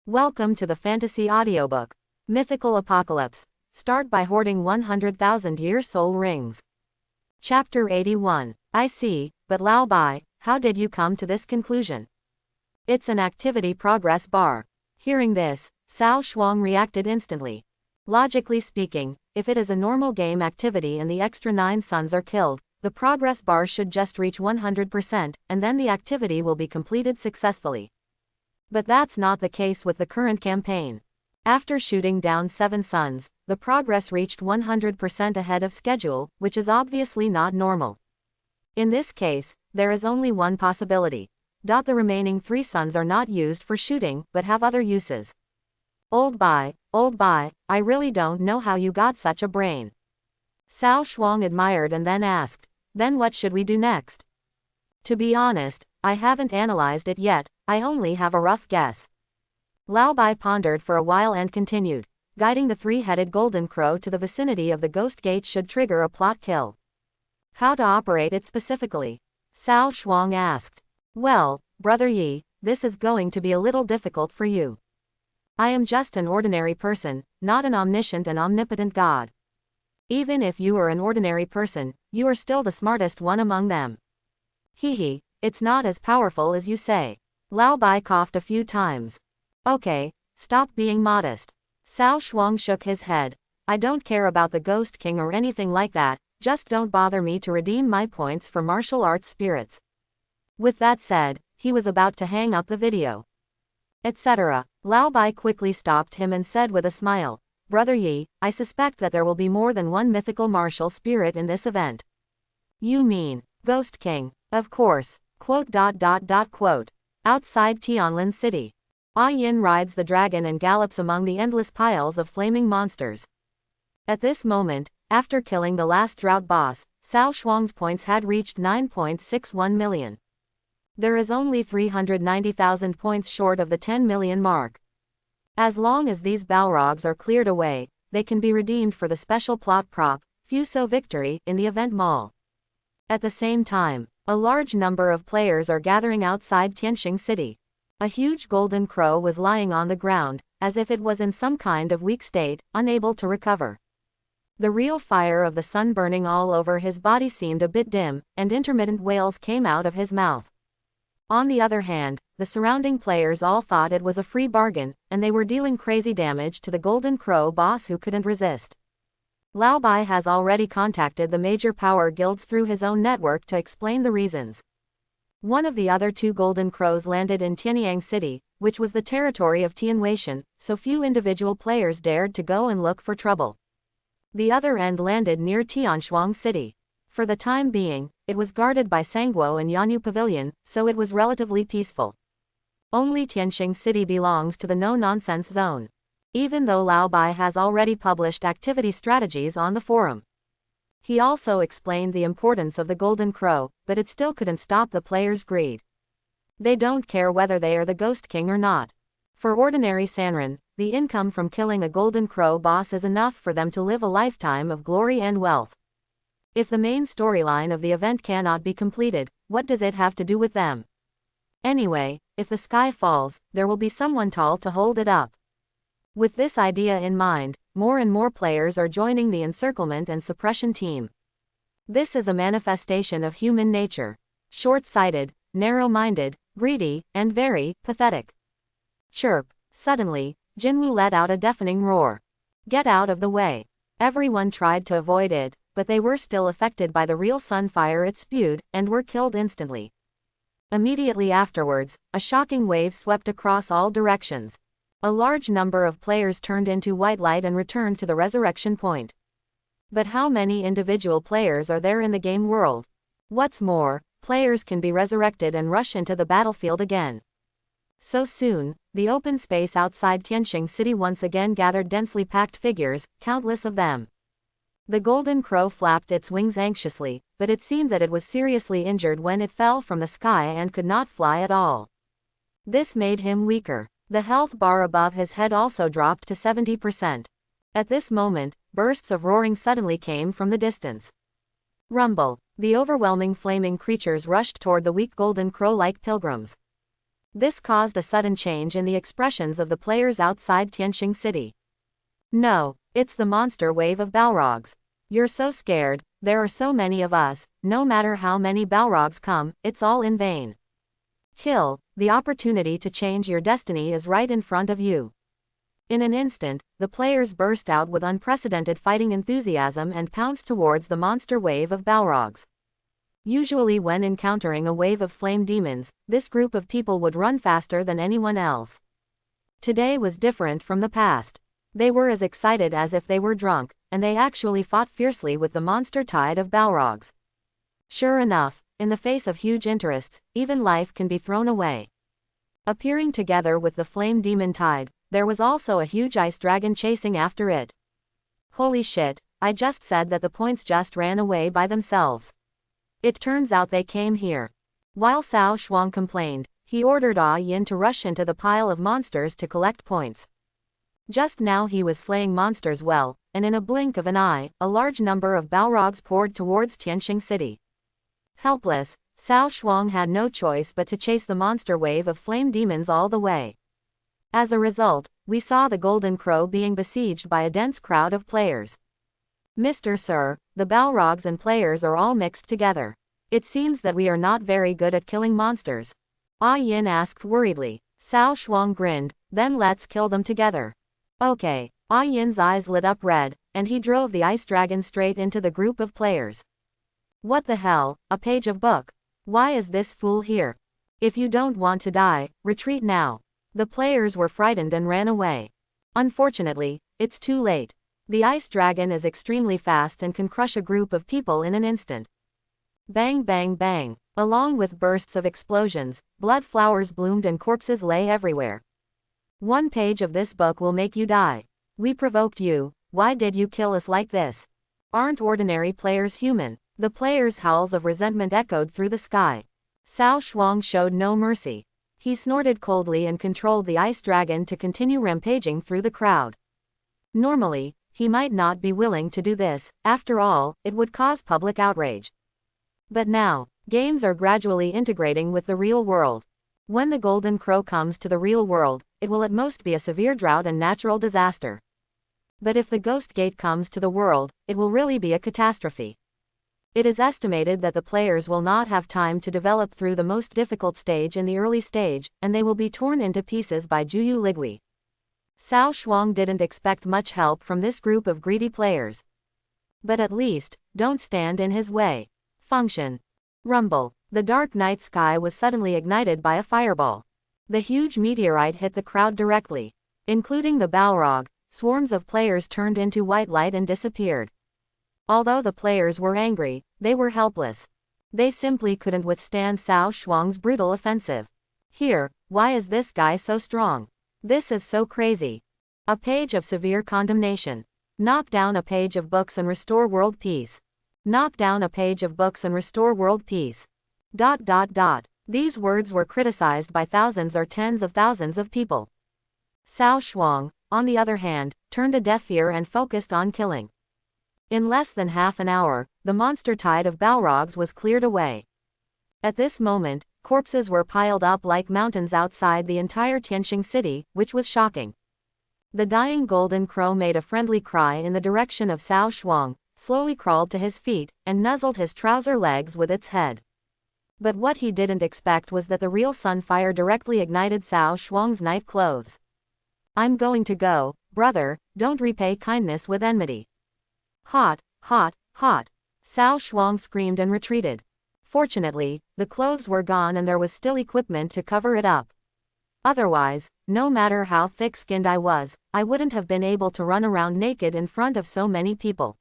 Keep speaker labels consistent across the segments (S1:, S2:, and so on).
S1: Welcome to the fantasy audiobook, Mythical Apocalypse. Start by hoarding 100,000-year soul rings. Chapter 81. I see, but Lao Bai, how did you come to this conclusion? It's an activity progress bar. Hearing this, Cao Shuang reacted instantly. Logically speaking, if it is a normal game activity and the extra 9 sons are killed, the progress bar should just reach 100%, and then the activity will be completed successfully. But that's not the case with the current campaign. After shooting down 7 sons, the progress reached 100% ahead of schedule, which is obviously not normal. In this case, there is only one possibility. The remaining 3 sons are not used for shooting, but have other uses. Old Bai, I really don't know how you got such a brain. Cao Shuang admired and then asked, then what should we do next? To be honest, I haven't analyzed it yet, I only have a rough guess. Lao Bai pondered for a while and continued, guiding the 3-headed golden crow to the vicinity of the ghost gate should trigger a plot kill. How to operate it specifically? Cao Shuang asked. Well, Brother Yi, this is going to be a little difficult for you. I am just an ordinary person, not an omniscient and omnipotent god. Even if you are an ordinary person, you are still the smartest one among them. Hee, it's not as powerful as you say. Lao Bai coughed a few times. Okay, stop being modest. Cao Shuang shook his head. I don't care about the Ghost King or anything like that, just don't bother me to redeem my points for martial arts spirits. With that said, he was about to hang up the video. Etc. Lao Bai quickly stopped him and said with a smile, Brother Yi, I suspect that there will be more than one mythical martial spirit in this event. You mean, Ghost King, of course, ... Outside Tianlin City. Yin rides the dragon and gallops among the endless piles of flaming monsters. At this moment, after killing the last drought boss, Cao Shuang's points had reached 9.61 million. There is only 390,000 points short of the 10 million mark. As long as these Balrogs are cleared away, they can be redeemed for the special plot prop, Fuso Victory, in the event mall. At the same time, a large number of players are gathering outside Tianxing City. A huge golden crow was lying on the ground, as if it was in some kind of weak state, unable to recover. The real fire of the sun burning all over his body seemed a bit dim, and intermittent wails came out of his mouth. On the other hand, the surrounding players all thought it was a free bargain, and they were dealing crazy damage to the golden crow boss who couldn't resist. Lao Bai has already contacted the major power guilds through his own network to explain the reasons. One of the other 2 golden crows landed in Tianyang City, which was the territory of Tianweishan, so few individual players dared to go and look for trouble. The other end landed near Tianshuang City. For the time being, it was guarded by Sangguo and Yanyu Pavilion, so it was relatively peaceful. Only Tianxing City belongs to the no-nonsense zone. Even though Lao Bai has already published activity strategies on the forum. He also explained the importance of the Golden Crow, but it still couldn't stop the players' greed. They don't care whether they are the Ghost King or not. For ordinary Sanren, the income from killing a Golden Crow boss is enough for them to live a lifetime of glory and wealth. If the main storyline of the event cannot be completed, what does it have to do with them? Anyway, if the sky falls, there will be someone tall to hold it up. With this idea in mind, more and more players are joining the encirclement and suppression team. This is a manifestation of human nature. Short-sighted, narrow-minded, greedy, and very pathetic. Chirp. Suddenly, Jinwu let out a deafening roar. Get out of the way. Everyone tried to avoid it, but they were still affected by the real sunfire it spewed, and were killed instantly. Immediately afterwards, a shocking wave swept across all directions. A large number of players turned into white light and returned to the resurrection point. But how many individual players are there in the game world? What's more, players can be resurrected and rush into the battlefield again. So soon, the open space outside Tianxing City once again gathered densely packed figures, countless of them. The golden crow flapped its wings anxiously, but it seemed that it was seriously injured when it fell from the sky and could not fly at all. This made him weaker. The health bar above his head also dropped to 70%. At this moment, bursts of roaring suddenly came from the distance. Rumble. The overwhelming flaming creatures rushed toward the weak golden crow like pilgrims. This caused a sudden change in the expressions of the players outside Tianqing City. No, it's the monster wave of Balrogs. You're so scared, there are so many of us, no matter how many Balrogs come, it's all in vain. Kill, the opportunity to change your destiny is right in front of you. In an instant, the players burst out with unprecedented fighting enthusiasm and pounced towards the monster wave of Balrogs. Usually when encountering a wave of flame demons, this group of people would run faster than anyone else. Today was different from the past. They were as excited as if they were drunk, and they actually fought fiercely with the monster tide of Balrogs. Sure enough, in the face of huge interests, even life can be thrown away. Appearing together with the flame demon tide, there was also a huge ice dragon chasing after it. Holy shit, I just said that the points just ran away by themselves. It turns out they came here. While Cao Shuang complained, he ordered Yin to rush into the pile of monsters to collect points. Just now he was slaying monsters well, and in a blink of an eye, a large number of Balrogs poured towards Tianqing City. Helpless, Cao Shuang had no choice but to chase the monster wave of flame demons all the way. As a result, we saw the Golden Crow being besieged by a dense crowd of players. Mr. Sir, the Balrogs and players are all mixed together. It seems that we are not very good at killing monsters. Yin asked worriedly. Cao Shuang grinned, then let's kill them together. Okay. Yin's eyes lit up red, and he drove the ice dragon straight into the group of players. What the hell, a page of book? Why is this fool here? If you don't want to die, retreat now. The players were frightened and ran away. Unfortunately, it's too late. The ice dragon is extremely fast and can crush a group of people in an instant. Bang bang bang. Along with bursts of explosions, blood flowers bloomed and corpses lay everywhere. One page of this book will make you die. We provoked you, why did you kill us like this? Aren't ordinary players human? The players' howls of resentment echoed through the sky. Cao Shuang showed no mercy. He snorted coldly and controlled the ice dragon to continue rampaging through the crowd. Normally, he might not be willing to do this, after all, it would cause public outrage. But now, games are gradually integrating with the real world. When the Golden Crow comes to the real world, it will at most be a severe drought and natural disaster. But if the Ghost Gate comes to the world, it will really be a catastrophe. It is estimated that the players will not have time to develop through the most difficult stage in the early stage, and they will be torn into pieces by Juyu Ligui. Cao Shuang didn't expect much help from this group of greedy players. But at least, don't stand in his way. Function. Rumble. The dark night sky was suddenly ignited by a fireball. The huge meteorite hit the crowd directly. Including the Balrog, swarms of players turned into white light and disappeared. Although the players were angry, they were helpless. They simply couldn't withstand Cao Shuang's brutal offensive. Here, why is this guy so strong? This is so crazy. A page of severe condemnation. Knock down a page of books and restore world peace. Knock down a page of books and restore world peace. ... These words were criticized by thousands or tens of thousands of people. Cao Shuang, on the other hand, turned a deaf ear and focused on killing. In less than half an hour, the monster tide of Balrogs was cleared away. At this moment, corpses were piled up like mountains outside the entire Tianqing City, which was shocking. The dying Golden Crow made a friendly cry in the direction of Cao Shuang, slowly crawled to his feet, and nuzzled his trouser legs with its head. But what he didn't expect was that the real sunfire directly ignited Cao Shuang's night clothes. I'm going to go, brother, don't repay kindness with enmity. Hot, hot, hot. Cao Shuang screamed and retreated. Fortunately, the clothes were gone and there was still equipment to cover it up. Otherwise, no matter how thick-skinned I was, I wouldn't have been able to run around naked in front of so many people.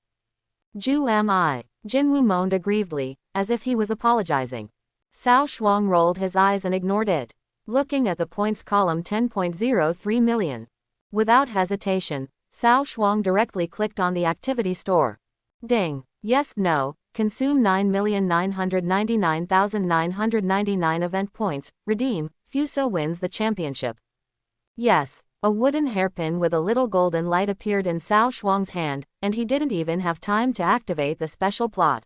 S1: Ju am I. Jinwu moaned aggrievedly, as if he was apologizing. Cao Shuang rolled his eyes and ignored it. Looking at the points column 10.03 million. Without hesitation, Cao Shuang directly clicked on the activity store. Ding. Yes, no. Consume 9,999,999 event points. Redeem. Fuso wins the championship. Yes. A wooden hairpin with a little golden light appeared in Cao Shuang's hand, and he didn't even have time to activate the special plot.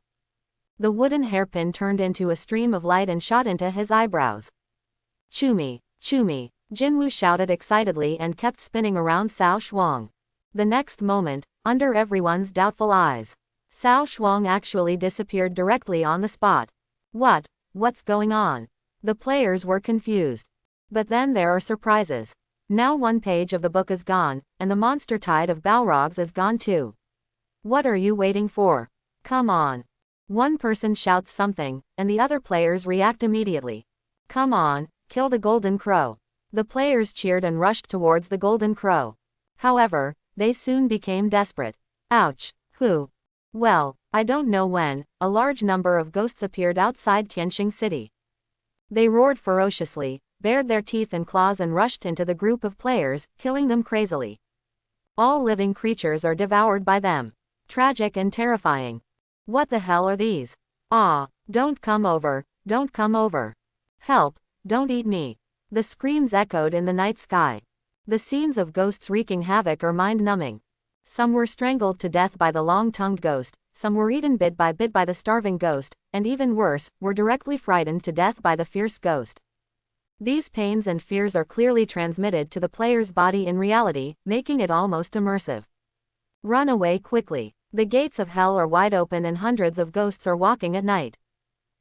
S1: The wooden hairpin turned into a stream of light and shot into his eyebrows. Chumi. Chumi, Jinwoo shouted excitedly and kept spinning around Cao Shuang. The next moment, under everyone's doubtful eyes, Cao Shuang actually disappeared directly on the spot. What's going on? The players were confused. But then there are surprises. Now one page of the book is gone, and the monster tide of Balrogs is gone too. What are you waiting for? Come on. One person shouts something, and the other players react immediately. Come on, kill the Golden Crow. The players cheered and rushed towards the Golden Crow. However, they soon became desperate. Ouch. Who? Well, I don't know when, a large number of ghosts appeared outside Tianxing City. They roared ferociously, bared their teeth and claws and rushed into the group of players, killing them crazily. All living creatures are devoured by them. Tragic and terrifying. What the hell are these? Ah, don't come over, don't come over. Help, don't eat me. The screams echoed in the night sky. The scenes of ghosts wreaking havoc are mind-numbing. Some were strangled to death by the long-tongued ghost, some were eaten bit by the starving ghost, and even worse, were directly frightened to death by the fierce ghost. These pains and fears are clearly transmitted to the player's body in reality, making it almost immersive. Run away quickly. The gates of hell are wide open and hundreds of ghosts are walking at night.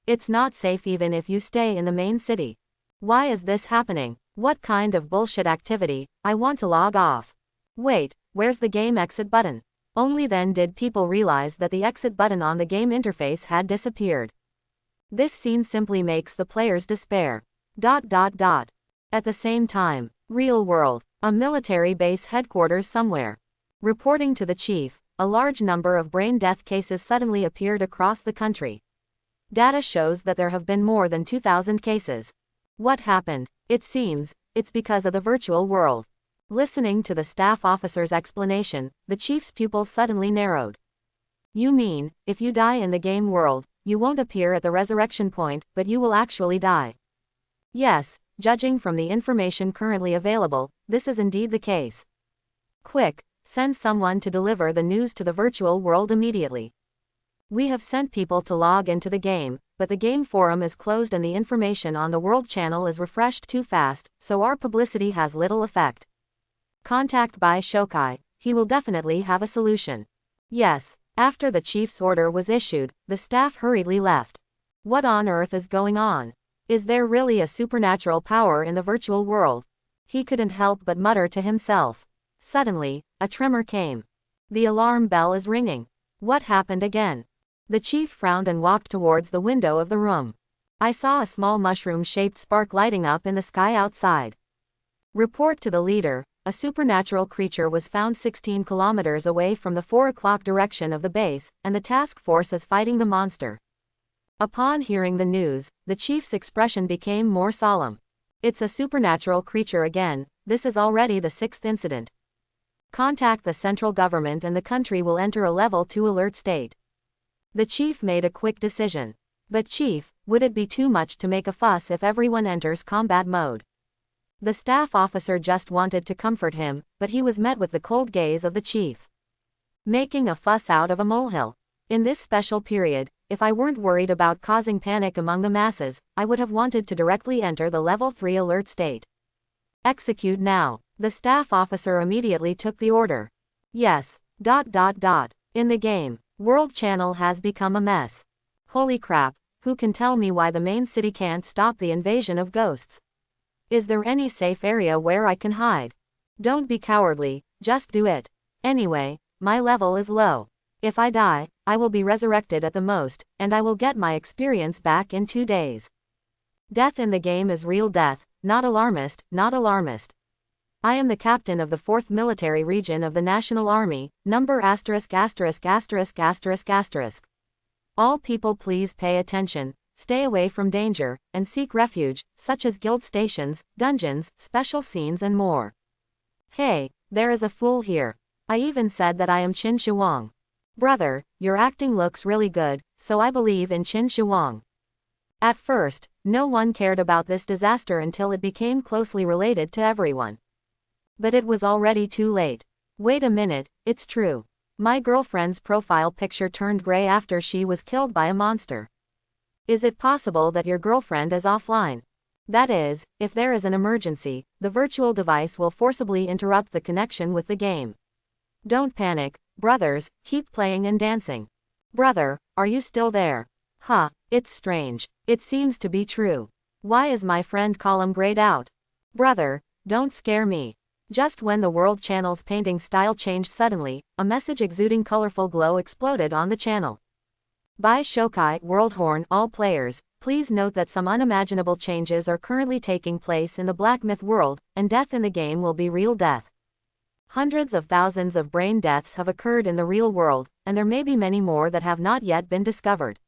S1: It's not safe even if you stay in the main city. Why is this happening? What kind of bullshit activity? I want to log off. Wait, where's the game exit button? Only then did people realize that the exit button on the game interface had disappeared. This scene simply makes the players despair. At the same time, real world, a military base headquarters somewhere. Reporting to the chief, a large number of brain death cases suddenly appeared across the country. Data shows that there have been more than 2,000 cases. What happened? It seems, it's because of the virtual world. Listening to the staff officer's explanation, the chief's pupils suddenly narrowed. You mean, if you die in the game world, you won't appear at the resurrection point, but you will actually die? Yes, judging from the information currently available, this is indeed the case. Quick, send someone to deliver the news to the virtual world immediately. We have sent people to log into the game, but the game forum is closed and the information on the world channel is refreshed too fast, so our publicity has little effect. Contact Bai Shokai, he will definitely have a solution. Yes. After the chief's order was issued, the staff hurriedly left. What on earth is going on? Is there really a supernatural power in the virtual world? He couldn't help but mutter to himself. Suddenly, a tremor came. The alarm bell is ringing. What happened again? The chief frowned and walked towards the window of the room. I saw a small mushroom-shaped spark lighting up in the sky outside. Report to the leader. A supernatural creature was found 16 kilometers away from the 4 o'clock direction of the base, and the task force is fighting the monster. Upon hearing the news, the chief's expression became more solemn. It's a supernatural creature again. This is already the 6th incident. Contact the central government and the country will enter a level 2 alert state. The chief made a quick decision. But chief, would it be too much to make a fuss if everyone enters combat mode? The staff officer just wanted to comfort him, but he was met with the cold gaze of the chief. Making a fuss out of a molehill. In this special period, if I weren't worried about causing panic among the masses, I would have wanted to directly enter the level 3 alert state. Execute now. The staff officer immediately took the order. Yes. In the game, world channel has become a mess. Holy crap, who can tell me why the main city can't stop the invasion of ghosts? Is there any safe area where I can hide? Don't be cowardly, just do it. Anyway, my level is low. If I die, I will be resurrected at the most, and I will get my experience back in 2 days. Death in the game is real death, not alarmist. I am the captain of the 4th Military Region of the National Army, number ***********. All people please pay attention. Stay away from danger, and seek refuge, such as guild stations, dungeons, special scenes and more. Hey, there is a fool here. I even said that I am Qin Shi Huang. Brother, your acting looks really good, so I believe in Qin Shi Huang. At first, no one cared about this disaster until it became closely related to everyone. But it was already too late. Wait a minute, it's true. My girlfriend's profile picture turned gray after she was killed by a monster. Is it possible that your girlfriend is offline? That is, if there is an emergency, the virtual device will forcibly interrupt the connection with the game. Don't panic, brothers, keep playing and dancing. Brother, are you still there? Huh, it's strange. It seems to be true. Why is my friend column grayed out? Brother, don't scare me. Just when the World Channel's painting style changed suddenly, a message exuding colorful glow exploded on the channel. By Shokai World Horn, all players, please note that some unimaginable changes are currently taking place in the Black Myth world, and death in the game will be real death. Hundreds of thousands of brain deaths have occurred in the real world, and there may be many more that have not yet been discovered.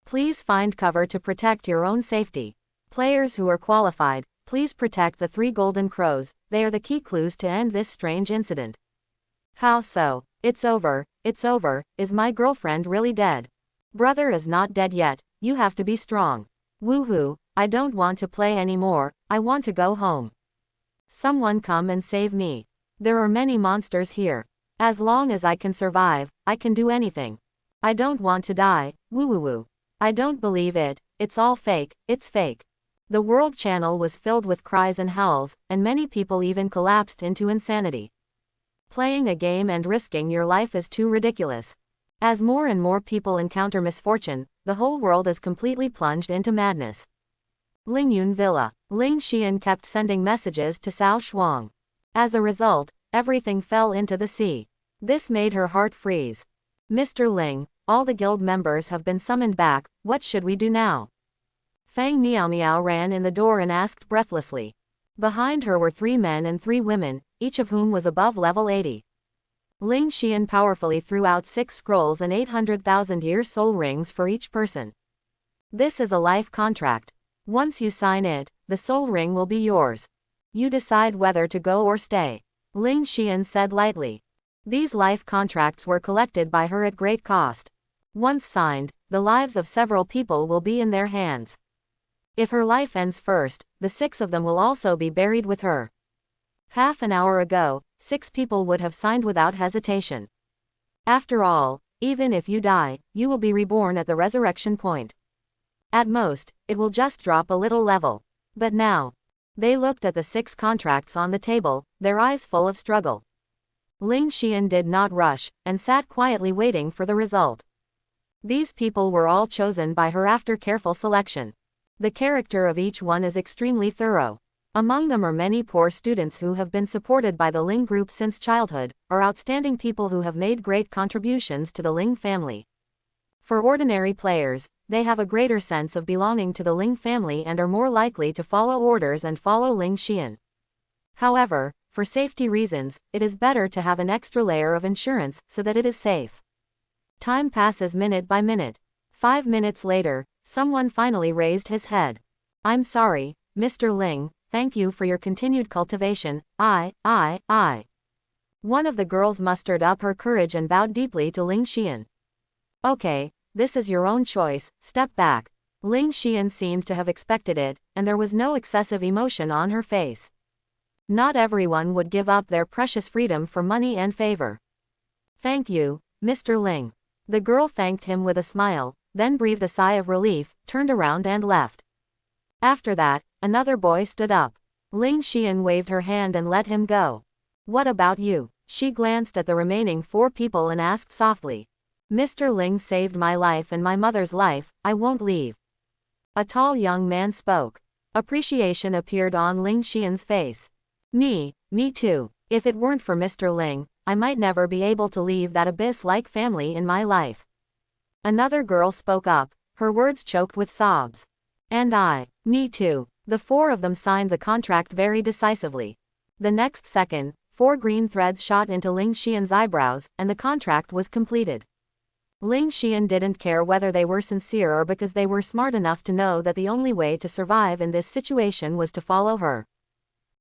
S1: Please find cover to protect your own safety. Players who are qualified, please protect the 3 golden crows, they are the key clues to end this strange incident. How so? It's over, is my girlfriend really dead? Brother is not dead yet, you have to be strong. Woohoo, I don't want to play anymore, I want to go home. Someone come and save me. There are many monsters here. As long as I can survive, I can do anything. I don't want to die, woo. I don't believe it, it's all fake, it's fake. The World Channel was filled with cries and howls, and many people even collapsed into insanity. Playing a game and risking your life is too ridiculous. As more and more people encounter misfortune, the whole world is completely plunged into madness. Lingyun Villa. Ling Xian kept sending messages to Cao Shuang. As a result, everything fell into the sea. This made her heart freeze. Mr. Ling, all the guild members have been summoned back, what should we do now? Fang Miao Miao ran in the door and asked breathlessly. Behind her were 3 men and 3 women, each of whom was above level 80. Ling Xian powerfully threw out 6 scrolls and 800,000-year soul rings for each person. This is a life contract. Once you sign it, the soul ring will be yours. You decide whether to go or stay. Ling Xian said lightly. These life contracts were collected by her at great cost. Once signed, the lives of several people will be in their hands. If her life ends first, the 6 of them will also be buried with her. Half an hour ago, 6 people would have signed without hesitation. After all, even if you die, you will be reborn at the resurrection point. At most, it will just drop a little level. But now, they looked at the 6 contracts on the table, their eyes full of struggle. Ling Xian did not rush, and sat quietly waiting for the result. These people were all chosen by her after careful selection. The character of each one is extremely thorough. Among them are many poor students who have been supported by the Ling group since childhood, or outstanding people who have made great contributions to the Ling family. For ordinary players, they have a greater sense of belonging to the Ling family and are more likely to follow orders and follow Ling Xian. However, for safety reasons, it is better to have an extra layer of insurance so that it is safe. Time passes minute by minute. 5 minutes later, someone finally raised his head. I'm sorry, Mr. Ling, thank you for your continued cultivation, I. One of the girls mustered up her courage and bowed deeply to Ling Xian. Okay, this is your own choice, step back. Ling Xian seemed to have expected it, and there was no excessive emotion on her face. Not everyone would give up their precious freedom for money and favor. Thank you, Mr. Ling. The girl thanked him with a smile, then breathed a sigh of relief, turned around and left. After that, another boy stood up. Ling Xian waved her hand and let him go. What about you? She glanced at the remaining 4 people and asked softly. Mr. Ling saved my life and my mother's life, I won't leave. A tall young man spoke. Appreciation appeared on Ling Xian's face. Me too. If it weren't for Mr. Ling, I might never be able to leave that abyss-like family in my life. Another girl spoke up, her words choked with sobs. And I. Me too. The 4 of them signed the contract very decisively. The next second, 4 green threads shot into Ling Xian's eyebrows, and the contract was completed. Ling Xian didn't care whether they were sincere or because they were smart enough to know that the only way to survive in this situation was to follow her.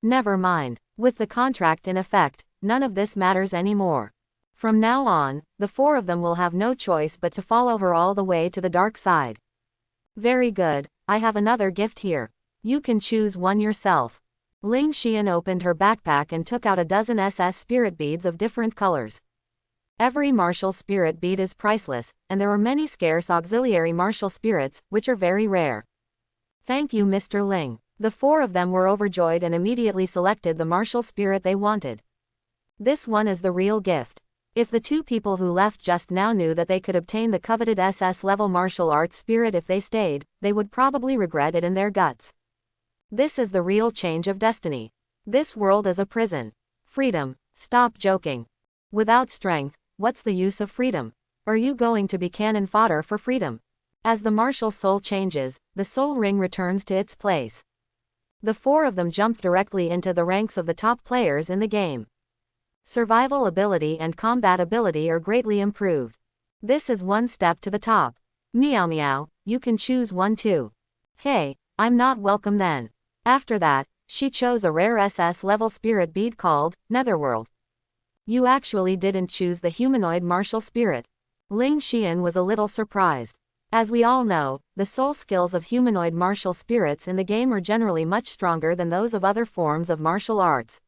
S1: Never mind. With the contract in effect, none of this matters anymore. From now on, the 4 of them will have no choice but to follow her all the way to the dark side. Very good, I have another gift here. You can choose one yourself. Ling Xian opened her backpack and took out a dozen SS spirit beads of different colors. Every martial spirit bead is priceless, and there are many scarce auxiliary martial spirits, which are very rare. Thank you, Mr. Ling. The four of them were overjoyed and immediately selected the martial spirit they wanted. This one is the real gift. If the two people who left just now knew that they could obtain the coveted SS-level martial arts spirit if they stayed, they would probably regret it in their guts. This is the real change of destiny. This world is a prison. Freedom. Stop joking. Without strength, what's the use of freedom? Are you going to be cannon fodder for freedom? As the martial soul changes, the soul ring returns to its place. The four of them jumped directly into the ranks of the top players in the game. Survival ability and combat ability are greatly improved. This is one step to the top. Meow meow, you can choose one too. Hey, I'm not welcome then. After that, she chose a rare SS level spirit bead called Netherworld. You actually didn't choose the humanoid martial spirit. Ling Xian was a little surprised. As we all know, the soul skills of humanoid martial spirits in the game are generally much stronger than those of other forms of martial arts.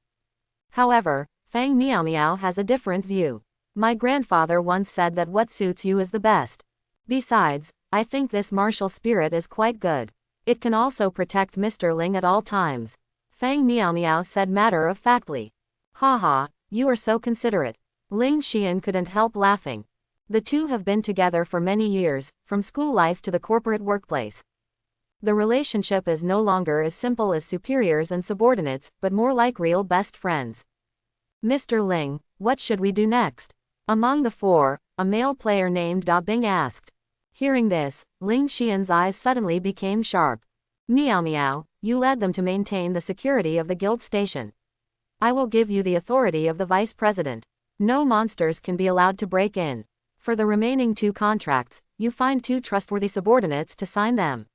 S1: However, Fang Meow Meow has a different view. My grandfather once said that what suits you is the best. Besides, I think this martial spirit is quite good. It can also protect Mr. Ling at all times. Fang Meow Meow said matter-of-factly. Haha, you are so considerate. Ling Xian couldn't help laughing. The two have been together for many years, from school life to the corporate workplace. The relationship is no longer as simple as superiors and subordinates, but more like real best friends. Mr. Ling, what should we do next? Among the four, a male player named Da Bing asked. Hearing this, Ling Xian's eyes suddenly became sharp. Meow meow, you led them to maintain the security of the guild station. I will give you the authority of the vice president. No monsters can be allowed to break in. For the remaining 2 contracts, you find 2 trustworthy subordinates to sign them.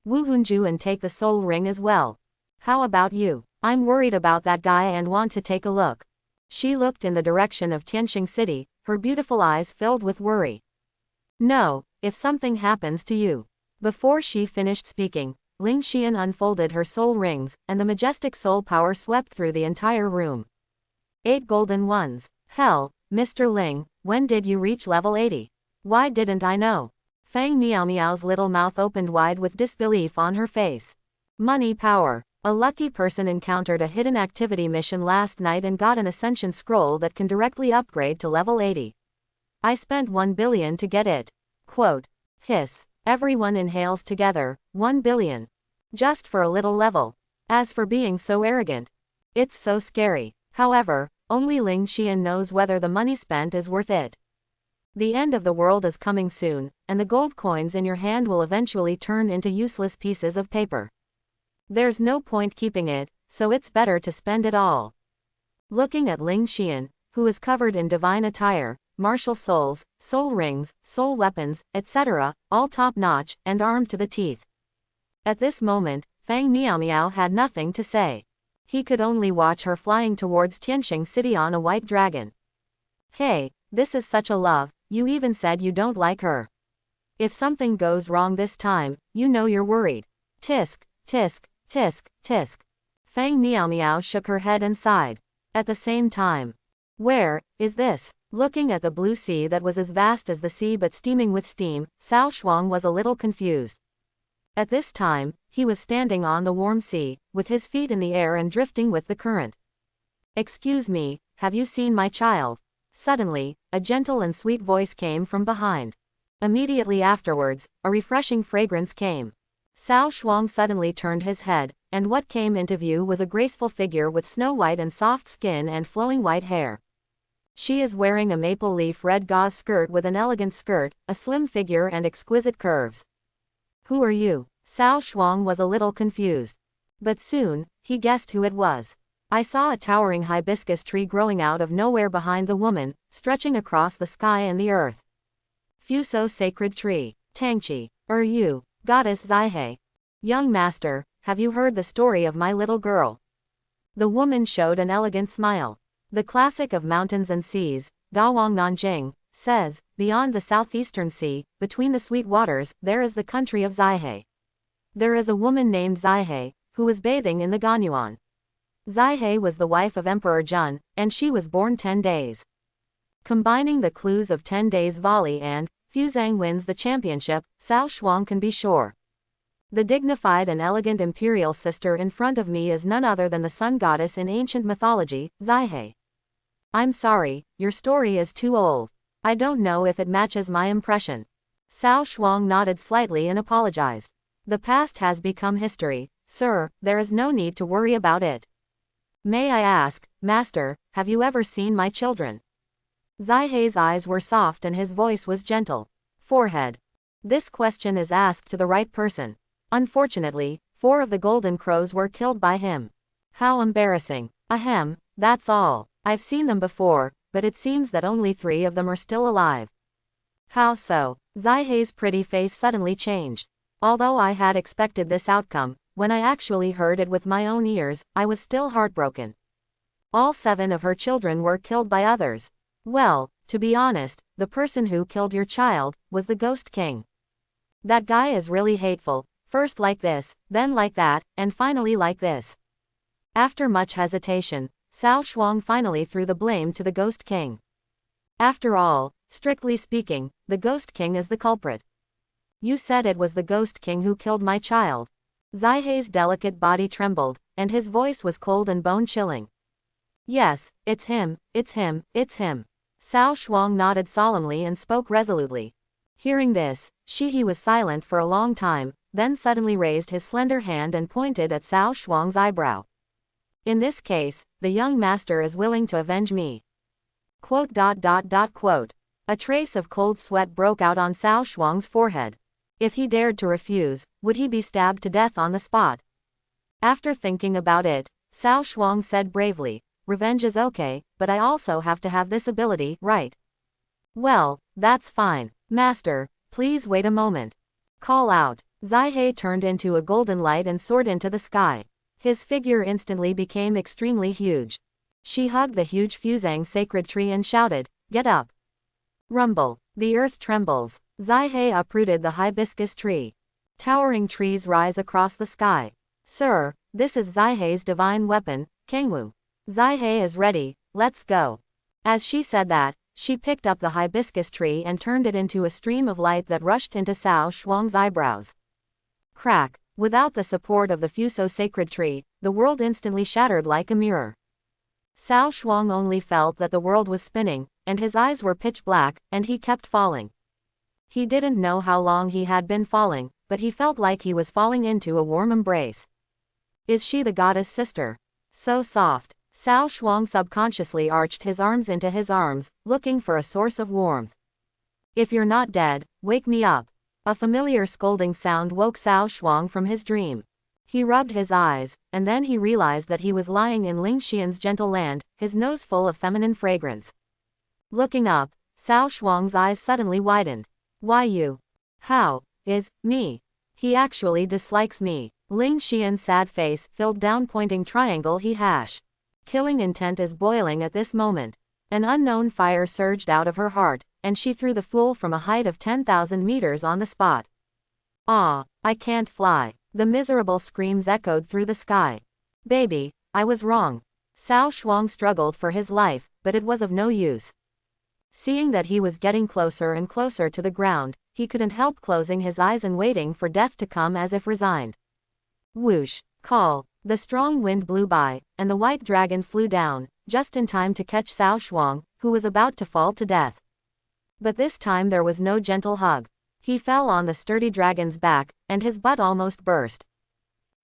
S1: Wu Hunju and take the soul ring as well. How about you? I'm worried about that guy and want to take a look. She looked in the direction of Tianxing City, her beautiful eyes filled with worry. No, if something happens to you. Before she finished speaking, Ling Xian unfolded her soul rings, and the majestic soul power swept through the entire room. 8 golden ones. Hell, Mr. Ling, when did you reach level 80? Why didn't I know? Fang Meow Meow's little mouth opened wide with disbelief on her face. Money power. A lucky person encountered a hidden activity mission last night and got an ascension scroll that can directly upgrade to level 80. I spent 1 billion to get it. Quote. Hiss. Everyone inhales together, 1 billion. Just for a little level. As for being so arrogant. It's so scary. However, only Ling Xian knows whether the money spent is worth it. The end of the world is coming soon, and the gold coins in your hand will eventually turn into useless pieces of paper. There's no point keeping it, so it's better to spend it all. Looking at Ling Xian, who is covered in divine attire, martial souls, soul rings, soul weapons, etc., all top-notch, and armed to the teeth. At this moment, Fang Meow Meow had nothing to say. He could only watch her flying towards Tianxing City on a white dragon. Hey, this is such a love, you even said you don't like her. If something goes wrong this time, you know you're worried. Tisk, tisk, tisk, tisk. Fang Meow Meow shook her head and sighed. At the same time. Where is this? Looking at the blue sea that was as vast as the sea but steaming with steam, Cao Shuang was a little confused. At this time, he was standing on the warm sea, with his feet in the air and drifting with the current. Excuse me, have you seen my child? Suddenly, a gentle and sweet voice came from behind. Immediately afterwards, a refreshing fragrance came. Cao Shuang suddenly turned his head, and what came into view was a graceful figure with snow-white and soft skin and flowing white hair. She is wearing a maple leaf red gauze skirt with an elegant skirt, a slim figure and exquisite curves. Who are you? Cao Shuang was a little confused. But soon, he guessed who it was. I saw a towering hibiscus tree growing out of nowhere behind the woman, stretching across the sky and the earth. Fuso sacred tree. Tangqi. You, goddess Zaihe. Young master, have you heard the story of my little girl? The woman showed an elegant smile. The classic of mountains and seas, Dawang Nanjing, says, beyond the southeastern sea, between the sweet waters, there is the country of Zaihe. There is a woman named Zaihe, who was bathing in the Ganyuan. Zaihe was the wife of Emperor Jun, and she was born 10 days. Combining the clues of 10 days volley and, Fuzang wins the championship, Cao Shuang can be sure. The dignified and elegant imperial sister in front of me is none other than the sun goddess in ancient mythology, Xihe. I'm sorry, your story is too old. I don't know if it matches my impression. Cao Shuang nodded slightly and apologized. The past has become history, sir, there is no need to worry about it. May I ask, Master, have you ever seen my children? Xihe's eyes were soft and his voice was gentle. Forehead. This question is asked to the right person. Unfortunately, 4 of the golden crows were killed by him. How embarrassing. Ahem, that's all. I've seen them before, but it seems that only 3 of them are still alive. How so? Xihe's pretty face suddenly changed. Although I had expected this outcome, when I actually heard it with my own ears, I was still heartbroken. All 7 of her children were killed by others. Well, to be honest, the person who killed your child was the Ghost King. That guy is really hateful, first like this, then like that, and finally like this. After much hesitation, Cao Shuang finally threw the blame to the Ghost King. After all, strictly speaking, the Ghost King is the culprit. You said it was the Ghost King who killed my child. Xihe's delicate body trembled, and his voice was cold and bone-chilling. Yes, it's him, it's him, it's him. Cao Shuang nodded solemnly and spoke resolutely. Hearing this, He was silent for a long time, then suddenly raised his slender hand and pointed at Cao Shuang's eyebrow. In this case, the young master is willing to avenge me. A trace of cold sweat broke out on Cao Shuang's forehead. If he dared to refuse, would he be stabbed to death on the spot? After thinking about it, Cao Shuang said bravely, revenge is okay, but I also have to have this ability, right? Well, that's fine. Master, please wait a moment. Call out. Xihe turned into a golden light and soared into the sky. His figure instantly became extremely huge. She hugged the huge Fuzang sacred tree and shouted, "Get up!" Rumble. The earth trembles. Xihe uprooted the hibiscus tree. Towering trees rise across the sky. Sir, this is Xihe's divine weapon, Kangwu. Xihe is ready, let's go. As she said that, she picked up the hibiscus tree and turned it into a stream of light that rushed into Cao Shuang's eyebrows. Crack. Without the support of the Fuso sacred tree, the world instantly shattered like a mirror. Cao Shuang only felt that the world was spinning, and his eyes were pitch black, and he kept falling. He didn't know how long he had been falling, but he felt like he was falling into a warm embrace. Is she the goddess sister? So soft. Cao Shuang subconsciously arched his arms into his arms, looking for a source of warmth. If you're not dead, wake me up. A familiar scolding sound woke Cao Shuang from his dream. He rubbed his eyes, and then he realized that he was lying in Ling Xian's gentle land, his nose full of feminine fragrance. Looking up, Cao Shuang's eyes suddenly widened. Why you? How? Is me? He actually dislikes me. Ling Xian's sad face filled down pointing triangle he hash. Killing intent is boiling at this moment. An unknown fire surged out of her heart, and she threw the fool from a height of 10,000 meters on the spot. Ah, I can't fly. The miserable screams echoed through the sky. Baby, I was wrong. Cao Shuang struggled for his life, but it was of no use. Seeing that he was getting closer and closer to the ground, he couldn't help closing his eyes and waiting for death to come as if resigned. Whoosh, call. The strong wind blew by, and the white dragon flew down, just in time to catch Cao Shuang, who was about to fall to death. But this time there was no gentle hug. He fell on the sturdy dragon's back, and his butt almost burst.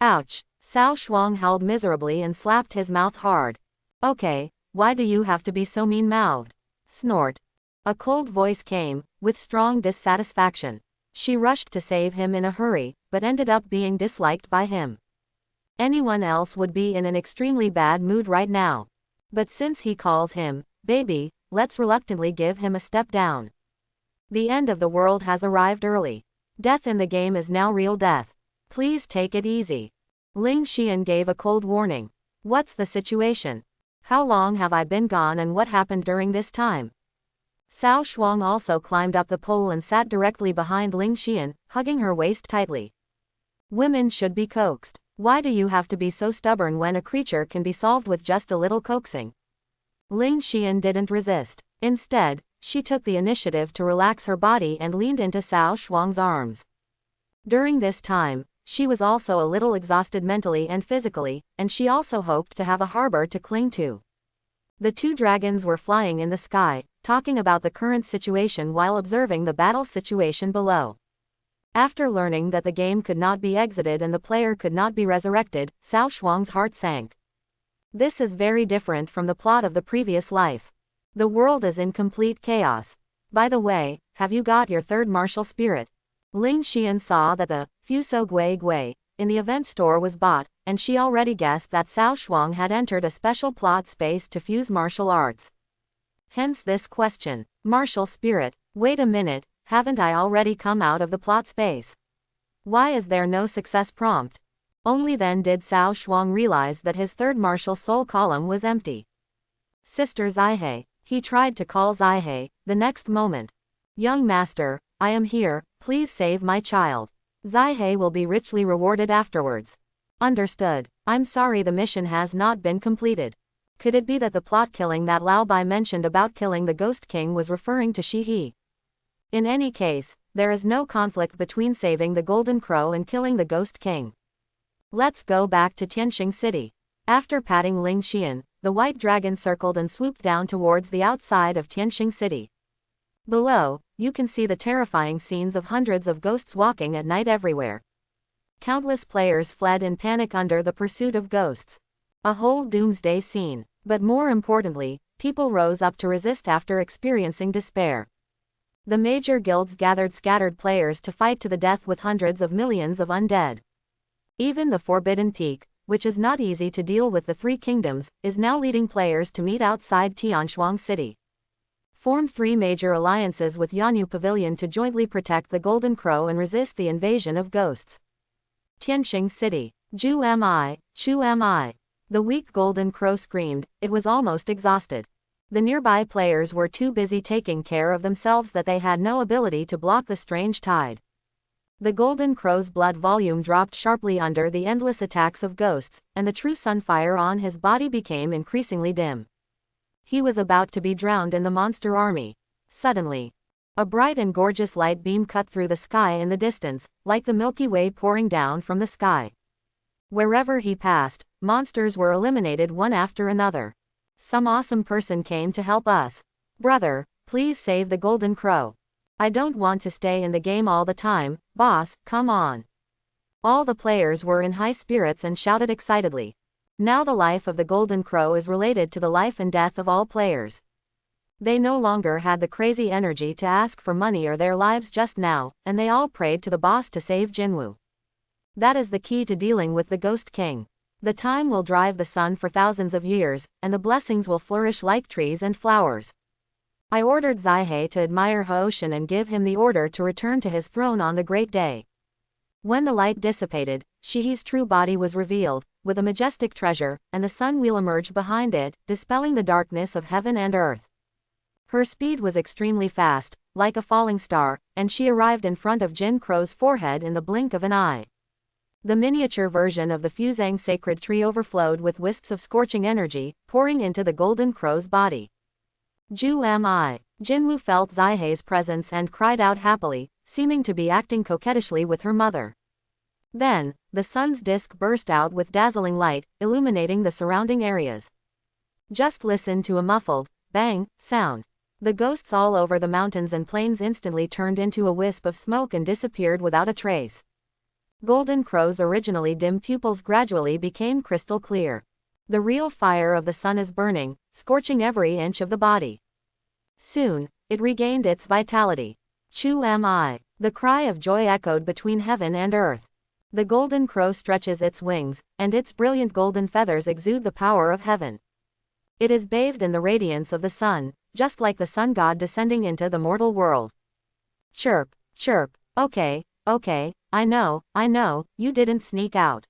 S1: Ouch! Cao Shuang howled miserably and slapped his mouth hard. Okay, why do you have to be so mean-mouthed? Snort. A cold voice came, with strong dissatisfaction. She rushed to save him in a hurry, but ended up being disliked by him. Anyone else would be in an extremely bad mood right now. But since he calls him baby, let's reluctantly give him a step down. The end of the world has arrived early. Death in the game is now real death. Please take it easy. Ling Xian gave a cold warning. What's the situation? How long have I been gone and what happened during this time? Cao Shuang also climbed up the pole and sat directly behind Ling Xian, hugging her waist tightly. Women should be coaxed. Why do you have to be so stubborn when a creature can be solved with just a little coaxing? Ling Xian didn't resist. Instead, she took the initiative to relax her body and leaned into Cao Shuang's arms. During this time, She was also a little exhausted mentally and physically, and she also hoped to have a harbor to cling to. The two dragons were flying in the sky, talking about the current situation while observing the battle situation below. After learning that the game could not be exited and the player could not be resurrected, Cao Shuang's heart sank. This is very different from the plot of the previous life. The world is in complete chaos. By the way, have you got your third martial spirit? Ling Xian saw that the Fuso Gui Gui in the event store was bought, and she already guessed that Cao Shuang had entered a special plot space to fuse martial arts. Hence this question. Martial spirit. Wait a minute, haven't I already come out of the plot space? Why is there no success prompt? Only then did Cao Shuang realize that his third martial soul column was empty. Sister Zaihe. He tried to call Zaihe, the next moment. Young master, I am here, please save my child. Zaihe will be richly rewarded afterwards. Understood. I'm sorry the mission has not been completed. Could it be that the plot killing that Lao Bai mentioned about killing the Ghost King was referring to Shi He? In any case, there is no conflict between saving the Golden Crow and killing the Ghost King. Let's go back to Tianxing City. After patting Ling Xian, the white dragon circled and swooped down towards the outside of Tianxing City. Below, you can see the terrifying scenes of hundreds of ghosts walking at night everywhere. Countless players fled in panic under the pursuit of ghosts. A whole doomsday scene. But more importantly, people rose up to resist after experiencing despair. The major guilds gathered scattered players to fight to the death with hundreds of millions of undead. Even the Forbidden Peak, which is not easy to deal with the Three Kingdoms, is now leading players to meet outside Tianshuang City. Formed three major alliances with Yanyu Pavilion to jointly protect the Golden Crow and resist the invasion of ghosts. Tianxing City. Ju am I, Chu am I. The weak Golden Crow screamed, it was almost exhausted. The nearby players were too busy taking care of themselves that they had no ability to block the strange tide. The Golden Crow's blood volume dropped sharply under the endless attacks of ghosts, and the true sunfire on his body became increasingly dim. He was about to be drowned in the monster army. Suddenly, a bright and gorgeous light beam cut through the sky in the distance, like the Milky Way pouring down from the sky. Wherever he passed, monsters were eliminated one after another. Some awesome person came to help us. Brother, please save the Golden Crow. I don't want to stay in the game all the time, boss, come on. All the players were in high spirits and shouted excitedly. Now the life of the Golden Crow is related to the life and death of all players. They no longer had the crazy energy to ask for money or their lives just now, and they all prayed to the boss to save Jinwu. That is the key to dealing with the Ghost King. The time will drive the sun for thousands of years, and the blessings will flourish like trees and flowers. I ordered Zaihe to admire Hooshin and give him the order to return to his throne on the great day. When the light dissipated, Shihi's true body was revealed, with a majestic treasure, and the sun wheel emerged behind it, dispelling the darkness of heaven and earth. Her speed was extremely fast, like a falling star, and she arrived in front of Jin Crow's forehead in the blink of an eye. The miniature version of the Fuzang sacred tree overflowed with wisps of scorching energy, pouring into the Golden Crow's body. Ju am I. Jinwu felt Zaihe's presence and cried out happily, seeming to be acting coquettishly with her mother. Then, the sun's disk burst out with dazzling light, illuminating the surrounding areas. Just listen to a muffled, bang, sound. The ghosts all over the mountains and plains instantly turned into a wisp of smoke and disappeared without a trace. Golden Crow's originally dim pupils gradually became crystal clear. The real fire of the sun is burning, scorching every inch of the body. Soon, it regained its vitality. Chu am I. The cry of joy echoed between heaven and earth. The Golden Crow stretches its wings, and its brilliant golden feathers exude the power of heaven. It is bathed in the radiance of the sun, just like the sun god descending into the mortal world. Chirp, chirp, okay, I know, you didn't sneak out.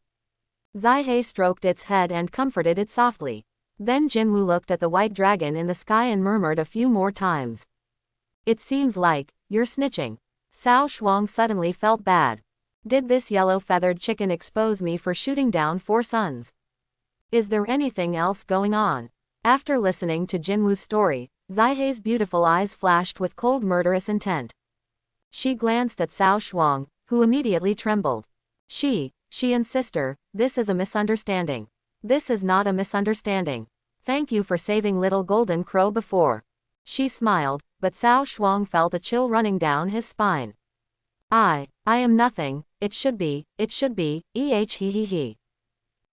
S1: Zaihe stroked its head and comforted it softly. Then Jinwu looked at the white dragon in the sky and murmured a few more times. It seems like, you're snitching. Cao Shuang suddenly felt bad. Did this yellow-feathered chicken expose me for shooting down 4 sons? Is there anything else going on? After listening to Jinwu's story, Zaihe's beautiful eyes flashed with cold murderous intent. She glanced at Cao Shuang, who immediately trembled. She and sister, this is a misunderstanding. This is not a misunderstanding. Thank you for saving little golden crow before. She smiled, but Cao Shuang felt a chill running down his spine. I am nothing, it should be, he.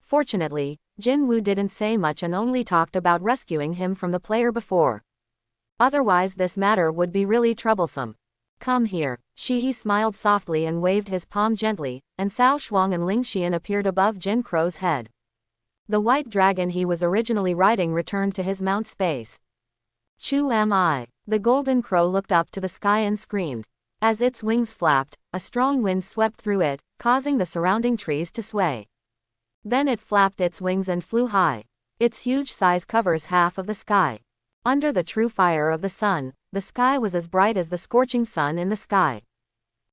S1: Fortunately, Jin Wu didn't say much and only talked about rescuing him from the player before. Otherwise this matter would be really troublesome. Come here. He smiled softly and waved his palm gently, and Cao Shuang and Ling Xian appeared above Jin Crow's head. The white dragon he was originally riding returned to his mount space. Chu am I. The golden crow looked up to the sky and screamed. As its wings flapped, a strong wind swept through it, causing the surrounding trees to sway. Then it flapped its wings and flew high. Its huge size covers half of the sky. Under the true fire of the sun, the sky was as bright as the scorching sun in the sky.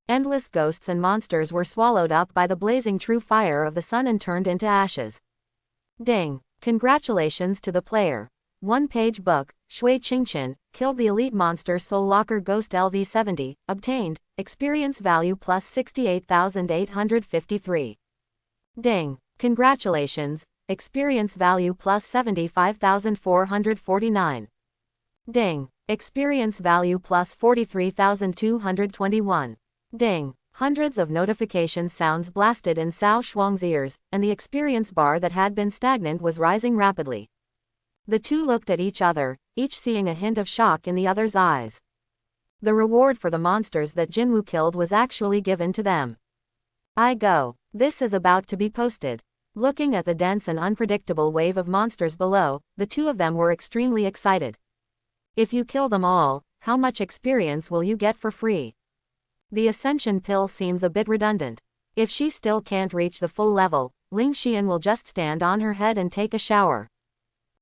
S1: Endless ghosts and monsters were swallowed up by the blazing true fire of the sun and turned into ashes. Ding! Congratulations to the player. One-page book, Shui Qingqian, killed the elite monster Soul Locker Ghost LV70, obtained, experience value plus 68,853. Ding! Congratulations, experience value plus 75,449. Ding! Experience value plus 43,221. Ding! Hundreds of notification sounds blasted in Cao Shuang's ears, and the experience bar that had been stagnant was rising rapidly. The two looked at each other, each seeing a hint of shock in the other's eyes. The reward for the monsters that Jinwu killed was actually given to them. I go. This is about to be posted. Looking at the dense and unpredictable wave of monsters below, the two of them were extremely excited. If you kill them all, how much experience will you get for free? The ascension pill seems a bit redundant. If she still can't reach the full level, Ling Xian will just stand on her head and take a shower.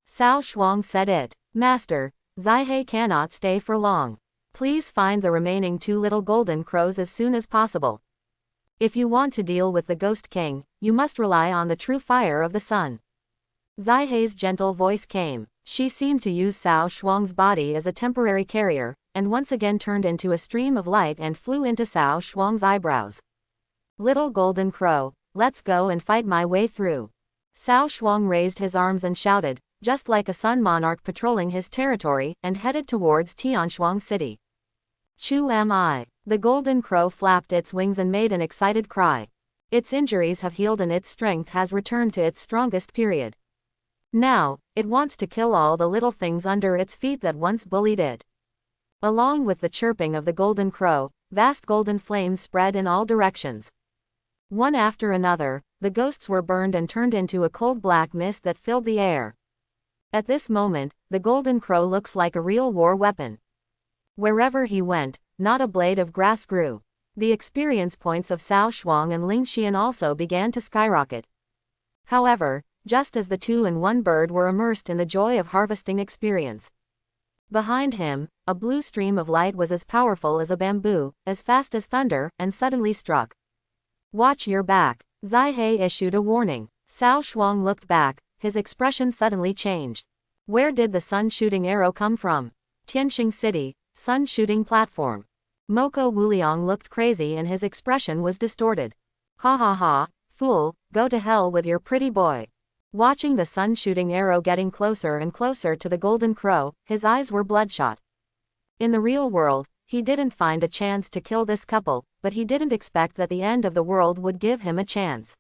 S1: Cao Shuang said it. Master, Zaihe cannot stay for long. Please find the remaining two little golden crows as soon as possible. If you want to deal with the Ghost King, you must rely on the true fire of the sun. Zaihe's gentle voice came. She seemed to use Cao Shuang's body as a temporary carrier, and once again turned into a stream of light and flew into Cao Shuang's eyebrows. Little golden crow, let's go and fight my way through. Cao Shuang raised his arms and shouted, just like a sun monarch patrolling his territory, and headed towards Tianshuang City. Chu am I. The golden crow flapped its wings and made an excited cry. Its injuries have healed and its strength has returned to its strongest period. Now, it wants to kill all the little things under its feet that once bullied it. Along with the chirping of the golden crow, vast golden flames spread in all directions. One after another, the ghosts were burned and turned into a cold black mist that filled the air. At this moment, the golden crow looks like a real war weapon. Wherever he went, not a blade of grass grew. The experience points of Cao Shuang and Ling Xian also began to skyrocket. However, just as the two in one bird were immersed in the joy of harvesting experience. Behind him, a blue stream of light was as powerful as a bamboo, as fast as thunder, and suddenly struck. Watch your back. Zaihe issued a warning. Cao Shuang looked back, his expression suddenly changed. Where did the sun-shooting arrow come from? Tianxing City, sun-shooting platform. Moko Wuliang looked crazy and his expression was distorted. Ha ha ha, fool, go to hell with your pretty boy. Watching the sun-shooting arrow getting closer and closer to the golden crow, his eyes were bloodshot. In the real world, he didn't find a chance to kill this couple, but he didn't expect that the end of the world would give him a chance.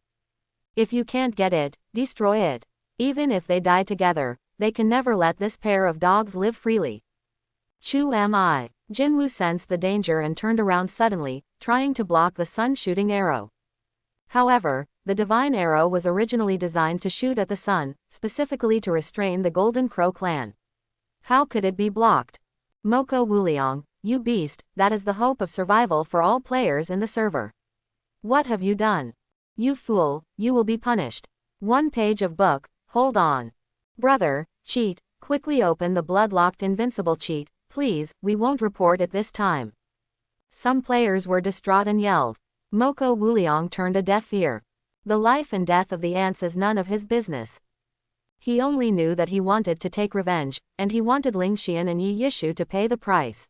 S1: If you can't get it, destroy it. Even if they die together, they can never let this pair of dogs live freely. Chu am I. Jinwu sensed the danger and turned around suddenly, trying to block the sun-shooting arrow. However, the divine arrow was originally designed to shoot at the sun, specifically to restrain the Golden Crow clan. How could it be blocked? Moko Wuliang, you beast, that is the hope of survival for all players in the server. What have you done? You fool, you will be punished. One page of book, hold on. Brother, cheat, quickly open the blood-locked invincible cheat, please, we won't report it this time. Some players were distraught and yelled. Moko Wuliang turned a deaf ear. The life and death of the ants is none of his business. He only knew that he wanted to take revenge, and he wanted Ling Xian and Yi Yishu to pay the price.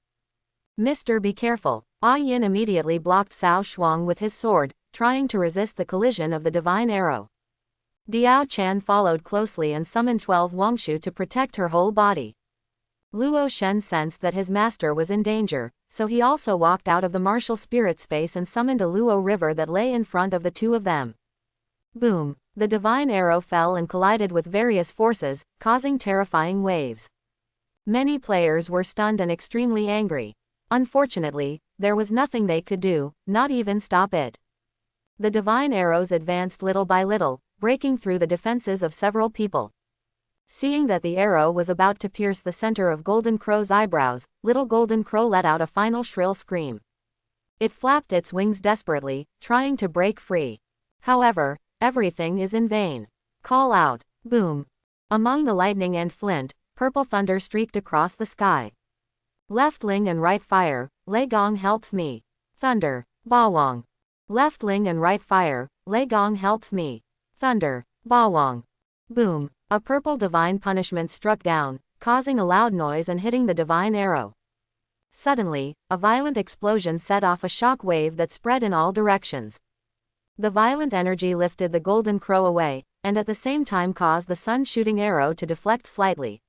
S1: Mister, be careful. Ah Yin immediately blocked Cao Shuang with his sword, trying to resist the collision of the divine arrow. Diao Chan followed closely and summoned 12 Wangshu to protect her whole body. Luo Shen sensed that his master was in danger, so he also walked out of the martial spirit space and summoned a Luo river that lay in front of the two of them. Boom! The divine arrow fell and collided with various forces, causing terrifying waves. Many players were stunned and extremely angry. Unfortunately, there was nothing they could do, not even stop it. The divine arrows advanced little by little, breaking through the defenses of several people. Seeing that the arrow was about to pierce the center of Golden Crow's eyebrows, little Golden Crow let out a final shrill scream. It flapped its wings desperately, trying to break free. However, everything is in vain. Call out. Boom! Among the lightning and flint, purple thunder streaked across the sky. Left Ling and right fire, Lei Gong helps me. Thunder. Bawang. Left Ling and right fire, Lei Gong helps me. Thunder. Bawang. Boom! A purple divine punishment struck down, causing a loud noise and hitting the divine arrow. Suddenly, a violent explosion set off a shock wave that spread in all directions. The violent energy lifted the Golden Crow away, and at the same time caused the sun-shooting arrow to deflect slightly.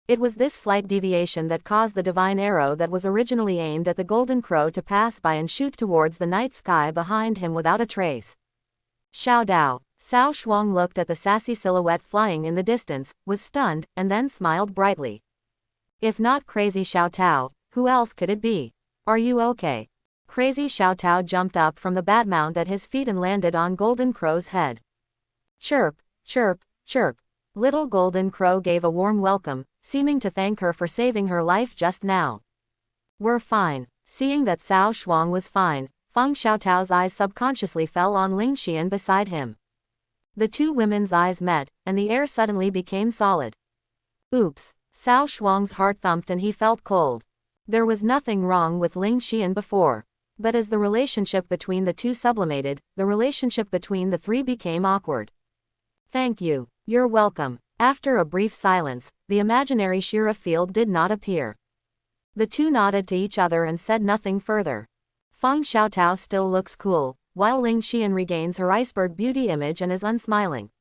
S1: It was this slight deviation that caused the divine arrow that was originally aimed at the Golden Crow to pass by and shoot towards the night sky behind him without a trace. Xiao Dao. Cao Shuang looked at the sassy silhouette flying in the distance, was stunned, and then smiled brightly. If not Crazy Xiao Tao, who else could it be? Are you okay? Crazy Xiao Tao jumped up from the bat mount at his feet and landed on Golden Crow's head. Chirp, chirp, chirp. Little Golden Crow gave a warm welcome, seeming to thank her for saving her life just now. We're fine. Seeing that Cao Shuang was fine, Feng Xiaotao's eyes subconsciously fell on Ling Xian beside him. The two women's eyes met, and the air suddenly became solid. Oops! Cao Shuang's heart thumped and he felt cold. There was nothing wrong with Ling Xian before. But as the relationship between the two sublimated, the relationship between the three became awkward. Thank you. You're welcome. After a brief silence, the imaginary Shira field did not appear. The two nodded to each other and said nothing further. Feng Xiaotao still looks cool, while Ling Xian regains her iceberg beauty image and is unsmiling.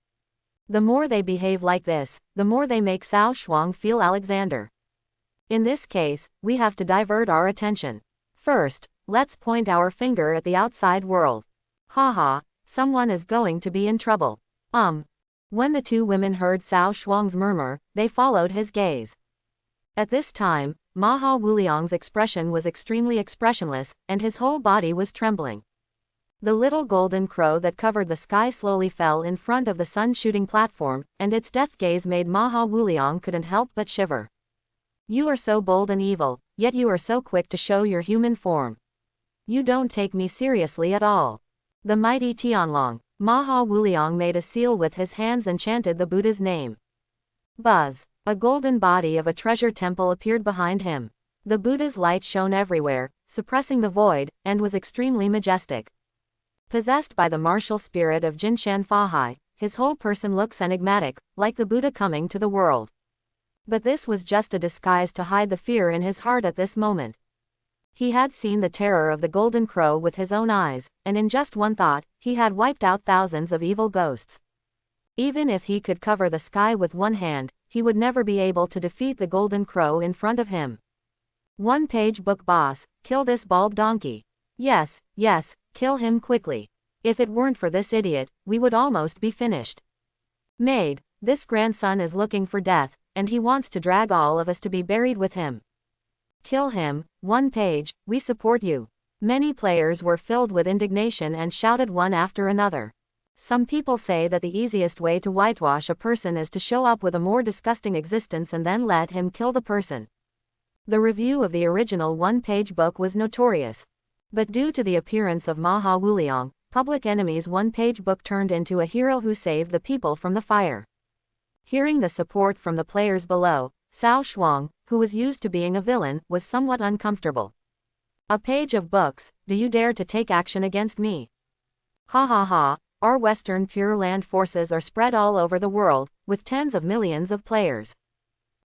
S1: The more they behave like this, the more they make Cao Shuang feel Alexander. In this case, we have to divert our attention. First, let's point our finger at the outside world. Haha, someone is going to be in trouble. When the two women heard Cao Shuang's murmur, they followed his gaze. At this time, Maha Wuliang's expression was extremely expressionless, and his whole body was trembling. The little Golden Crow that covered the sky slowly fell in front of the sun-shooting platform, and its death gaze made Maha Wuliang couldn't help but shiver. You are so bold and evil, yet you are so quick to show your human form. You don't take me seriously at all. The mighty Tianlong. Maha Wuliang made a seal with his hands and chanted the Buddha's name. Buzz. A golden body of a treasure temple appeared behind him. The Buddha's light shone everywhere, suppressing the void, and was extremely majestic. Possessed by the martial spirit of Jinshan Fahai, his whole person looks enigmatic, like the Buddha coming to the world. But this was just a disguise to hide the fear in his heart at this moment. He had seen the terror of the Golden Crow with his own eyes, and in just one thought, he had wiped out thousands of evil ghosts. Even if he could cover the sky with one hand, he would never be able to defeat the Golden Crow in front of him. One-page book boss, kill this bald donkey. Yes, yes, kill him quickly. If it weren't for this idiot, we would almost be finished. Maid, this grandson is looking for death, and he wants to drag all of us to be buried with him. Kill him, One Page, we support you. Many players were filled with indignation and shouted one after another. Some people say that the easiest way to whitewash a person is to show up with a more disgusting existence and then let him kill the person. The review of the original one-page book was notorious. But due to the appearance of Maha Wuliang, Public Enemy's one-page book turned into a hero who saved the people from the fire. Hearing the support from the players below, Cao Shuang, who was used to being a villain, was somewhat uncomfortable. A page of books, do you dare to take action against me? Ha ha ha, our Western Pure Land forces are spread all over the world, with tens of millions of players.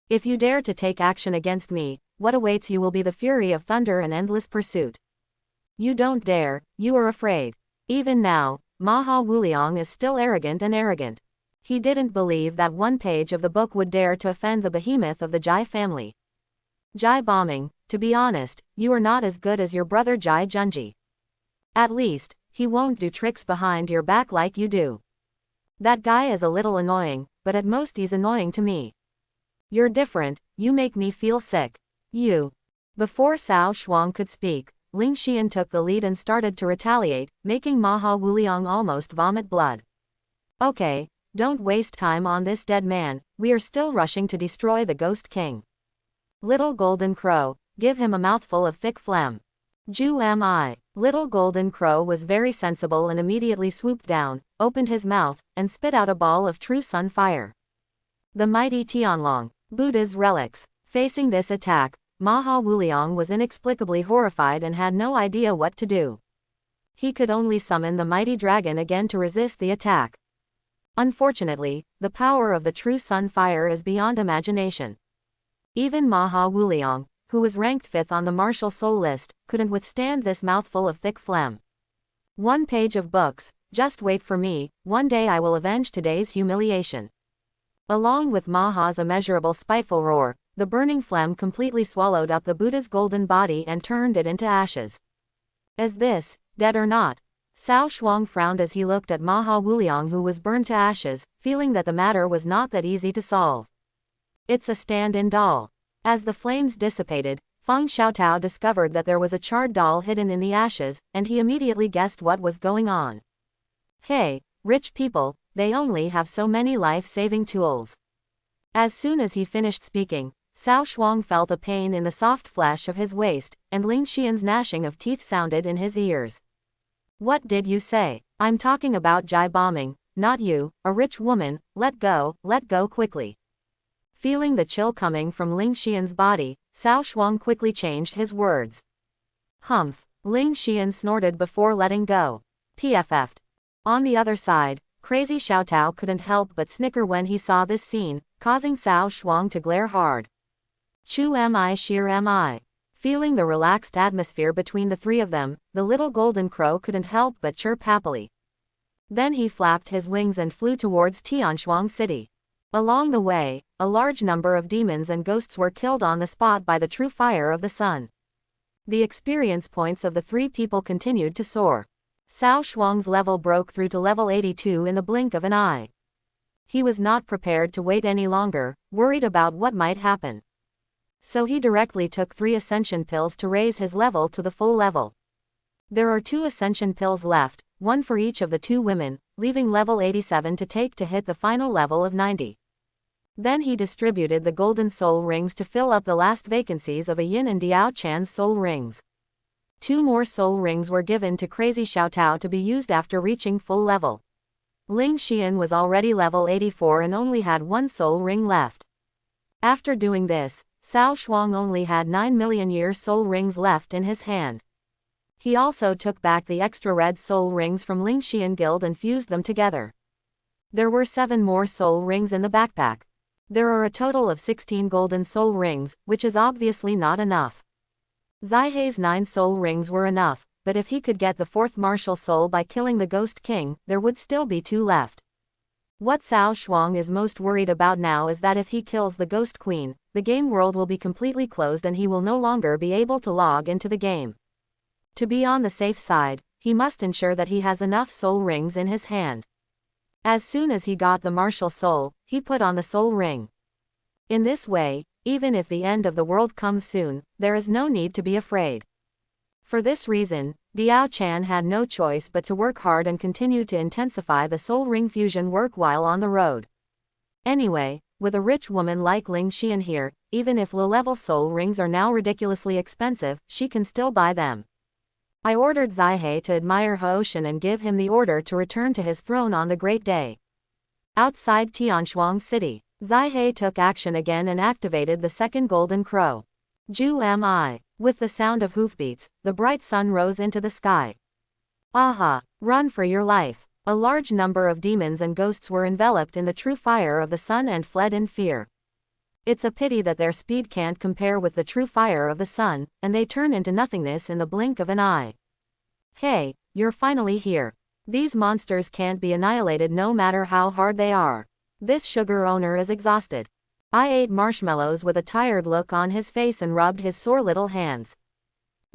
S1: If you dare to take action against me, what awaits you will be the fury of thunder and endless pursuit. You don't dare, you are afraid. Even now, Maha Wuliang is still arrogant. He didn't believe that one page of the book would dare to offend the behemoth of the Jai family. Jai bombing, to be honest, you are not as good as your brother Jai Junji. At least, he won't do tricks behind your back like you do. That guy is a little annoying, but at most he's annoying to me. You're different, you make me feel sick. You. Before Cao Shuang could speak, Ling Xian took the lead and started to retaliate, making Maha Wuliang almost vomit blood. Okay, don't waste time on this dead man, we are still rushing to destroy the Ghost King. Little Golden Crow, give him a mouthful of thick phlegm. Jew am I. Little Golden Crow was very sensible and immediately swooped down, opened his mouth, and spit out a ball of true sun fire. The mighty Tianlong, Buddha's relics. Facing this attack, Maha Wuliang was inexplicably horrified and had no idea what to do. He could only summon the mighty dragon again to resist the attack. Unfortunately, the power of the true sun fire is beyond imagination. Even Maha Wuliang, who was ranked 5th on the martial soul list, couldn't withstand this mouthful of thick phlegm. One page of books, just wait for me, one day I will avenge today's humiliation. Along with Maha's immeasurable spiteful roar, the burning phlegm completely swallowed up the Buddha's golden body and turned it into ashes. Is this, dead or not? Cao Shuang frowned as he looked at Maha Wuliang, who was burned to ashes, feeling that the matter was not that easy to solve. It's a stand-in doll. As the flames dissipated, Feng Xiaotao discovered that there was a charred doll hidden in the ashes, and he immediately guessed what was going on. Hey, rich people, they only have so many life-saving tools. As soon as he finished speaking, Cao Shuang felt a pain in the soft flesh of his waist, and Ling Xian's gnashing of teeth sounded in his ears. What did you say? I'm talking about Jai bombing, not you, a rich woman, let go quickly. Feeling the chill coming from Ling Xian's body, Cao Shuang quickly changed his words. Humph. Ling Xian snorted before letting go. PFF'd. On the other side, crazy Xiaotao couldn't help but snicker when he saw this scene, causing Cao Shuang to glare hard. Chu mi sheer mi. Feeling the relaxed atmosphere between the three of them, the little golden crow couldn't help but chirp happily. Then he flapped his wings and flew towards Tianshuang City. Along the way, a large number of demons and ghosts were killed on the spot by the true fire of the sun. The experience points of the three people continued to soar. Cao Shuang's level broke through to level 82 in the blink of an eye. He was not prepared to wait any longer, worried about what might happen. So he directly took 3 ascension pills to raise his level to the full level. There are 2 ascension pills left, one for each of the 2 women, leaving level 87 to take to hit the final level of 90. Then he distributed the golden soul rings to fill up the last vacancies of a Yin and Diao Chan's soul rings. 2 more soul rings were given to Crazy Xiaotao to be used after reaching full level. Ling Xian was already level 84 and only had 1 soul ring left. After doing this, Cao Shuang only had 9 million year soul rings left in his hand. He also took back the extra red soul rings from Ling Xian Guild and fused them together. There were 7 more soul rings in the backpack. There are a total of 16 golden soul rings, which is obviously not enough. Zaihei's 9 soul rings were enough, but if he could get the 4th martial soul by killing the Ghost King, there would still be 2 left. What Cao Shuang is most worried about now is that if he kills the Ghost Queen, the game world will be completely closed and he will no longer be able to log into the game. To be on the safe side, he must ensure that he has enough soul rings in his hand. As soon as he got the martial soul, he put on the soul ring. In this way, even if the end of the world comes soon, there is no need to be afraid. For this reason, Diao Chan had no choice but to work hard and continue to intensify the soul ring fusion work while on the road. Anyway, with a rich woman like Ling Xian here, even if low-level soul rings are now ridiculously expensive, she can still buy them. I ordered Zaihei to admire Hooshin and give him the order to return to his throne on the great day. Outside Tianshuang City, Zaihei took action again and activated the second golden crow. Ju mi. With the sound of hoofbeats, the bright sun rose into the sky. Aha! Run for your life! A large number of demons and ghosts were enveloped in the true fire of the sun and fled in fear. It's a pity that their speed can't compare with the true fire of the sun, and they turn into nothingness in the blink of an eye. Hey, you're finally here. These monsters can't be annihilated no matter how hard they are. This sugar owner is exhausted. I ate marshmallows with a tired look on his face and rubbed his sore little hands.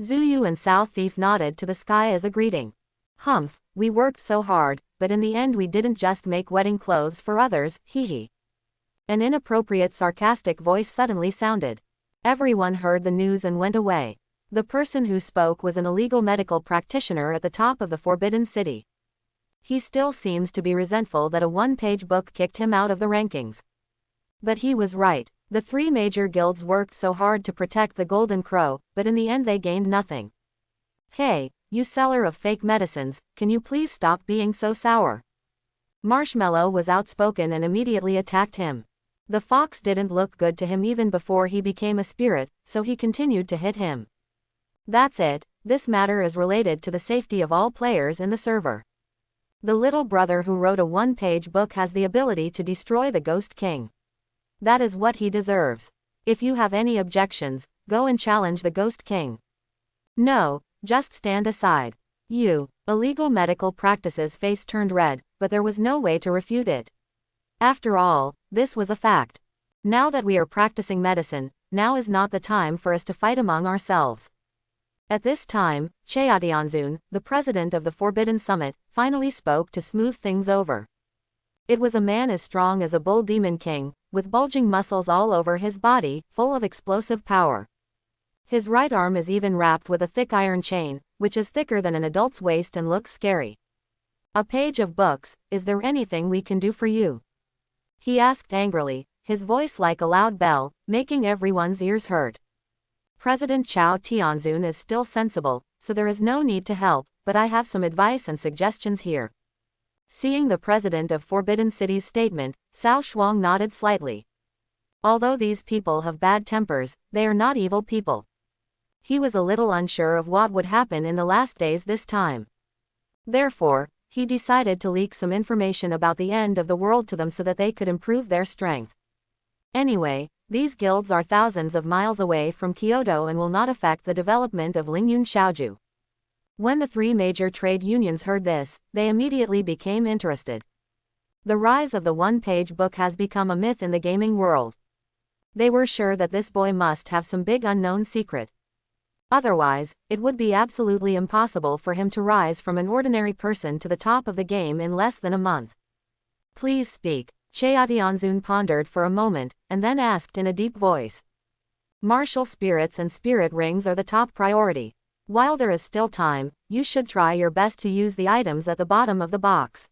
S1: Zuyu and South Thief nodded to the sky as a greeting. Humph, we worked so hard, but in the end we didn't just make wedding clothes for others, hee hee. An inappropriate sarcastic voice suddenly sounded. Everyone heard the news and went away. The person who spoke was an illegal medical practitioner at the top of the Forbidden City. He still seems to be resentful that a one-page book kicked him out of the rankings. But he was right. The three major guilds worked so hard to protect the Golden Crow, but in the end they gained nothing. Hey, you seller of fake medicines, can you please stop being so sour? Marshmallow was outspoken and immediately attacked him. The fox didn't look good to him even before he became a spirit, so he continued to hit him. That's it, this matter is related to the safety of all players in the server. The little brother who wrote a one-page book has the ability to destroy the Ghost King. That is what he deserves. If you have any objections, go and challenge the Ghost King. No, just stand aside. You. Illegal medical practices face turned red, but there was no way to refute it. After all, this was a fact. Now that we are practicing medicine, now is not the time for us to fight among ourselves. At this time, Cheatianzun, the president of the Forbidden Summit, finally spoke to smooth things over. It was a man as strong as a bull demon king, with bulging muscles all over his body, full of explosive power. His right arm is even wrapped with a thick iron chain, which is thicker than an adult's waist and looks scary. A page of books, is there anything we can do for you? He asked angrily, his voice like a loud bell, making everyone's ears hurt. President Chao Tianzun is still sensible, so there is no need to help, but I have some advice and suggestions here. Seeing the president of Forbidden City's statement, Cao Shuang nodded slightly. Although these people have bad tempers, they are not evil people. He was a little unsure of what would happen in the last days this time. Therefore, he decided to leak some information about the end of the world to them so that they could improve their strength. Anyway, these guilds are thousands of miles away from Kyoto and will not affect the development of Lingyun Xiaoju. When the three major trade unions heard this, they immediately became interested. The rise of the one-page book has become a myth in the gaming world. They were sure that this boy must have some big unknown secret. Otherwise, it would be absolutely impossible for him to rise from an ordinary person to the top of the game in less than a month. Please speak. Cheatianzun pondered for a moment, and then asked in a deep voice. Martial spirits and spirit rings are the top priority. While there is still time, you should try your best to use the items at the bottom of the box.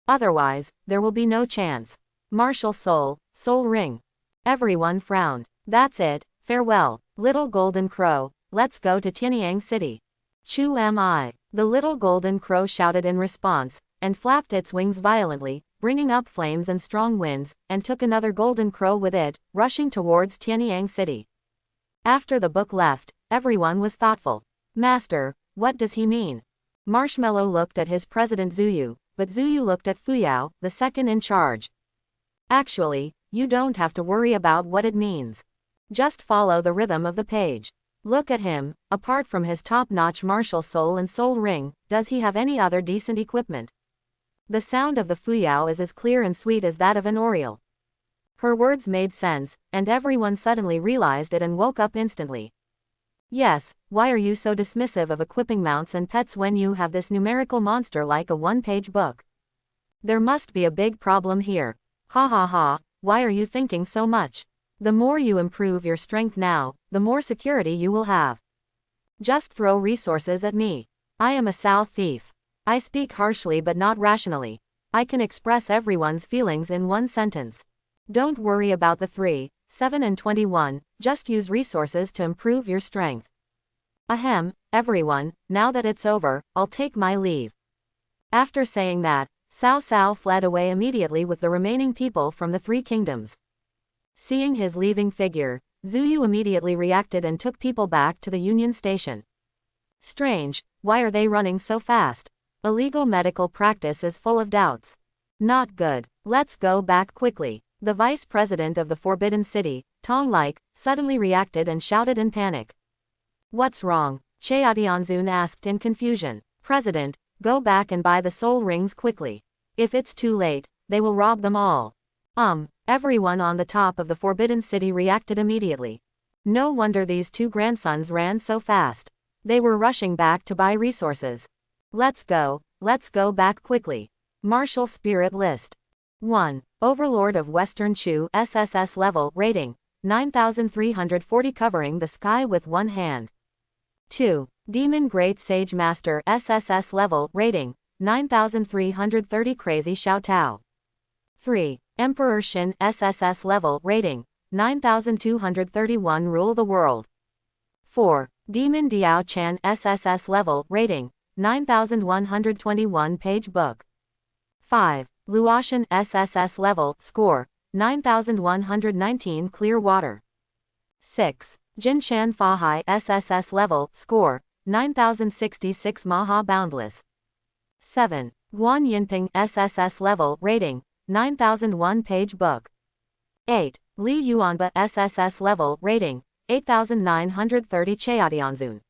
S1: Otherwise, there will be no chance. Martial soul ring. Everyone frowned. That's it, farewell, little golden crow, let's go to Tianyang City. Chu am I. The little golden crow shouted in response, and flapped its wings violently, bringing up flames and strong winds, and took another golden crow with it, rushing towards Tianyang City. After the book left, everyone was thoughtful. Master, what does he mean? Marshmallow looked at his president Zuyu, but Zuyu looked at Fuyao, the second in charge. Actually, you don't have to worry about what it means. Just follow the rhythm of the page. Look at him, apart from his top-notch martial soul and soul ring, does he have any other decent equipment? The sound of the Fuyao is as clear and sweet as that of an oriole. Her words made sense, and everyone suddenly realized it and woke up instantly. Yes, why are you so dismissive of equipping mounts and pets when you have this numerical monster like a one-page book? There must be a big problem here. Ha ha ha, why are you thinking so much? The more you improve your strength now, the more security you will have. Just throw resources at me. I am a South thief. I speak harshly but not rationally. I can express everyone's feelings in one sentence. Don't worry about the 3, 7 and 21, just use resources to improve your strength. Ahem, everyone, now that it's over, I'll take my leave. After saying that, Cao Cao fled away immediately with the remaining people from the 3 kingdoms. Seeing his leaving figure, Zuyu immediately reacted and took people back to the Union Station. Strange, why are they running so fast? Illegal medical practice is full of doubts. Not good. Let's go back quickly. The vice president of the Forbidden City, Tong Like, suddenly reacted and shouted in panic. What's wrong? Cheatianzun asked in confusion. President, go back and buy the soul rings quickly. If it's too late, they will rob them all. Everyone on the top of the Forbidden City reacted immediately. No wonder these two grandsons ran so fast. They were rushing back to buy resources. Let's go back quickly. Martial Spirit List. 1. Overlord of Western Chu SSS level rating, 9340 covering the sky with one hand. 2. Demon Great Sage Master SSS level rating, 9330 Crazy Xiao Tao. 3. Emperor Shin SSS level rating, 9231 Rule the World. 4. Demon Diao Chan SSS level rating, 9121 Page Book. 5. Luoshan SSS level score, 9119 Clear Water. 6. Jinshan Fahai SSS level score, 9066 Maha Boundless. 7. Guan Yinping SSS level rating, 9001 Page Book. 8. Li Yuanba SSS level rating, 8930 Cheadianzun.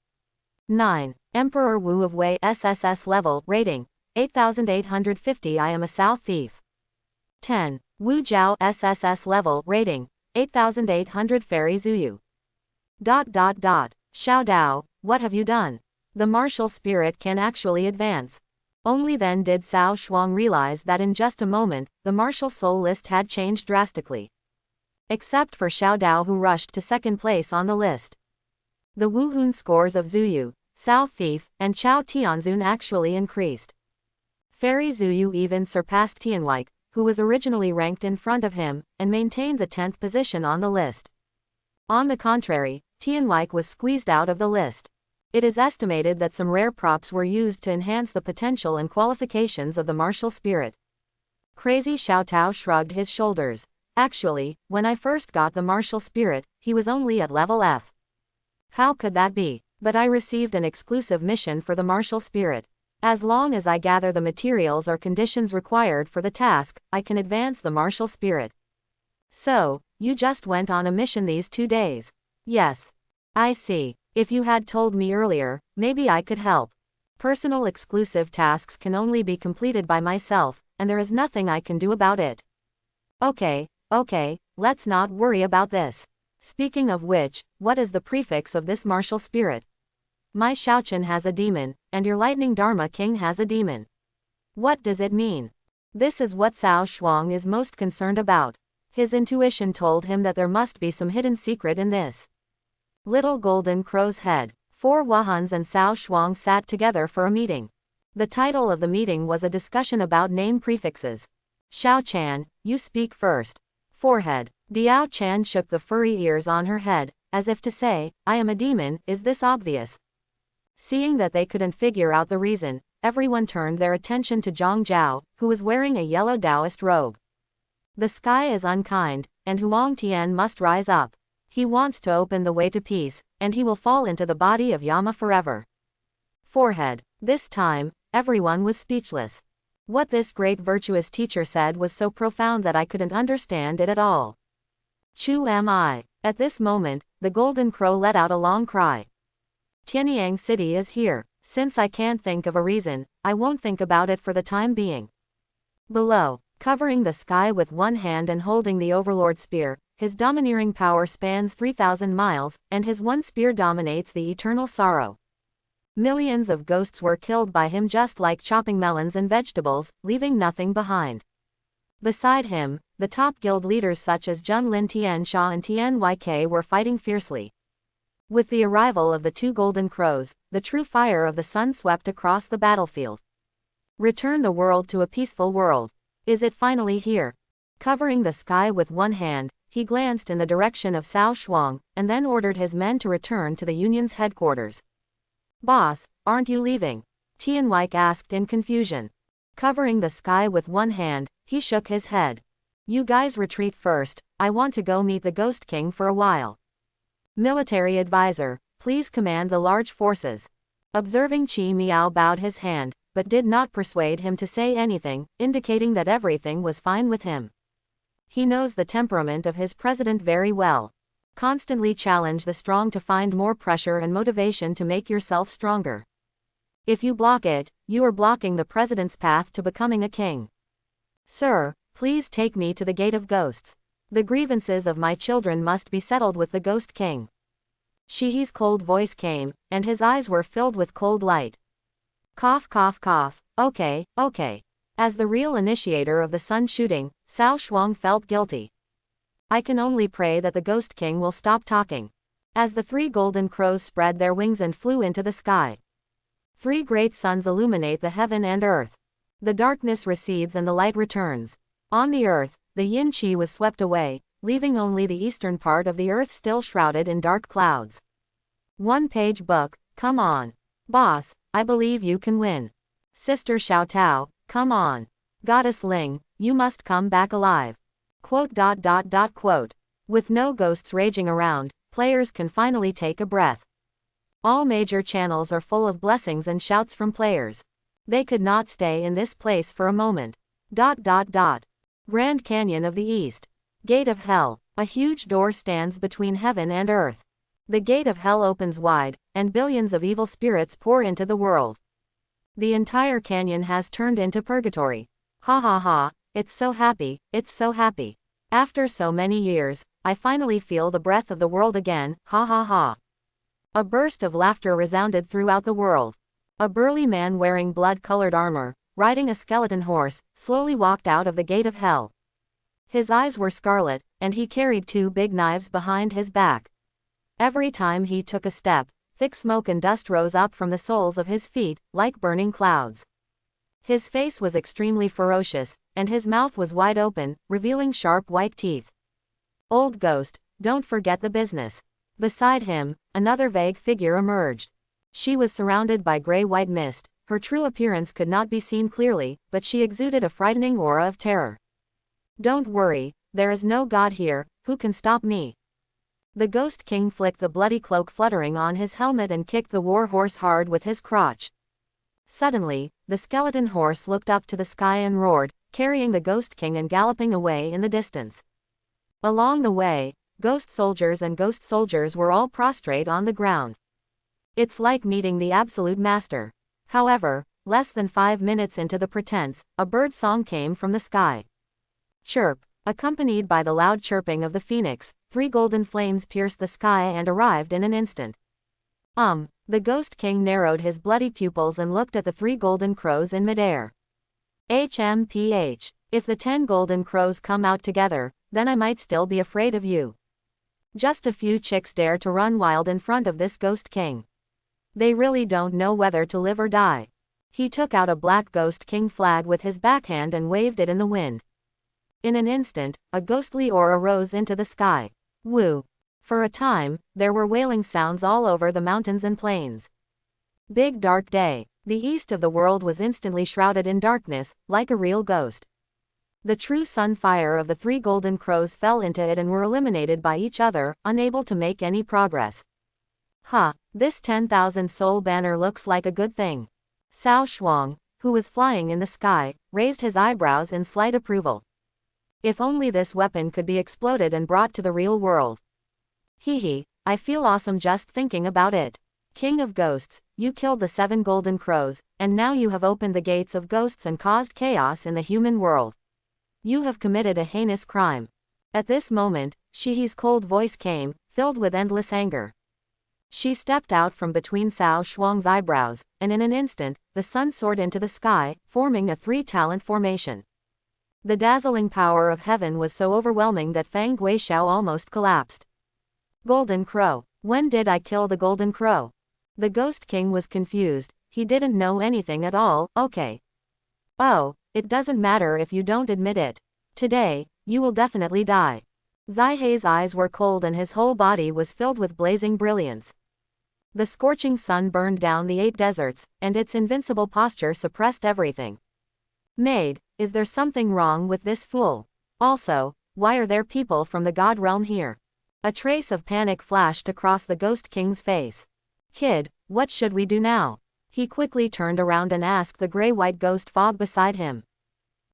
S1: 9. Emperor Wu of Wei SSS level rating, 8850 I am a South Thief. 10. Wu Jiao SSS level rating, 8800 Fairy Zuyu. Xiao Dao, what have you done? The martial spirit can actually advance. Only then did Cao Shuang realize that in just a moment, the martial soul list had changed drastically. Except for Xiao Dao, who rushed to second place on the list. The Wuhun scores of Zuyu, South Thief, and Chao Tianzun actually increased. Fairy Zuyu even surpassed Tianwike, who was originally ranked in front of him, and maintained the 10th position on the list. On the contrary, Tianwike was squeezed out of the list. It is estimated that some rare props were used to enhance the potential and qualifications of the martial spirit. Crazy Xiao Tao shrugged his shoulders. Actually, when I first got the martial spirit, he was only at level F. How could that be? But I received an exclusive mission for the martial spirit. As long as I gather the materials or conditions required for the task, I can advance the martial spirit. So, you just went on a mission these 2 days? Yes. I see. If you had told me earlier, maybe I could help. Personal exclusive tasks can only be completed by myself, and there is nothing I can do about it. Okay, let's not worry about this. Speaking of which, what is the prefix of this martial spirit? My Shaochen has a demon, and your Lightning Dharma King has a demon. What does it mean? This is what Cao Shuang is most concerned about. His intuition told him that there must be some hidden secret in this. Little Golden Crow's head. 4 Wahuns and Cao Shuang sat together for a meeting. The title of the meeting was a discussion about name prefixes. Xiao Chan, you speak first. Forehead. Diao Chan shook the furry ears on her head, as if to say, I am a demon, is this obvious? Seeing that they couldn't figure out the reason, everyone turned their attention to Zhang Zhao, who was wearing a yellow Taoist robe. The sky is unkind, and Huang Tian must rise up. He wants to open the way to peace, and he will fall into the body of Yama forever. Forehead. This time, everyone was speechless. What this great virtuous teacher said was so profound that I couldn't understand it at all. Chu am I. At this moment, the Golden Crow let out a long cry. Tianyang City is here. Since I can't think of a reason, I won't think about it for the time being. Below, covering the sky with one hand and holding the Overlord Spear, his domineering power spans 3,000 miles, and his one spear dominates the eternal sorrow. Millions of ghosts were killed by him just like chopping melons and vegetables, leaving nothing behind. Beside him, the top guild leaders such as Junlin Tiansha and Tianyk were fighting fiercely. With the arrival of the 2 Golden Crows, the true fire of the sun swept across the battlefield. Return the world to a peaceful world. Is it finally here? Covering the sky with one hand, he glanced in the direction of Cao Shuang, and then ordered his men to return to the Union's headquarters. Boss, aren't you leaving? Tianyk asked in confusion. Covering the sky with one hand, he shook his head. You guys retreat first, I want to go meet the Ghost King for a while. Military advisor, please command the large forces. Observing Qi Miao bowed his hand, but did not persuade him to say anything, indicating that everything was fine with him. He knows the temperament of his president very well. Constantly challenge the strong to find more pressure and motivation to make yourself stronger. If you block it, you are blocking the president's path to becoming a king. Sir, please take me to the Gate of Ghosts. The grievances of my children must be settled with the Ghost King. Shihi's cold voice came, and his eyes were filled with cold light. Cough cough cough, okay, okay. As the real initiator of the sun shooting, Cao Shuang felt guilty. I can only pray that the Ghost King will stop talking. As the 3 golden crows spread their wings and flew into the sky. 3 great suns illuminate the heaven and earth. The darkness recedes and the light returns. On the earth, the yin qi was swept away, leaving only the eastern part of the earth still shrouded in dark clouds. 1-page book, come on. Boss, I believe you can win. Sister Xiao Tao, come on. Goddess Ling, you must come back alive. Quote. With no ghosts raging around, players can finally take a breath. All major channels are full of blessings and shouts from players. They could not stay in this place for a moment. Grand Canyon of the East. Gate of Hell. A huge door stands between heaven and earth. The gate of hell opens wide, and billions of evil spirits pour into the world. The entire canyon has turned into purgatory. Ha ha ha, it's so happy, it's so happy. After so many years, I finally feel the breath of the world again, ha ha ha. A burst of laughter resounded throughout the world. A burly man wearing blood-colored armor, riding a skeleton horse, slowly walked out of the gate of hell. His eyes were scarlet, and he carried 2 big knives behind his back. Every time he took a step, thick smoke and dust rose up from the soles of his feet, like burning clouds. His face was extremely ferocious, and his mouth was wide open, revealing sharp white teeth. Old ghost, don't forget the business. Beside him, another vague figure emerged. She was surrounded by gray-white mist. Her true appearance could not be seen clearly, but she exuded a frightening aura of terror. Don't worry, there is no god here, who can stop me. The Ghost King flicked the bloody cloak fluttering on his helmet and kicked the war horse hard with his crotch. Suddenly, the skeleton horse looked up to the sky and roared, carrying the Ghost King and galloping away in the distance. Along the way, ghost soldiers were all prostrate on the ground. It's like meeting the absolute master. However, less than 5 minutes into the pretense, a bird song came from the sky. Chirp, accompanied by the loud chirping of the phoenix, 3 golden flames pierced the sky and arrived in an instant. The Ghost King narrowed his bloody pupils and looked at the 3 golden crows in midair. HMPH, if the 10 golden crows come out together, then I might still be afraid of you. Just a few chicks dare to run wild in front of this Ghost King. They really don't know whether to live or die. He took out a black Ghost King flag with his backhand and waved it in the wind. In an instant, a ghostly aura rose into the sky. Woo! For a time, there were wailing sounds all over the mountains and plains. Big dark day. The east of the world was instantly shrouded in darkness, like a real ghost. The true sun fire of the 3 golden crows fell into it and were eliminated by each other, unable to make any progress. This 10,000 soul banner looks like a good thing. Cao Shuang, who was flying in the sky, raised his eyebrows in slight approval. If only this weapon could be exploded and brought to the real world. I feel awesome just thinking about it. King of Ghosts, you killed the 7 golden crows, and now you have opened the gates of ghosts and caused chaos in the human world. You have committed a heinous crime. At this moment, Shihi's cold voice came, filled with endless anger. She stepped out from between Cao Shuang's eyebrows, and in an instant, the sun soared into the sky, forming a 3-talent formation. The dazzling power of heaven was so overwhelming that Fang Guixiao almost collapsed. Golden Crow. When did I kill the Golden Crow? The Ghost King was confused. He didn't know anything at all. Okay. Oh, it doesn't matter if you don't admit it. Today, you will definitely die. Zaihe's eyes were cold and his whole body was filled with blazing brilliance. The scorching sun burned down the 8 deserts, and its invincible posture suppressed everything. Maid, is there something wrong with this fool? Also, why are there people from the god realm here? A trace of panic flashed across the Ghost King's face. Kid, what should we do now? He quickly turned around and asked the gray-white ghost fog beside him.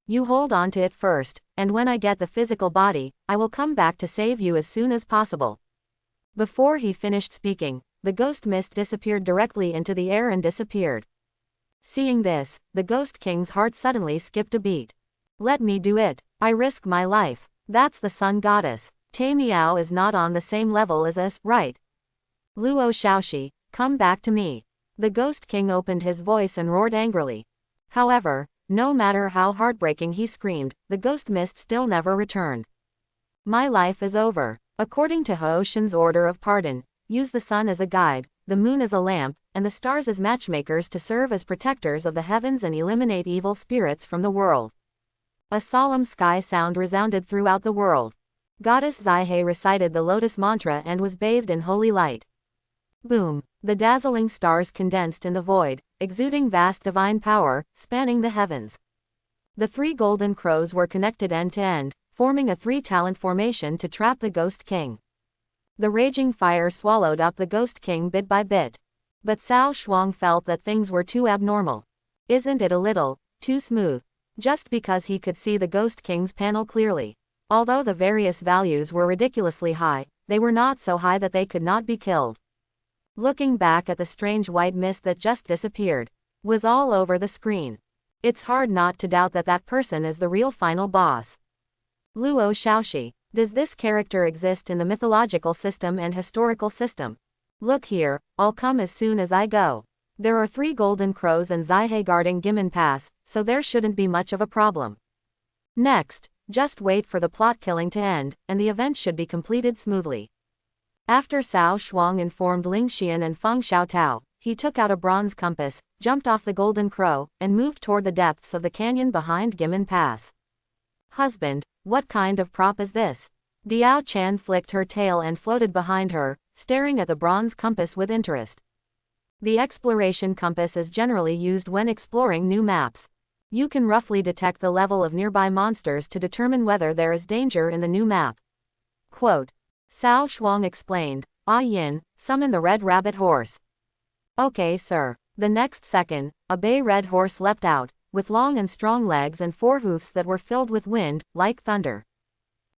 S1: You hold on to it first, and when I get the physical body, I will come back to save you as soon as possible. Before he finished speaking, the ghost mist disappeared directly into the air and disappeared. Seeing this, the Ghost King's heart suddenly skipped a beat. Let me do it. I risk my life. That's the sun goddess. Tai Miao is not on the same level as us, right? Luo Shaoxi, come back to me. The Ghost King opened his voice and roared angrily. However, no matter how heartbreaking he screamed, the ghost mist still never returned. My life is over. According to Haoshan's order of pardon, use the sun as a guide, the moon as a lamp, and the stars as matchmakers to serve as protectors of the heavens and eliminate evil spirits from the world. A solemn sky sound resounded throughout the world. Goddess Zaihe recited the lotus mantra and was bathed in holy light. Boom! The dazzling stars condensed in the void, exuding vast divine power, spanning the heavens. The 3 golden crows were connected end to end, forming a 3-talent formation to trap the Ghost King. The raging fire swallowed up the Ghost King bit by bit. But Cao Shuang felt that things were too abnormal. Isn't it a little too smooth? Just because he could see the Ghost King's panel clearly. Although the various values were ridiculously high, they were not so high that they could not be killed. Looking back at the strange white mist that just disappeared, was all over the screen. It's hard not to doubt that that person is the real final boss. Luo Shaoxi, does this character exist in the mythological system and historical system? Look here, I'll come as soon as I go. There are 3 golden crows and Zaihe guarding Gimin Pass, so there shouldn't be much of a problem. Next, just wait for the plot killing to end, and the event should be completed smoothly. After Cao Shuang informed Ling Xian and Feng Xiaotao, he took out a bronze compass, jumped off the golden crow, and moved toward the depths of the canyon behind Gimin Pass. Husband, what kind of prop is this? Diao Chan flicked her tail and floated behind her, staring at the bronze compass with interest. The exploration compass is generally used when exploring new maps. You can roughly detect the level of nearby monsters to determine whether there is danger in the new map. Quote. Cao Shuang explained, "Ah Yin, summon the red rabbit horse." Okay sir. The next second, a bay red horse leapt out, with long and strong legs and 4 hoofs that were filled with wind, like thunder.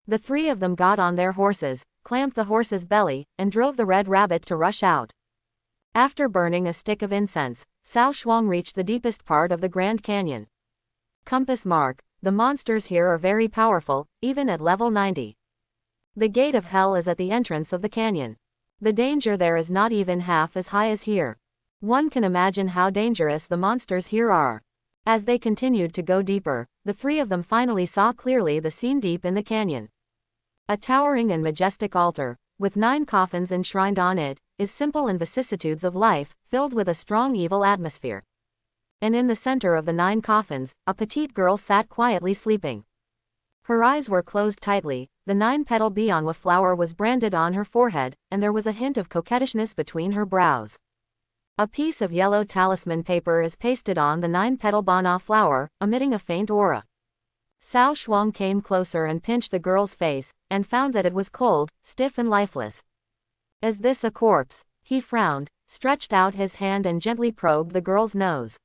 S1: The 3 of them got on their horses, clamped the horse's belly, and drove the red rabbit to rush out. After burning a stick of incense, Cao Shuang reached the deepest part of the Grand Canyon. Compass mark, the monsters here are very powerful, even at level 90. The gate of hell is at the entrance of the canyon. The danger there is not even half as high as here. One can imagine how dangerous the monsters here are. As they continued to go deeper, the 3 of them finally saw clearly the scene deep in the canyon. A towering and majestic altar, with 9 coffins enshrined on it, is simple in vicissitudes of life, filled with a strong evil atmosphere. And in the center of the 9 coffins, a petite girl sat quietly sleeping. Her eyes were closed tightly, the 9-petal Bianwa flower was branded on her forehead, and there was a hint of coquettishness between her brows. A piece of yellow talisman paper is pasted on the 9-petal Bana flower, emitting a faint aura. Cao Shuang came closer and pinched the girl's face, and found that it was cold, stiff and lifeless. Is this a corpse? He frowned, stretched out his hand and gently probed the girl's nose.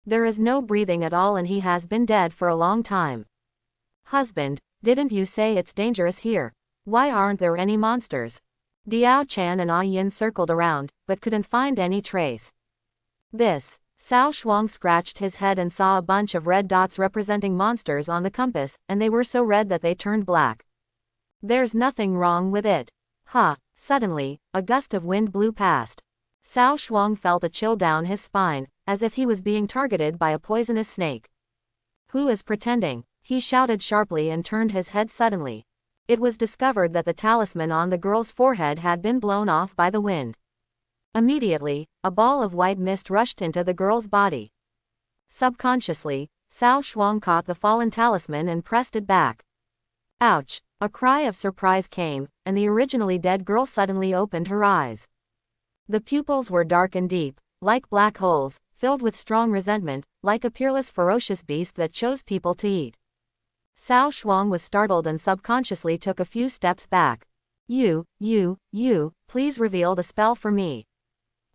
S1: There is no breathing at all and he has been dead for a long time. Husband, didn't you say it's dangerous here? Why aren't there any monsters? Diao Chan and Ah Yin circled around, but couldn't find any trace. This. Cao Shuang scratched his head and saw a bunch of red dots representing monsters on the compass, and they were so red that they turned black. There's nothing wrong with it. Ha! Suddenly, a gust of wind blew past. Cao Shuang felt a chill down his spine, as if he was being targeted by a poisonous snake. Who is pretending? He shouted sharply and turned his head suddenly. It was discovered that the talisman on the girl's forehead had been blown off by the wind. Immediately, a ball of white mist rushed into the girl's body. Subconsciously, Cao Shuang caught the fallen talisman and pressed it back. Ouch! A cry of surprise came, and the originally dead girl suddenly opened her eyes. The pupils were dark and deep, like black holes, filled with strong resentment, like a peerless ferocious beast that chose people to eat. Cao Shuang was startled and subconsciously took a few steps back. You, please reveal the spell for me.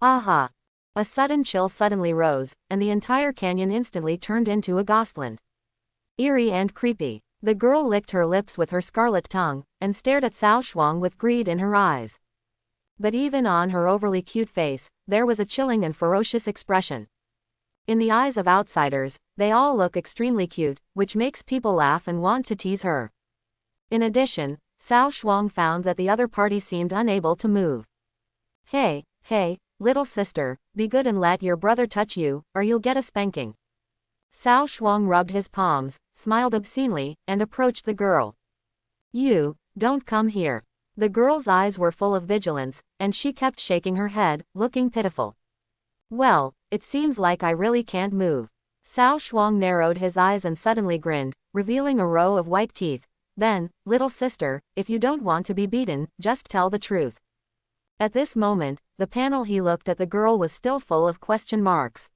S1: Aha! A sudden chill suddenly rose, and the entire canyon instantly turned into a ghostland. Eerie and creepy, the girl licked her lips with her scarlet tongue, and stared at Cao Shuang with greed in her eyes. But even on her overly cute face, there was a chilling and ferocious expression. In the eyes of outsiders, they all look extremely cute, which makes people laugh and want to tease her. In addition, Cao Shuang found that the other party seemed unable to move. Hey, little sister, be good and let your brother touch you, or you'll get a spanking. Cao Shuang rubbed his palms, smiled obscenely, and approached the girl. You, don't come here. The girl's eyes were full of vigilance, and she kept shaking her head, looking pitiful. Well, it seems like I really can't move. Cao Shuang narrowed his eyes and suddenly grinned, revealing a row of white teeth. Then, little sister, if you don't want to be beaten, just tell the truth. At this moment, the panel he looked at the girl was still full of question marks.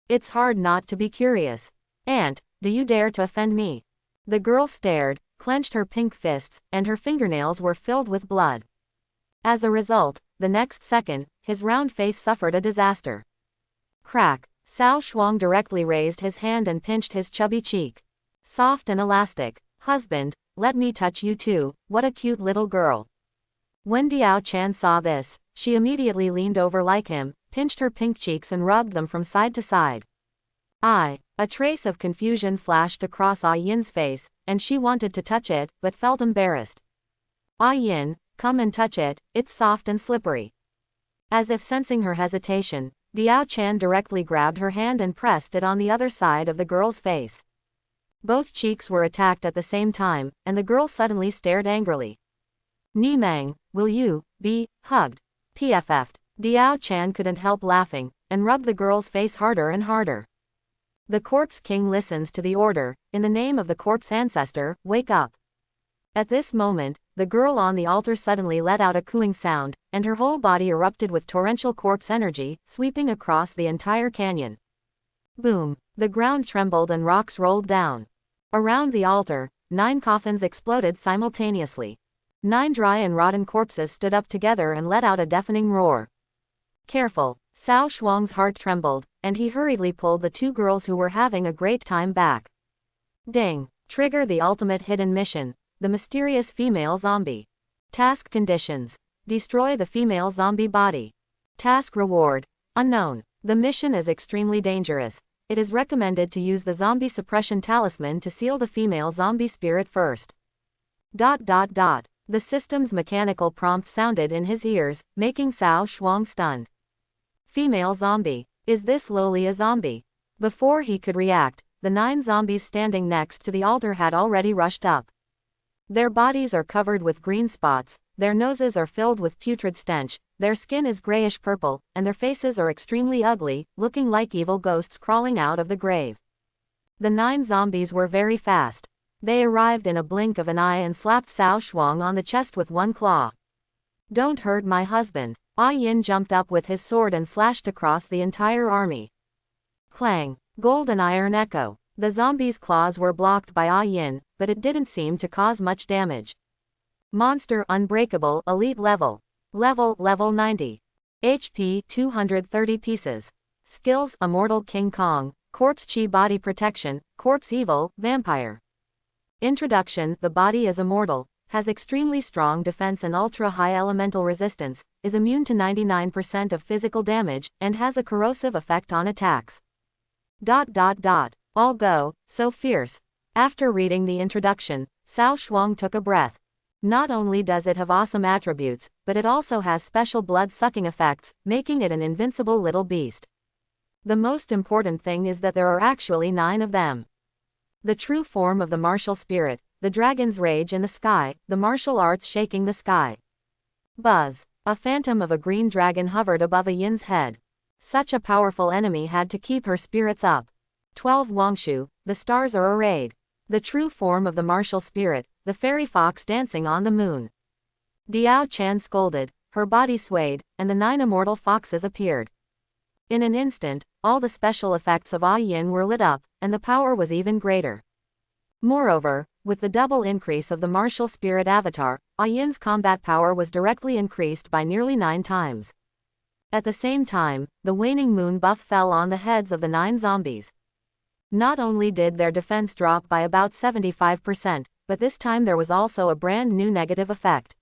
S1: It's hard not to be curious. Aunt, do you dare to offend me? The girl stared, clenched her pink fists, and her fingernails were filled with blood. As a result, the next second, his round face suffered a disaster. Crack! Cao Shuang directly raised his hand and pinched his chubby cheek. Soft and elastic. Husband, let me touch you too, what a cute little girl. When Diao Chan saw this, she immediately leaned over like him, pinched her pink cheeks and rubbed them from side to side. A trace of confusion flashed across Ah Yin's face, and she wanted to touch it, but felt embarrassed. Ah Yin, come and touch it, it's soft and slippery. As if sensing her hesitation, Diao Chan directly grabbed her hand and pressed it on the other side of the girl's face. Both cheeks were attacked at the same time, and the girl suddenly stared angrily. Ni Meng, will you be hugged? PFF'd. Diao Chan couldn't help laughing, and rubbed the girl's face harder and harder. The corpse king listens to the order, in the name of the corpse ancestor, wake up. At this moment, the girl on the altar suddenly let out a cooing sound, and her whole body erupted with torrential corpse energy, sweeping across the entire canyon. Boom! The ground trembled and rocks rolled down. Around the altar, 9 coffins exploded simultaneously. 9 dry and rotten corpses stood up together and let out a deafening roar. Careful! Cao Shuang's heart trembled, and he hurriedly pulled the 2 girls who were having a great time back. Ding! Trigger the ultimate hidden mission, the mysterious female zombie. Task conditions. Destroy the female zombie body. Task reward. Unknown. The mission is extremely dangerous. It is recommended to use the zombie suppression talisman to seal the female zombie spirit first. ... The system's mechanical prompt sounded in his ears, making Cao Shuang stunned. Female zombie. Is this lowly a zombie? Before he could react, the 9 zombies standing next to the altar had already rushed up. Their bodies are covered with green spots, their noses are filled with putrid stench, their skin is grayish-purple, and their faces are extremely ugly, looking like evil ghosts crawling out of the grave. The 9 zombies were very fast. They arrived in a blink of an eye and slapped Cao Shuang on the chest with 1 claw. Don't hurt my husband. Ah Yin jumped up with his sword and slashed across the entire army. Clang! Gold and iron echo. The zombies' claws were blocked by Ah Yin, but it didn't seem to cause much damage. Monster unbreakable elite level. Level 90. HP 230 pieces. Skills Immortal King Kong, Corpse Chi Body Protection, Corpse Evil, Vampire. Introduction. The body is immortal, has extremely strong defense and ultra-high elemental resistance, is immune to 99% of physical damage, and has a corrosive effect on attacks. ... All go, so fierce. After reading the introduction, Cao Shuang took a breath. Not only does it have awesome attributes, but it also has special blood-sucking effects, making it an invincible little beast. The most important thing is that there are actually 9 of them. The true form of the martial spirit, the dragon's rage in the sky, the martial arts shaking the sky. Buzz! A phantom of a green dragon hovered above Ah Yin's head. Such a powerful enemy had to keep her spirits up. 12 Wangshu, the stars are arrayed. The true form of the martial spirit, the fairy fox dancing on the moon. Diao Chan scolded, her body swayed, and the 9 immortal foxes appeared. In an instant, all the special effects of Ah Yin were lit up, and the power was even greater. Moreover, with the double increase of the martial spirit avatar, Ah Yin's combat power was directly increased by nearly 9 times. At the same time, the waning moon buff fell on the heads of the 9 zombies. Not only did their defense drop by about 75%, but this time there was also a brand new negative effect.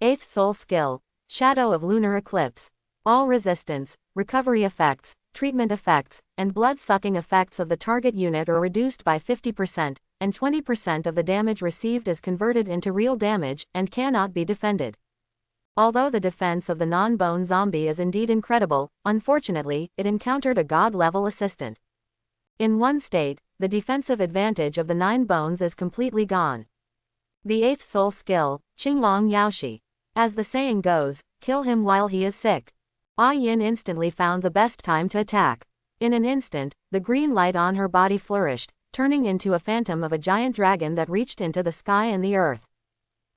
S1: 8th Soul Skill, Shadow of Lunar Eclipse. All resistance, recovery effects, treatment effects, and blood-sucking effects of the target unit are reduced by 50%, and 20% of the damage received is converted into real damage and cannot be defended. Although the defense of the non-bone zombie is indeed incredible, unfortunately, it encountered a god-level assistant. In one state, the defensive advantage of the 9 bones is completely gone. The 8th soul skill, Qinglong Yaoshi. As the saying goes, kill him while he is sick. Yin instantly found the best time to attack. In an instant, the green light on her body flourished, turning into a phantom of a giant dragon that reached into the sky and the earth.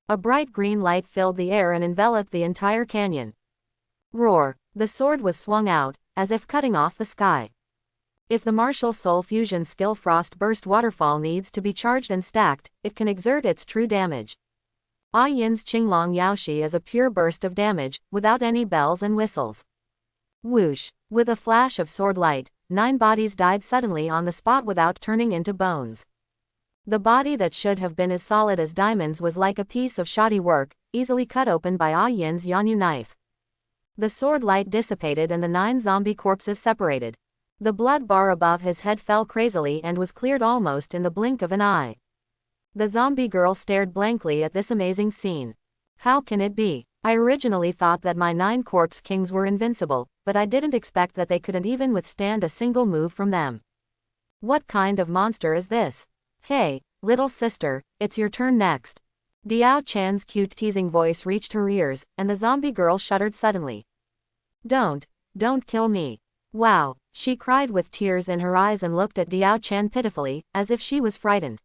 S1: A bright green light filled the air and enveloped the entire canyon. Roar! The sword was swung out, as if cutting off the sky. If the martial soul fusion skill Frost Burst Waterfall needs to be charged and stacked, it can exert its true damage. Yin's Qinglong Yaoshi is a pure burst of damage, without any bells and whistles. Whoosh! With a flash of sword light, 9 bodies died suddenly on the spot without turning into bones. The body that should have been as solid as diamonds was like a piece of shoddy work, easily cut open by Yin's Yanyu knife. The sword light dissipated and the 9 zombie corpses separated. The blood bar above his head fell crazily and was cleared almost in the blink of an eye. The zombie girl stared blankly at this amazing scene. How can it be? I originally thought that my 9 corpse kings were invincible, but I didn't expect that they couldn't even withstand a single move from them. What kind of monster is this? Hey, little sister, it's your turn next. Diao Chan's cute teasing voice reached her ears, and the zombie girl shuddered suddenly. Don't kill me. Wow, she cried with tears in her eyes and looked at Diao Chan pitifully, as if she was frightened.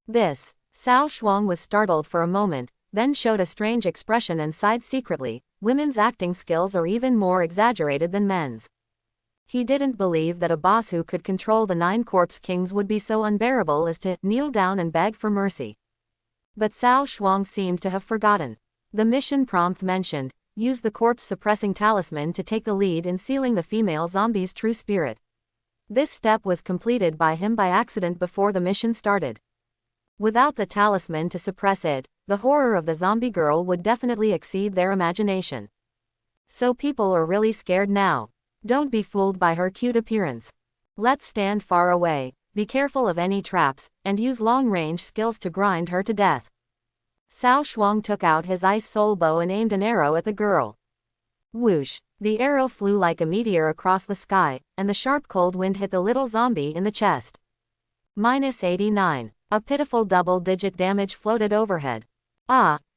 S1: This. Cao Shuang was startled for a moment, then showed a strange expression and sighed secretly. Women's acting skills are even more exaggerated than men's. He didn't believe that a boss who could control the 9 corpse kings would be so unbearable as to kneel down and beg for mercy. But Cao Shuang seemed to have forgotten. The mission prompt mentioned, use the corpse-suppressing talisman to take the lead in sealing the female zombie's true spirit. This step was completed by him by accident before the mission started. Without the talisman to suppress it, the horror of the zombie girl would definitely exceed their imagination. So people are really scared now. Don't be fooled by her cute appearance. Let's stand far away, be careful of any traps, and use long-range skills to grind her to death. Cao Shuang took out his ice soul bow and aimed an arrow at the girl. Whoosh! The arrow flew like a meteor across the sky, and the sharp cold wind hit the little zombie in the chest. -89. A pitiful double-digit damage floated overhead.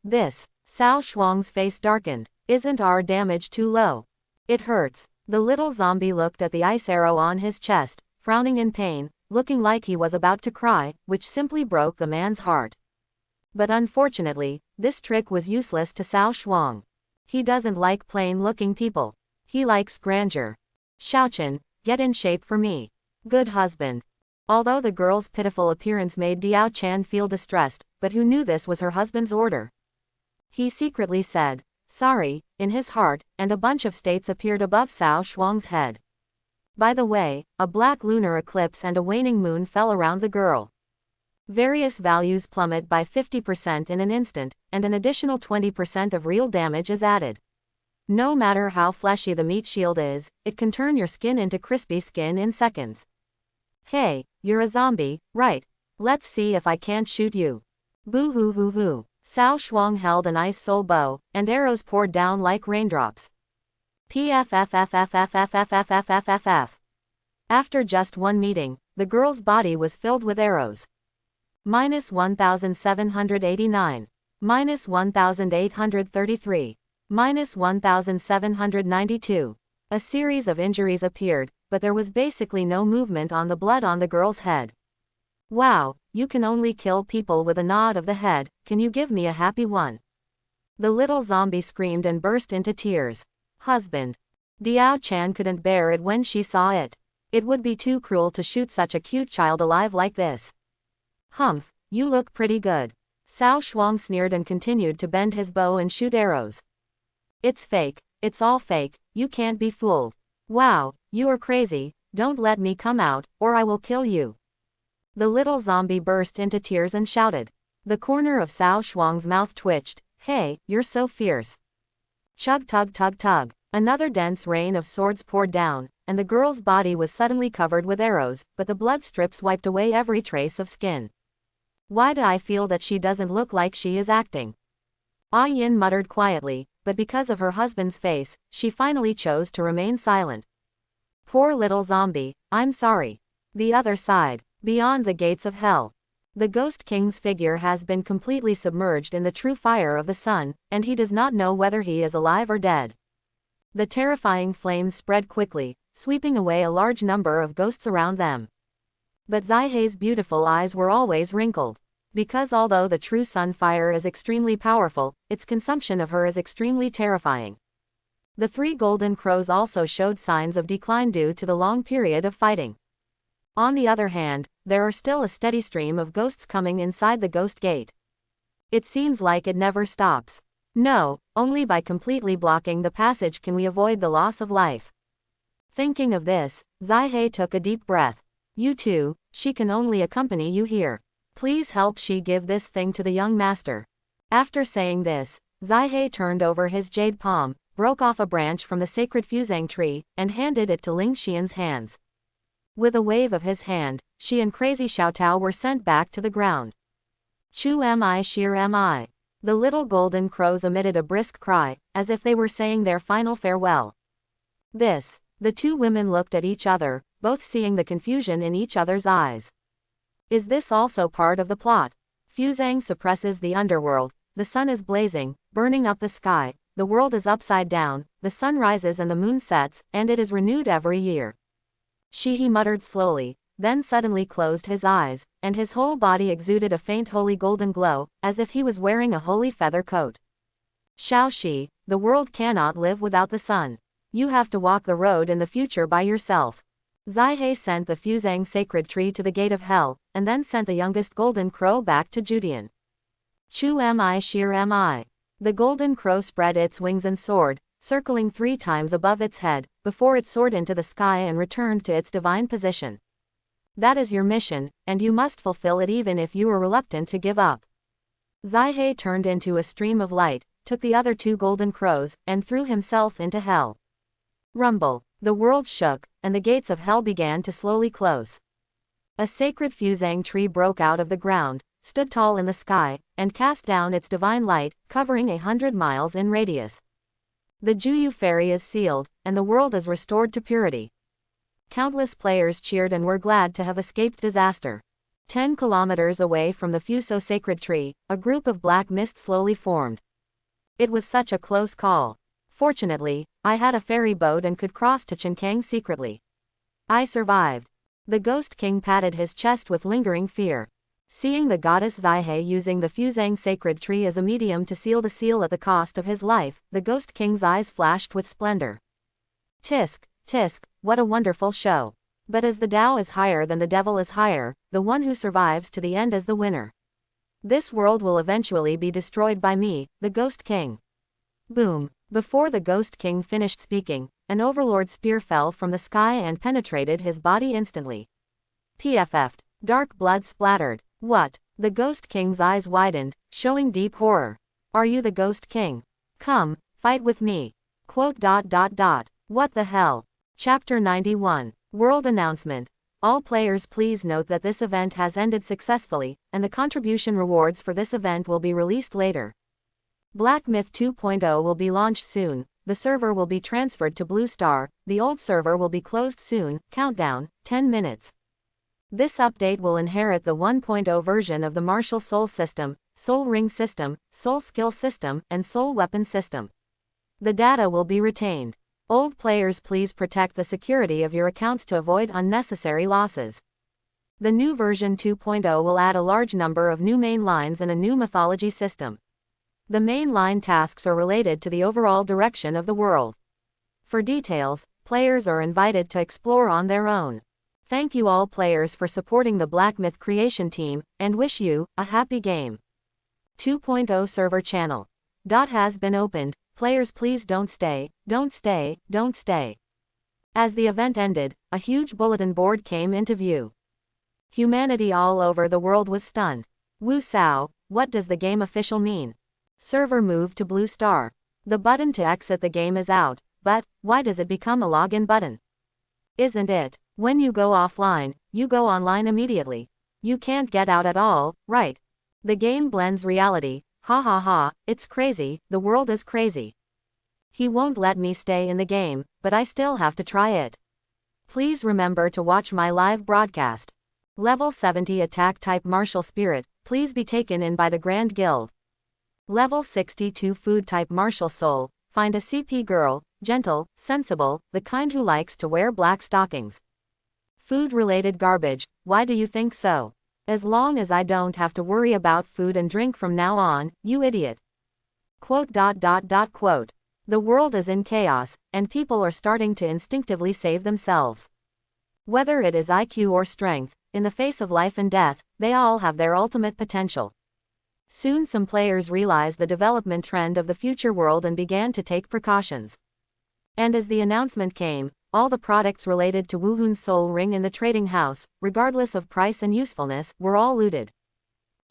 S1: This. Cao Shuang's face darkened. Isn't our damage too low? It hurts. The little zombie looked at the ice arrow on his chest, frowning in pain, looking like he was about to cry, which simply broke the man's heart. But unfortunately, this trick was useless to Cao Shuang. He doesn't like plain-looking people. He likes grandeur. Xiaochen, get in shape for me. Good husband. Although the girl's pitiful appearance made Diao Chan feel distressed, but who knew this was her husband's order? He secretly said, sorry, in his heart, and a bunch of states appeared above Cao Shuang's head. By the way, a black lunar eclipse and a waning moon fell around the girl. Various values plummet by 50% in an instant, and an additional 20% of real damage is added. No matter how fleshy the meat shield is, it can turn your skin into crispy skin in seconds. Hey, you're a zombie, right? Let's see if I can't shoot you. Boo hoo hoo hoo. Cao Shuang held an ice soul bow, and arrows poured down like raindrops. Pffffffffffffffff. After just one meeting, the girl's body was filled with arrows. -1789. -1833. -1792. A series of injuries appeared, but there was basically no movement on the blood on the girl's head. Wow, you can only kill people with a nod of the head, can you give me a happy one? The little zombie screamed and burst into tears. Husband. Diao Chan couldn't bear it when she saw it. It would be too cruel to shoot such a cute child alive like this. Humph, you look pretty good. Cao Shuang sneered and continued to bend his bow and shoot arrows. It's fake, it's all fake, you can't be fooled. Wow, you are crazy, don't let me come out, or I will kill you. The little zombie burst into tears and shouted. The corner of Cao Shuang's mouth twitched. Hey, you're so fierce. Chug tug tug tug. Another dense rain of swords poured down, and the girl's body was suddenly covered with arrows, but the blood strips wiped away every trace of skin. Why do I feel that she doesn't look like she is acting? Ah Yin muttered quietly, but because of her husband's face, she finally chose to remain silent. Poor little zombie, I'm sorry. The other side, beyond the gates of hell. The Ghost King's figure has been completely submerged in the true fire of the sun, and he does not know whether he is alive or dead. The terrifying flames spread quickly, sweeping away a large number of ghosts around them. But Zaihe's beautiful eyes were always wrinkled. Because although the true sun fire is extremely powerful, its consumption of her is extremely terrifying. The 3 golden crows also showed signs of decline due to the long period of fighting. On the other hand, there are still a steady stream of ghosts coming inside the Ghost Gate. It seems like it never stops. No, only by completely blocking the passage can we avoid the loss of life. Thinking of this, Zaihe took a deep breath. You too, she can only accompany you here. Please help she give this thing to the young master. After saying this, Zaihe turned over his jade palm, broke off a branch from the sacred fusang tree, and handed it to Ling Xian's hands. With a wave of his hand, she and Crazy Xiaotao were sent back to the ground. Chu mi sheer mi. The little golden crows emitted a brisk cry, as if they were saying their final farewell. The 2 women looked at each other, both seeing the confusion in each other's eyes. Is this also part of the plot? Fusang suppresses the underworld, the sun is blazing, burning up the sky, the world is upside down, the sun rises and the moon sets, and it is renewed every year. He muttered slowly, then suddenly closed his eyes, and his whole body exuded a faint holy golden glow, as if he was wearing a holy feather coat. Xiaoxi, the world cannot live without the sun. You have to walk the road in the future by yourself. Zaihe sent the Fusang sacred tree to the gate of hell, and then sent the youngest golden crow back to Judian. Chu mi sheer mi. The golden crow spread its wings and soared, circling 3 times above its head, before it soared into the sky and returned to its divine position. That is your mission, and you must fulfill it even if you are reluctant to give up. Zaihe turned into a stream of light, took the other 2 golden crows, and threw himself into hell. Rumble. The world shook, and the gates of hell began to slowly close. A sacred fusang tree broke out of the ground, stood tall in the sky, and cast down its divine light, covering 100 miles in radius. The Juyu Ferry is sealed, and the world is restored to purity. Countless players cheered and were glad to have escaped disaster. 10 kilometers away from the Fuso sacred tree, a group of black mist slowly formed. It was such a close call. Fortunately, I had a ferry boat and could cross to Chenkang secretly. I survived. The Ghost King patted his chest with lingering fear. Seeing the goddess Zaihe using the Fusang sacred tree as a medium to seal the seal at the cost of his life, the Ghost King's eyes flashed with splendor. Tisk, tisk, what a wonderful show. But as the Tao is higher than the devil is higher, the one who survives to the end is the winner. This world will eventually be destroyed by me, the Ghost King. Boom. Before the Ghost King finished speaking, an overlord spear fell from the sky and penetrated his body instantly. PFF'd. Dark blood splattered. What? The Ghost King's eyes widened, showing deep horror. Are you the Ghost King? Come, fight with me. What the hell? Chapter 91. World Announcement. All players please note that this event has ended successfully, and the contribution rewards for this event will be released later. Black Myth 2.0 will be launched soon, the server will be transferred to Blue Star, the old server will be closed soon, countdown, 10 minutes. This update will inherit the 1.0 version of the Martial Soul System, Soul Ring System, Soul Skill System, and Soul Weapon System. The data will be retained. Old players please protect the security of your accounts to avoid unnecessary losses. The new version 2.0 will add a large number of new main lines and a new mythology system. The main line tasks are related to the overall direction of the world. For details, players are invited to explore on their own. Thank you all players for supporting the Black Myth creation team, and wish you a happy game. 2.0 server channel. Has been opened. Players please don't stay. As the event ended, a huge bulletin board came into view. Humanity all over the world was stunned. Wu Sao, what does the game official mean? Server moved to Blue Star. The button to exit the game is out, but why does it become a login button? Isn't it? When you go offline, you go online immediately. You can't get out at all, right? The game blends reality. Ha ha ha, it's crazy, the world is crazy. He won't let me stay in the game, but I still have to try it. Please remember to watch my live broadcast. Level 70 Attack Type Martial Spirit, please be taken in by the Grand Guild. Level 62 Food Type Martial Soul, find a CP girl, gentle, sensible, the kind who likes to wear black stockings. Food-related garbage, why do you think so? As long as I don't have to worry about food and drink from now on, you idiot. Quote. The world is in chaos, and people are starting to instinctively save themselves. Whether it is IQ or strength, in the face of life and death, they all have their ultimate potential. Soon some players realized the development trend of the future world and began to take precautions. And as the announcement came, all the products related to Woohoon's soul ring in the trading house, regardless of price and usefulness, were all looted.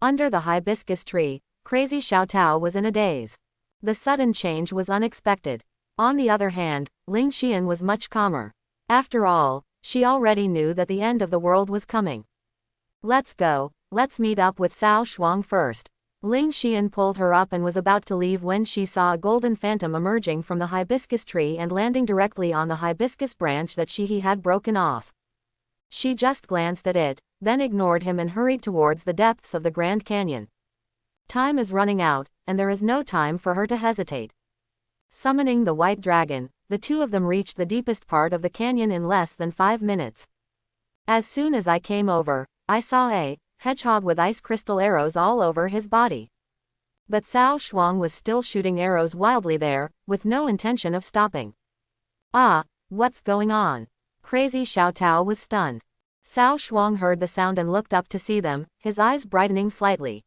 S1: Under the hibiscus tree, Crazy Xiao Tao was in a daze. The sudden change was unexpected. On the other hand, Ling Xian was much calmer. After all, she already knew that the end of the world was coming. Let's go, let's meet up with Cao Shuang first. Ling Xian pulled her up and was about to leave when she saw a golden phantom emerging from the hibiscus tree and landing directly on the hibiscus branch that he had broken off. She just glanced at it, then ignored him and hurried towards the depths of the Grand Canyon. Time is running out, and there is no time for her to hesitate. Summoning the white dragon, the two of them reached the deepest part of the canyon in less than 5 minutes. As soon as I came over, I saw a hedgehog with ice crystal arrows all over his body. But Cao Shuang was still shooting arrows wildly there, with no intention of stopping. Ah, what's going on? Crazy Xiao Tao was stunned. Cao Shuang heard the sound and looked up to see them, his eyes brightening slightly.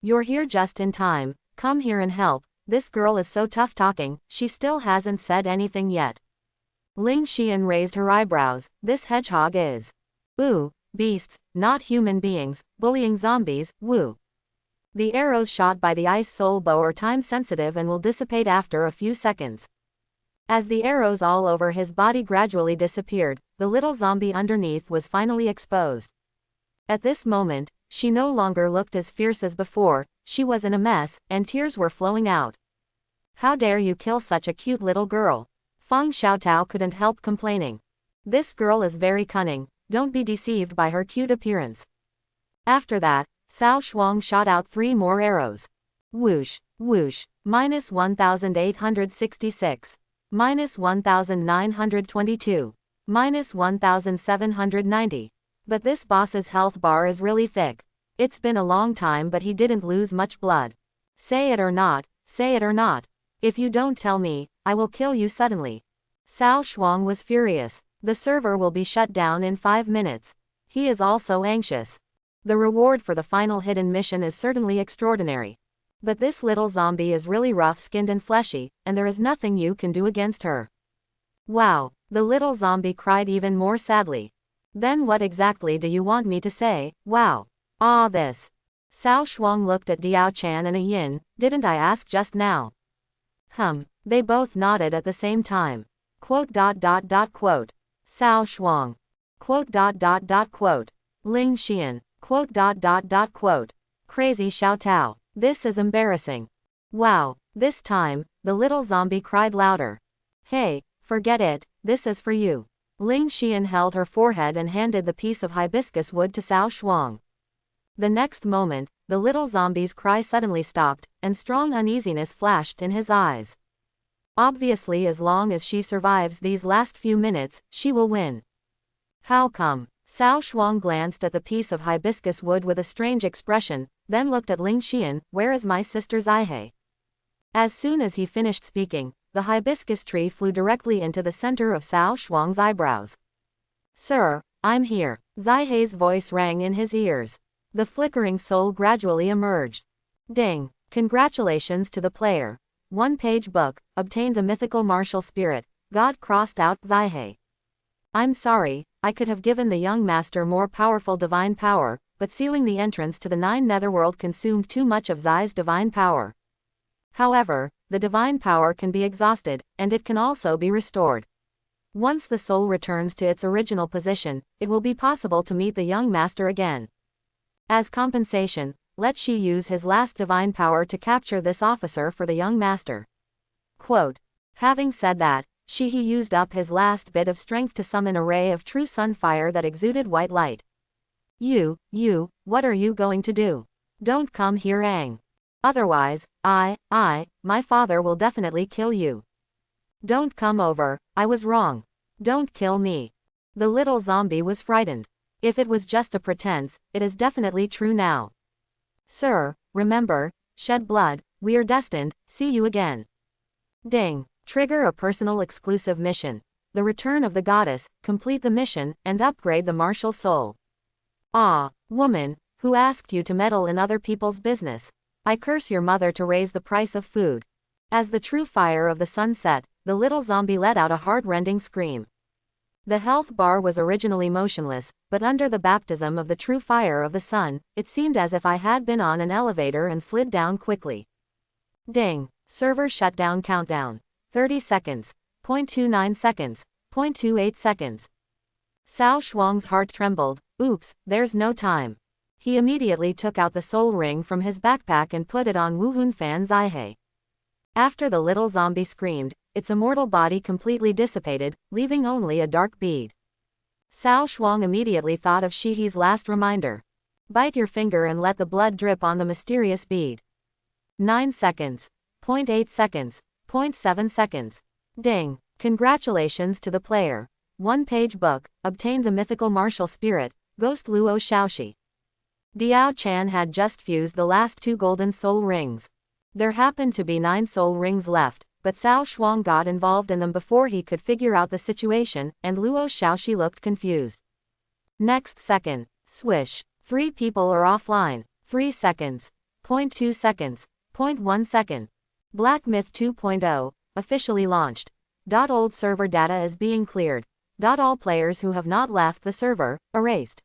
S1: You're here just in time, come here and help, this girl is so tough talking, she still hasn't said anything yet. Ling Xian raised her eyebrows, this hedgehog is. Ooh. Beasts, not human beings, bullying zombies, woo. The arrows shot by the ice soul bow are time sensitive and will dissipate after a few seconds. As the arrows all over his body gradually disappeared, the little zombie underneath was finally exposed. At this moment, she no longer looked as fierce as before, she was in a mess, and tears were flowing out. How dare you kill such a cute little girl? Feng Xiaotao couldn't help complaining. This girl is very cunning. Don't be deceived by her cute appearance. After that, Cao Shuang shot out 3 more arrows. Whoosh, whoosh, minus 1866, minus 1922, minus 1790. But this boss's health bar is really thick. It's been a long time but he didn't lose much blood. Say it or not, say it or not. If you don't tell me, I will kill you suddenly. Cao Shuang was furious. The server will be shut down in 5 minutes. He is also anxious. The reward for the final hidden mission is certainly extraordinary. But this little zombie is really rough-skinned and fleshy, and there is nothing you can do against her. Wow, the little zombie cried even more sadly. Then what exactly do you want me to say? Wow. Ah, this. Cao Shuang looked at Diao Chan and a Yin, didn't I ask just now? They both nodded at the same time. Quote. Cao Shuang. Quote. Ling Xian. Quote. Crazy Xiao Tao. This is embarrassing. Wow, this time, the little zombie cried louder. Hey, forget it, this is for you. Ling Xian held her forehead and handed the piece of hibiscus wood to Cao Shuang. The next moment, the little zombie's cry suddenly stopped, and strong uneasiness flashed in his eyes. Obviously, as long as she survives these last few minutes, she will win. How come? Cao Shuang glanced at the piece of hibiscus wood with a strange expression, then looked at Ling Xian, where is my sister Zaihe? As soon as he finished speaking, the hibiscus tree flew directly into the center of Cao Shuang's eyebrows. Sir, I'm here. Zaihe's voice rang in his ears. The flickering soul gradually emerged. Ding! Congratulations to the player. 1-page book, obtained the mythical martial spirit. God crossed out Zaihe. I'm sorry, I could have given the young master more powerful divine power, but sealing the entrance to the 9 netherworld consumed too much of Zai's divine power. However, the divine power can be exhausted, and it can also be restored. Once the soul returns to its original position, it will be possible to meet the young master again. As compensation, let Shi use his last divine power to capture this officer for the young master. Quote. Having said that, Shi used up his last bit of strength to summon a ray of true sun fire that exuded white light. You, what are you going to do? Don't come here, Aang. Otherwise, my father will definitely kill you. Don't come over, I was wrong. Don't kill me. The little zombie was frightened. If it was just a pretense, it is definitely true now. Sir, remember, shed blood, we are destined, see you again. Ding. Trigger a personal exclusive mission. The return of the goddess, complete the mission, and upgrade the martial soul. Ah, woman, who asked you to meddle in other people's business? I curse your mother to raise the price of food. As the true fire of the sun set, the little zombie let out a heart-rending scream. The health bar was originally motionless, but under the baptism of the true fire of the sun, it seemed as if I had been on an elevator and slid down quickly. Ding. Server shutdown countdown. 30 seconds. 0.29 seconds. 0.28 seconds. Cao Shuang's heart trembled. Oops, there's no time. He immediately took out the soul ring from his backpack and put it on Wu Hunfan's eye. After the little zombie screamed, its immortal body completely dissipated, leaving only a dark bead. Cao Shuang immediately thought of Shihi's last reminder. Bite your finger and let the blood drip on the mysterious bead. 9 seconds. 0.8 seconds. 0.7 seconds. Ding. Congratulations to the player. One-page book, obtained the mythical martial spirit, Ghost Luo Shaoxi. Diao Chan had just fused the last 2 golden soul rings. There happened to be 9 soul rings left, but Cao Shuang got involved in them before he could figure out the situation, and Luo Shaoxi looked confused. Next second. Swish. 3 people are offline. 3 seconds. 0.2 seconds. 0.1 second. Black Myth 2.0, officially launched. Old server data is being cleared. All players who have not left the server, erased.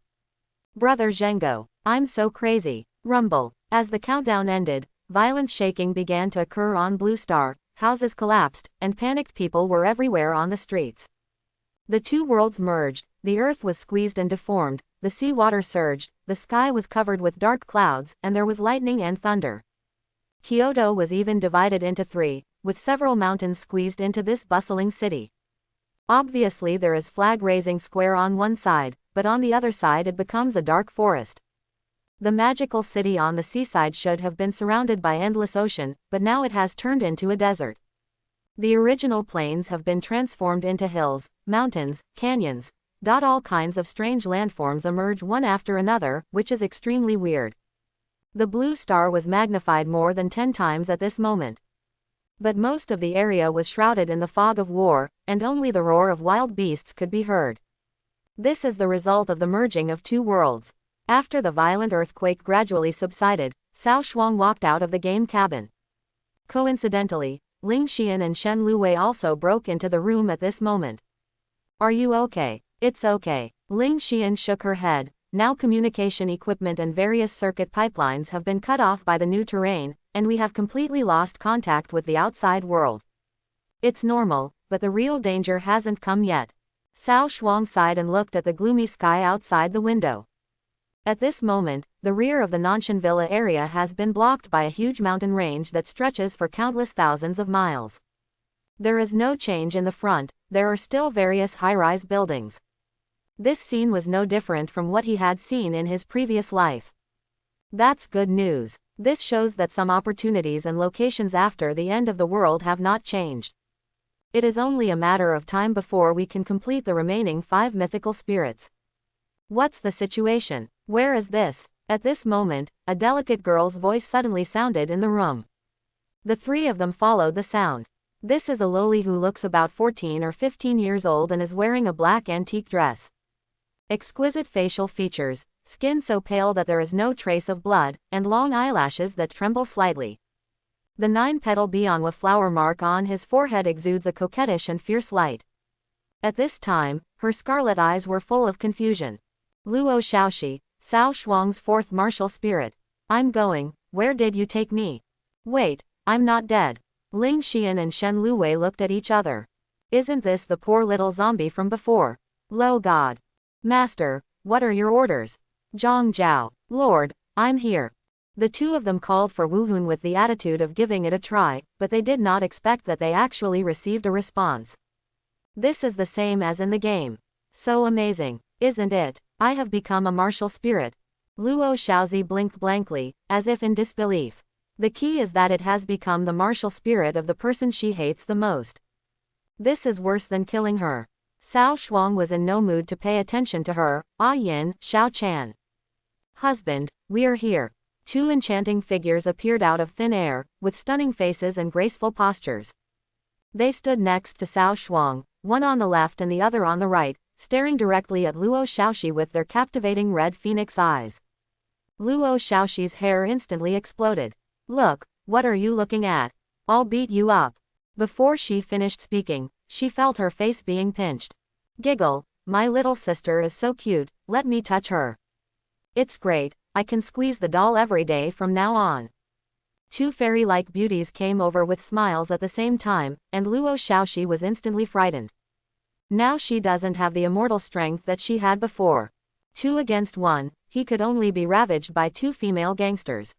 S1: Brother Zhengo, I'm so crazy. Rumble. As the countdown ended, violent shaking began to occur on Blue Star, houses collapsed, and panicked people were everywhere on the streets. The 2 worlds merged, the earth was squeezed and deformed, the seawater surged, the sky was covered with dark clouds, and there was lightning and thunder. Kyoto was even divided into 3, with several mountains squeezed into this bustling city. Obviously there is flag-raising square on one side, but on the other side it becomes a dark forest. The magical city on the seaside should have been surrounded by endless ocean, but now it has turned into a desert. The original plains have been transformed into hills, mountains, canyons. All kinds of strange landforms emerge one after another, which is extremely weird. The blue star was magnified more than 10 times at this moment. But most of the area was shrouded in the fog of war, and only the roar of wild beasts could be heard. This is the result of the merging of 2 worlds. After the violent earthquake gradually subsided, Cao Shuang walked out of the game cabin. Coincidentally, Ling Xian and Shen Luwei also broke into the room at this moment. Are you okay? It's okay. Ling Xian shook her head. Now communication equipment and various circuit pipelines have been cut off by the new terrain, and we have completely lost contact with the outside world. It's normal, but the real danger hasn't come yet. Cao Shuang sighed and looked at the gloomy sky outside the window. At this moment, the rear of the Nanshan Villa area has been blocked by a huge mountain range that stretches for countless thousands of miles. There is no change in the front, there are still various high-rise buildings. This scene was no different from what he had seen in his previous life. That's good news. This shows that some opportunities and locations after the end of the world have not changed. It is only a matter of time before we can complete the remaining 5 mythical spirits. What's the situation? Where is this? At this moment, a delicate girl's voice suddenly sounded in the room. The 3 of them followed the sound. This is a loli who looks about 14 or 15 years old and is wearing a black antique dress. Exquisite facial features, skin so pale that there is no trace of blood, and long eyelashes that tremble slightly. The 9-petal Bianwa flower mark on his forehead exudes a coquettish and fierce light. At this time, her scarlet eyes were full of confusion. Luo Shaoxi, Cao Shuang's 4th martial spirit. I'm going, where did you take me? Wait, I'm not dead. Ling Xian and Shen Luwei looked at each other. Isn't this the poor little zombie from before? Lo God. Master, what are your orders? Zhang Jiao. Lord, I'm here. The two of them called for Wu Hun with the attitude of giving it a try, but they did not expect that they actually received a response. This is the same as in the game. So amazing, isn't it? I have become a martial spirit. Luo Shaozi blinked blankly, as if in disbelief. The key is that it has become the martial spirit of the person she hates the most. This is worse than killing her. Cao Shuang was in no mood to pay attention to her. Ah Yin, Xiao Chan. Husband, we are here. Two enchanting figures appeared out of thin air, with stunning faces and graceful postures. They stood next to Cao Shuang, one on the left and the other on the right, staring directly at Luo Shaoxi with their captivating red phoenix eyes. Luo Shaoxi's hair instantly exploded. Look, what are you looking at? I'll beat you up. Before she finished speaking, she felt her face being pinched. Giggle, my little sister is so cute, let me touch her. It's great, I can squeeze the doll every day from now on. Two fairy-like beauties came over with smiles at the same time, and Luo Shaoxi was instantly frightened. Now she doesn't have the immortal strength that she had before. 2 against 1, he could only be ravaged by 2 female gangsters.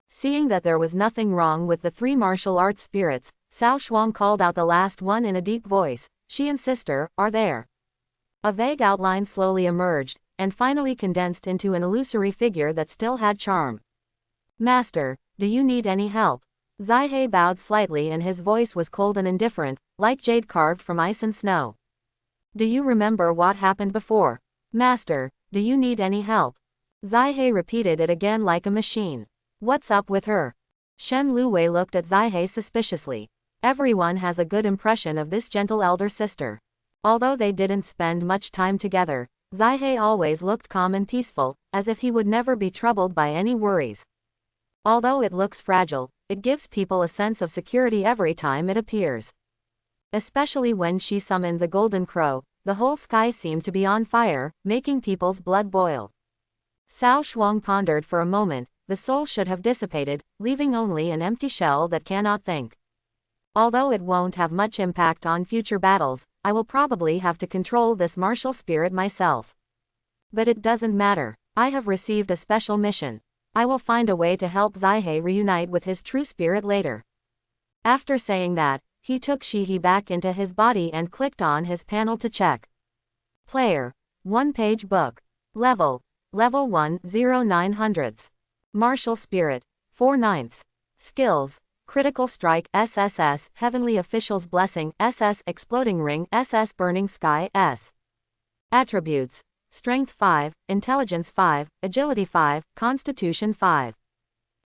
S1: Seeing that there was nothing wrong with the 3 martial arts spirits, Cao Shuang called out the last one in a deep voice. She and sister are there. A vague outline slowly emerged, and finally condensed into an illusory figure that still had charm. Master, do you need any help? Zai bowed slightly and his voice was cold and indifferent, like jade carved from ice and snow. Do you remember what happened before? Master, do you need any help? Zai repeated it again like a machine. What's up with her? Shen Luwei looked at Zai suspiciously. Everyone has a good impression of this gentle elder sister. Although they didn't spend much time together, Zai always looked calm and peaceful, as if he would never be troubled by any worries. Although it looks fragile, it gives people a sense of security every time it appears. Especially when she summoned the Golden Crow, the whole sky seemed to be on fire, making people's blood boil. Cao Shuang pondered for a moment. The soul should have dissipated, leaving only an empty shell that cannot think. Although it won't have much impact on future battles, I will probably have to control this martial spirit myself. But it doesn't matter. I have received a special mission. I will find a way to help Zai reunite with his true spirit later. After saying that, he took Shihi back into his body and clicked on his panel to check. Player. 1-page book. Level 1 0900. Martial Spirit. 4/9. Skills. Critical Strike SSS, Heavenly Official's Blessing SS, Exploding Ring SS, Burning Sky S. Attributes. Strength 5, Intelligence 5, Agility 5, Constitution 5.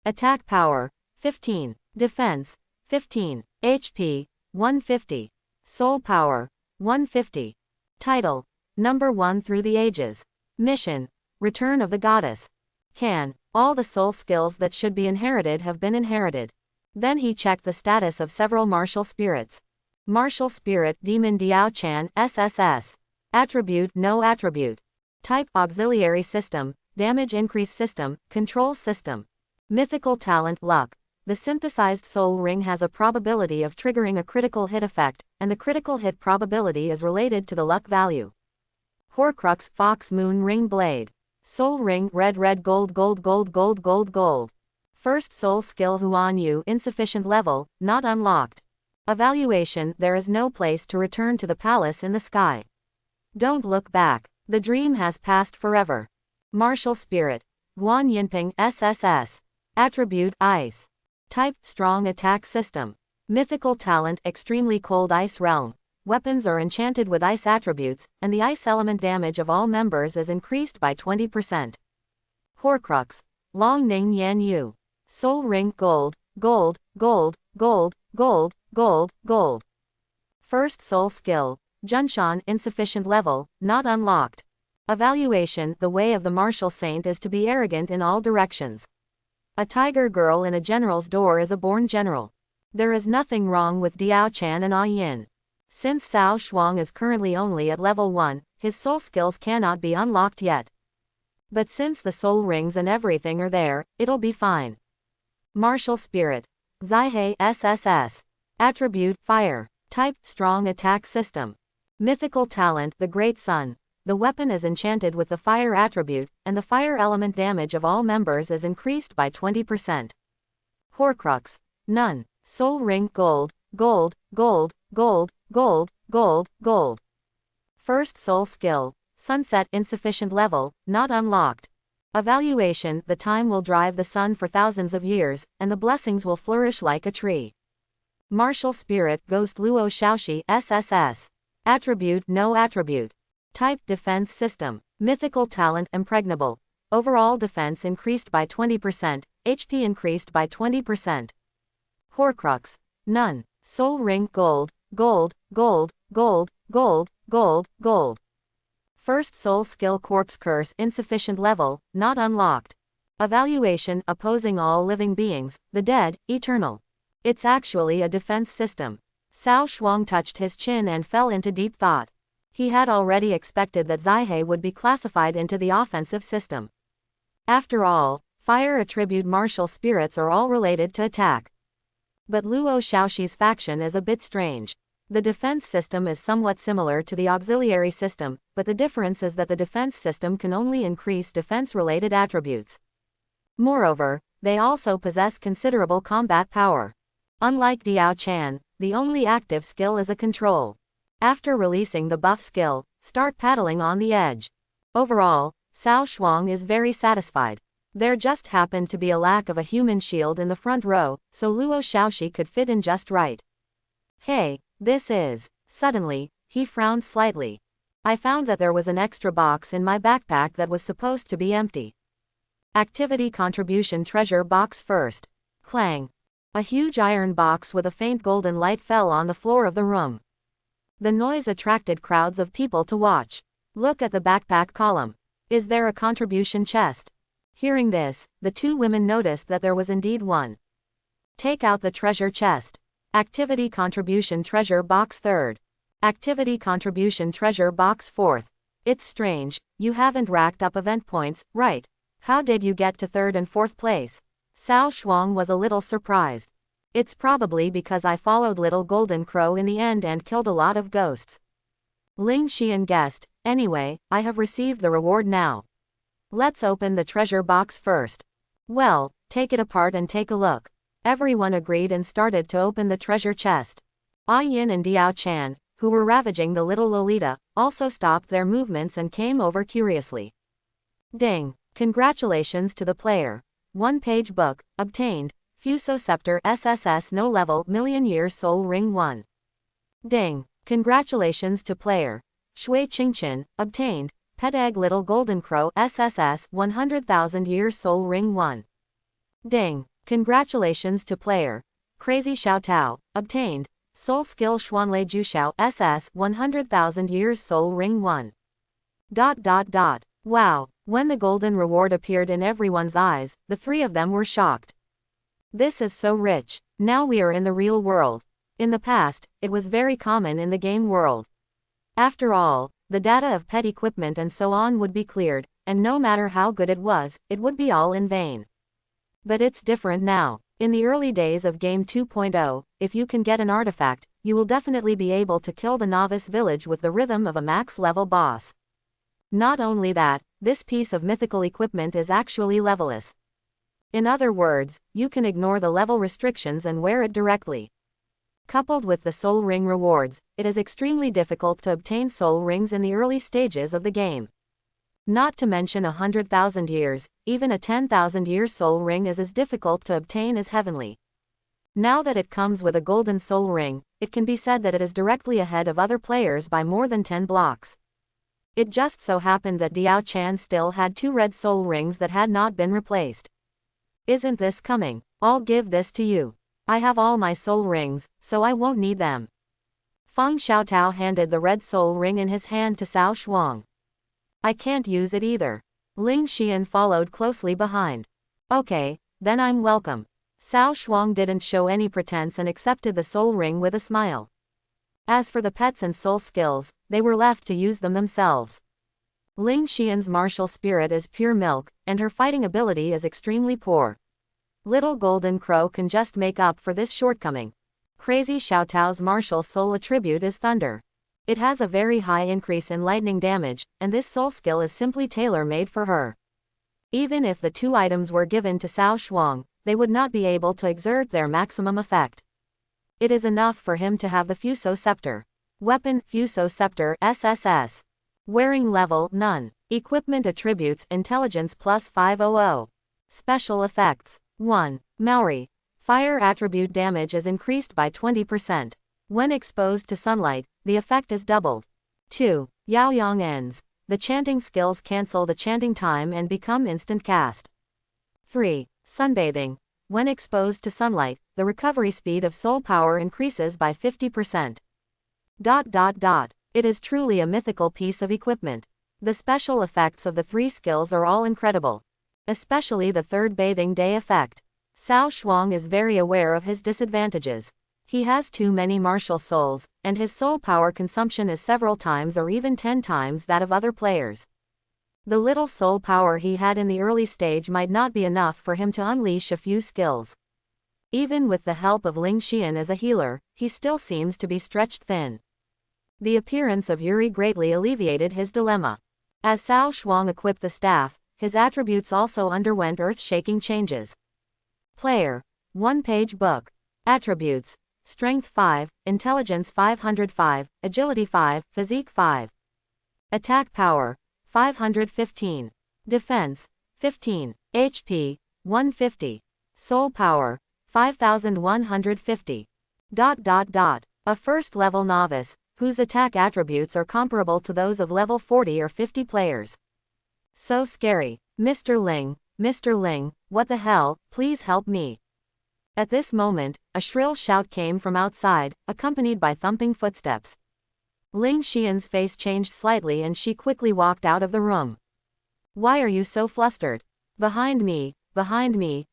S1: Attack Power 15, Defense 15, HP 150, Soul Power 150. Title. Number 1 through the ages. Mission. Return of the Goddess. Can. All the soul skills that should be inherited have been inherited. Then he checked the status of several martial spirits. Martial Spirit Demon Diao Chan SSS. Attribute No attribute. Type Auxiliary System, Damage Increase System, Control System. Mythical Talent Luck. The synthesized soul ring has a probability of triggering a critical hit effect, and the critical hit probability is related to the luck value. Horcrux Fox Moon Ring Blade. Soul Ring Red Gold Gold Gold Gold Gold Gold. First soul skill Huan Yu insufficient level, not unlocked. Evaluation There is no place to return to the palace in the sky. Don't look back. The dream has passed forever. Martial Spirit. Guan Yinping SSS. Attribute Ice. Type Strong Attack System. Mythical Talent Extremely Cold Ice Realm. Weapons are enchanted with ice attributes, and the ice element damage of all members is increased by 20%. Horcrux. Long Ning Yan Yu. Soul Ring Gold, Gold, Gold, Gold, Gold, Gold, Gold. First soul skill. Junshan Insufficient level, not unlocked. Evaluation The way of the martial saint is to be arrogant in all directions. A tiger girl in a general's door is a born general. There is nothing wrong with Diao Chan and Ah Yin. Since Cao Shuang is currently only at level 1, his soul skills cannot be unlocked yet. But since the soul rings and everything are there, it'll be fine. Martial Spirit. Zai SSS. Attribute Fire. Type, strong attack system. Mythical talent, the Great Sun. The weapon is enchanted with the fire attribute, and the fire element damage of all members is increased by 20%. Horcrux. None. Soul Ring, gold, gold, gold, gold, gold, gold, gold. First soul skill. Sunset, insufficient level, not unlocked. Evaluation, the time will drive the sun for thousands of years, and the blessings will flourish like a tree. Martial Spirit, Ghost Luo Shaoxi, SSS. Attribute, no attribute. Type, defense system. Mythical talent, impregnable. Overall defense increased by 20%, HP increased by 20%. Horcrux. None. Soul Ring, gold, gold, gold, gold, gold, gold, gold. First soul skill, Corpse Curse, insufficient level, not unlocked. Evaluation, opposing all living beings, the dead, eternal. It's actually a defense system. Cao Shuang touched his chin and fell into deep thought. He had already expected that Zaihe would be classified into the offensive system. After all, fire attribute martial spirits are all related to attack. But Luo Shaoxi's faction is a bit strange. The defense system is somewhat similar to the auxiliary system, but the difference is that the defense system can only increase defense-related attributes. Moreover, they also possess considerable combat power. Unlike Diao Chan, the only active skill is a control. After releasing the buff skill, start paddling on the edge. Overall, Cao Shuang is very satisfied. There just happened to be a lack of a human shield in the front row, so Luo Shaoxi could fit in just right. Hey, this is... Suddenly, he frowned slightly. I found that there was an extra box in my backpack that was supposed to be empty. Activity contribution treasure box first. Clang. A huge iron box with a faint golden light fell on the floor of the room. The noise attracted crowds of people to watch. Look at the backpack column. Is there a contribution chest? Hearing this, the two women noticed that there was indeed one. Take out the treasure chest. Activity contribution treasure box third. Activity contribution treasure box fourth. It's strange, you haven't racked up event points, right? How did you get to third and fourth place? Cao Shuang was a little surprised. It's probably because I followed Little Golden Crow in the end and killed a lot of ghosts. Ling Xian guessed. Anyway, I have received the reward now. Let's open the treasure box first. Well, take it apart and take a look. Everyone agreed and started to open the treasure chest. Ah Yin and Diao Chan, who were ravaging the little Lolita, also stopped their movements and came over curiously. Ding! Congratulations to the player. One-page book, obtained, Fuso Scepter SSS no level Million Year Soul Ring 1. Ding! Congratulations to player. Shui Qingqin, obtained, Pet Egg Little Golden Crow SSS 100,000 Year Soul Ring 1. Ding! Congratulations to player. Crazy Xiao Tao, obtained, Soul Skill Xuanlei Juxiao SS 100,000 Years Soul Ring 1. Wow! When the golden reward appeared in everyone's eyes, the three of them were shocked. This is so rich. Now we are in the real world. In the past, it was very common in the game world. After all, the data of pet equipment and so on would be cleared, and no matter how good it was, it would be all in vain. But it's different now. In the early days of Game 2.0, if you can get an artifact, you will definitely be able to kill the novice village with the rhythm of a max-level boss. Not only that, this piece of mythical equipment is actually levelless. In other words, you can ignore the level restrictions and wear it directly. Coupled with the soul ring rewards, it is extremely difficult to obtain soul rings in the early stages of the game. Not to mention 100,000 years, even a 10,000-year soul ring is as difficult to obtain as heavenly. Now that it comes with a golden soul ring, it can be said that it is directly ahead of other players by more than 10 blocks. It just so happened that Diao Chan still had 2 red soul rings that had not been replaced. Isn't this coming? I'll give this to you. I have all my soul rings, so I won't need them. Feng Xiaotao handed the red soul ring in his hand to Cao Shuang. I can't use it either. Ling Xian followed closely behind. Okay, then I'm welcome. Cao Shuang didn't show any pretense and accepted the soul ring with a smile. As for the pets and soul skills, they were left to use them themselves. Ling Xian's martial spirit is pure milk, and her fighting ability is extremely poor. Little Golden Crow can just make up for this shortcoming. Crazy Xiaotao's martial soul attribute is thunder. It has a very high increase in lightning damage, and this soul skill is simply tailor-made for her. Even if the two items were given to Cao Shuang, they would not be able to exert their maximum effect. It is enough for him to have the Fuso Scepter. Weapon, Fuso Scepter, SSS. Wearing level, none. Equipment attributes, intelligence plus 500. Special effects. 1. Maori. Fire attribute damage is increased by 20%. When exposed to sunlight, the effect is doubled. 2. Yaoyang ends. The chanting skills cancel the chanting time and become instant cast. 3. Sunbathing. When exposed to sunlight, the recovery speed of soul power increases by 50%. It is truly a mythical piece of equipment. The special effects of the three skills are all incredible. Especially the third bathing day effect. Cao Shuang is very aware of his disadvantages. He has too many martial souls, and his soul power consumption is several times or even 10 times that of other players. The little soul power he had in the early stage might not be enough for him to unleash a few skills. Even with the help of Ling Xian as a healer, he still seems to be stretched thin. The appearance of Yuri greatly alleviated his dilemma. As Cao Shuang equipped the staff, his attributes also underwent earth-shaking changes. Player. 1-page book. Attributes. Strength 5, Intelligence 505, Agility 5, Physique 5. Attack power. 515. Defense. 15. HP. 150. Soul power. 5150. A first-level novice, whose attack attributes are comparable to those of level 40 or 50 players. So scary. Mr. Ling, what the hell, please help me. At this moment, a shrill shout came from outside, accompanied by thumping footsteps. Ling Xian's face changed slightly and she quickly walked out of the room. Why are you so flustered? Behind me,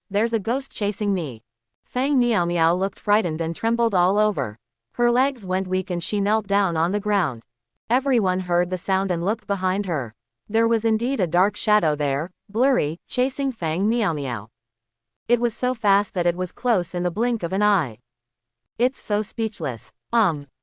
S1: there's a ghost chasing me. Fang Miao Miao looked frightened and trembled all over. Her legs went weak and she knelt down on the ground. Everyone heard the sound and looked behind her. There was indeed a dark shadow there, blurry, chasing Fang Miao Miao. It was so fast that it was close in the blink of an eye. It's so speechless.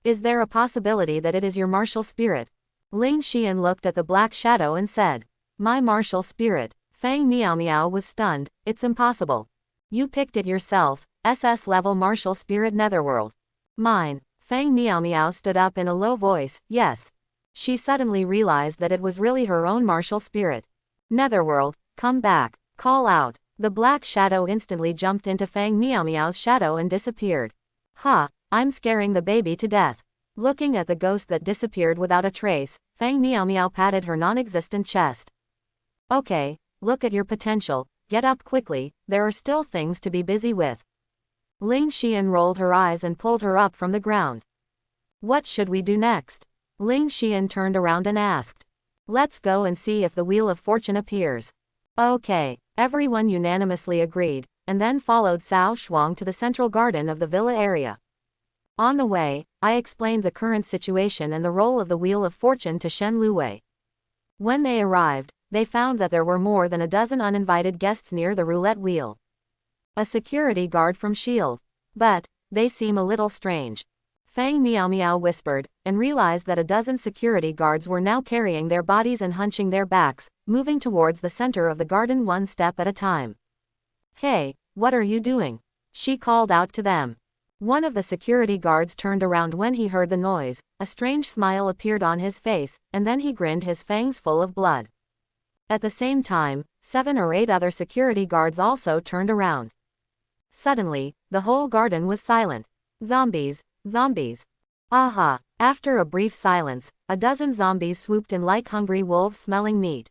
S1: Is there a possibility that it is your martial spirit? Ling Xian looked at the black shadow and said. My martial spirit. Fang Miao Miao was stunned. It's impossible. You picked it yourself, SS level martial spirit netherworld. Mine. Fang Miao Miao stood up in a low voice, yes. She suddenly realized that it was really her own martial spirit. Netherworld, come back, call out. The black shadow instantly jumped into Fang Miao Miao's shadow and disappeared. I'm scaring the baby to death. Looking at the ghost that disappeared without a trace, Fang Miao Miao patted her non-existent chest. Okay, look at your potential, get up quickly, there are still things to be busy with. Ling Xian rolled her eyes and pulled her up from the ground. What should we do next? Ling Xian turned around and asked. Let's go and see if the Wheel of Fortune appears. Okay, everyone unanimously agreed, and then followed Cao Shuang to the central garden of the villa area. On the way, I explained the current situation and the role of the Wheel of Fortune to Shen Luwei. When they arrived, they found that there were more than a dozen uninvited guests near the roulette wheel. A security guard from S.H.I.E.L.D. But, they seem a little strange. Fang Miao Miao whispered, and realized that a dozen security guards were now carrying their bodies and hunching their backs, moving towards the center of the garden one step at a time. Hey, what are you doing? She called out to them. One of the security guards turned around when he heard the noise, a strange smile appeared on his face, and then he grinned, his fangs full of blood. At the same time, 7 or 8 other security guards also turned around. Suddenly, the whole garden was silent. Zombies. Aha! After a brief silence, a dozen zombies swooped in like hungry wolves smelling meat.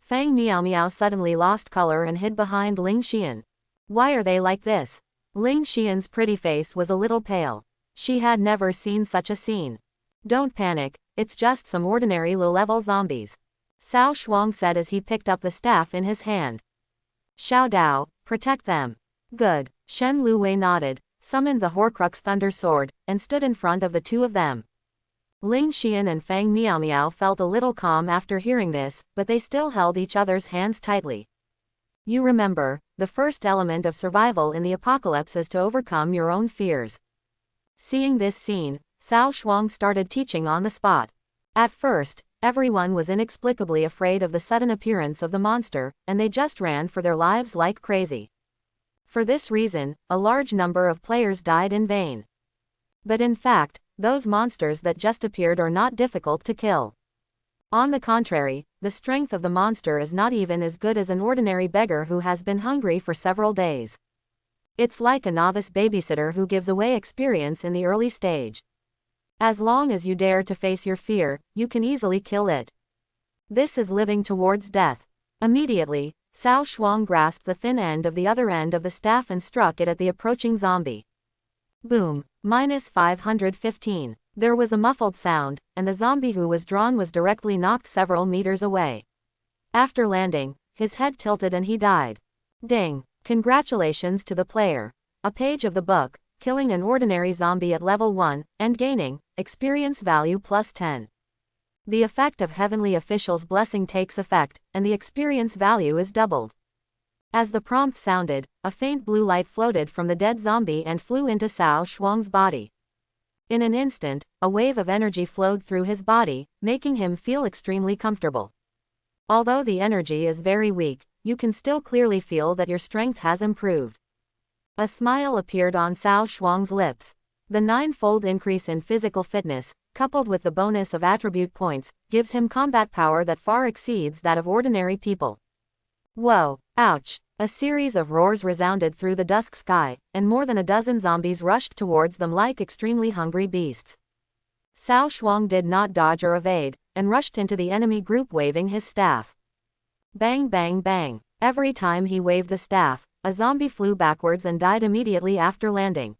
S1: Fang Miao Miao suddenly lost color and hid behind Ling Xian. Why are they like this? Ling Xian's pretty face was a little pale. She had never seen such a scene. Don't panic, it's just some ordinary low-level zombies. Cao Shuang said as he picked up the staff in his hand. Xiao Dao, protect them. Good. Shen Luwei nodded, summoned the Horcrux Thunder Sword, and stood in front of the two of them. Ling Xian and Fang Miao Miao felt a little calm after hearing this, but they still held each other's hands tightly. You remember, the first element of survival in the apocalypse is to overcome your own fears. Seeing this scene, Cao Shuang started teaching on the spot. At first, everyone was inexplicably afraid of the sudden appearance of the monster, and they just ran for their lives like crazy. For this reason, a large number of players died in vain. But in fact, those monsters that just appeared are not difficult to kill. On the contrary, the strength of the monster is not even as good as an ordinary beggar who has been hungry for several days. It's like a novice babysitter who gives away experience in the early stage. As long as you dare to face your fear, you can easily kill it. This is living towards death. Immediately, Cao Shuang grasped the thin end of the staff and struck it at the approaching zombie. Boom. -515. There was a muffled sound, and the zombie who was drawn was directly knocked several meters away. After landing, his head tilted and he died. Ding. Congratulations to the player. A page of the book, killing an ordinary zombie at level 1, and gaining experience value +10. The effect of Heavenly Official's blessing takes effect, and the experience value is doubled. As the prompt sounded, a faint blue light floated from the dead zombie and flew into Cao Shuang's body. In an instant, a wave of energy flowed through his body, making him feel extremely comfortable. Although the energy is very weak, you can still clearly feel that your strength has improved. A smile appeared on Cao Shuang's lips. The 9-fold increase in physical fitness, coupled with the bonus of attribute points, gives him combat power that far exceeds that of ordinary people. Whoa! Ouch! A series of roars resounded through the dusk sky, and more than a dozen zombies rushed towards them like extremely hungry beasts. Cao Shuang did not dodge or evade, and rushed into the enemy group waving his staff. Bang bang bang. Every time he waved the staff, a zombie flew backwards and died immediately after landing.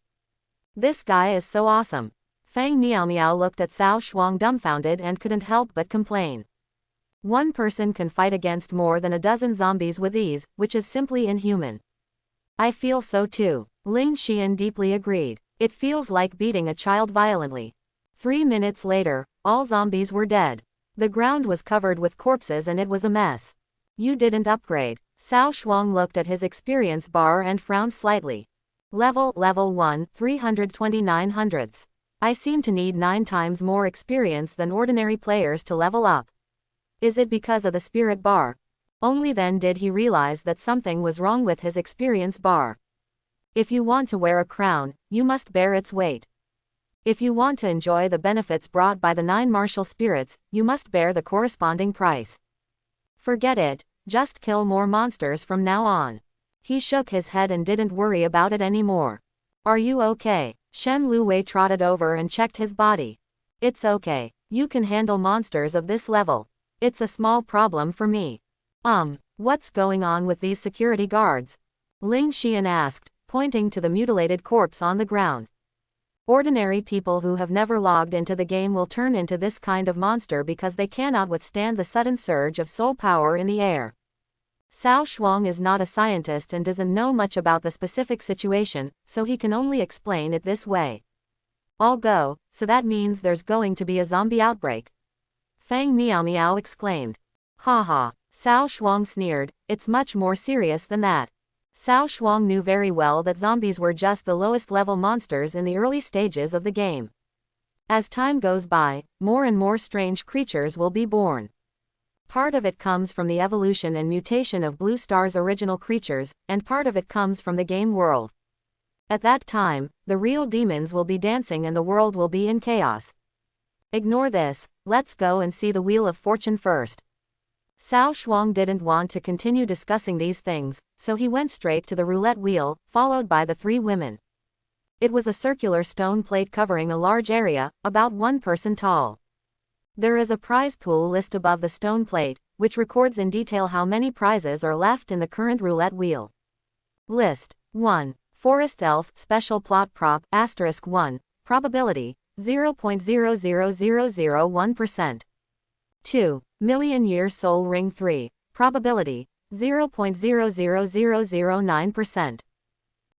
S1: This guy is so awesome. Fang Miao Miao looked at Cao Shuang dumbfounded and couldn't help but complain. One person can fight against more than a dozen zombies with ease, which is simply inhuman. I feel so too. Ling Xian deeply agreed. It feels like beating a child violently. 3 minutes later, all zombies were dead. The ground was covered with corpses and it was a mess. You didn't upgrade. Cao Shuang looked at his experience bar and frowned slightly. Level 1, 329 hundredths. I seem to need 9 times more experience than ordinary players to level up. Is it because of the spirit bar? Only then did he realize that something was wrong with his experience bar. If you want to wear a crown, you must bear its weight. If you want to enjoy the benefits brought by the 9 martial spirits, you must bear the corresponding price. Forget it, just kill more monsters from now on. He shook his head and didn't worry about it anymore. Are you okay? Shen Luwei trotted over and checked his body. It's okay. You can handle monsters of this level. It's a small problem for me. What's going on with these security guards? Ling Xian asked, pointing to the mutilated corpse on the ground. Ordinary people who have never logged into the game will turn into this kind of monster because they cannot withstand the sudden surge of soul power in the air. Cao Shuang is not a scientist and doesn't know much about the specific situation, so he can only explain it this way. I'll go, so that means there's going to be a zombie outbreak. Fang Miao Miao exclaimed. Ha ha. Cao Shuang sneered, it's much more serious than that. Cao Shuang knew very well that zombies were just the lowest level monsters in the early stages of the game. As time goes by, more and more strange creatures will be born. Part of it comes from the evolution and mutation of Blue Star's original creatures, and part of it comes from the game world. At that time, the real demons will be dancing and the world will be in chaos. Ignore this, let's go and see the Wheel of Fortune first. Cao Shuang didn't want to continue discussing these things, so he went straight to the roulette wheel, followed by the 3 women. It was a circular stone plate covering a large area, about 1 person tall. There is a prize pool list above the stone plate, which records in detail how many prizes are left in the current roulette wheel. List 1. Forest Elf Special Plot Prop *1, Probability 0.00001%. 2. Million Year Soul Ring 3, Probability 0.00009%.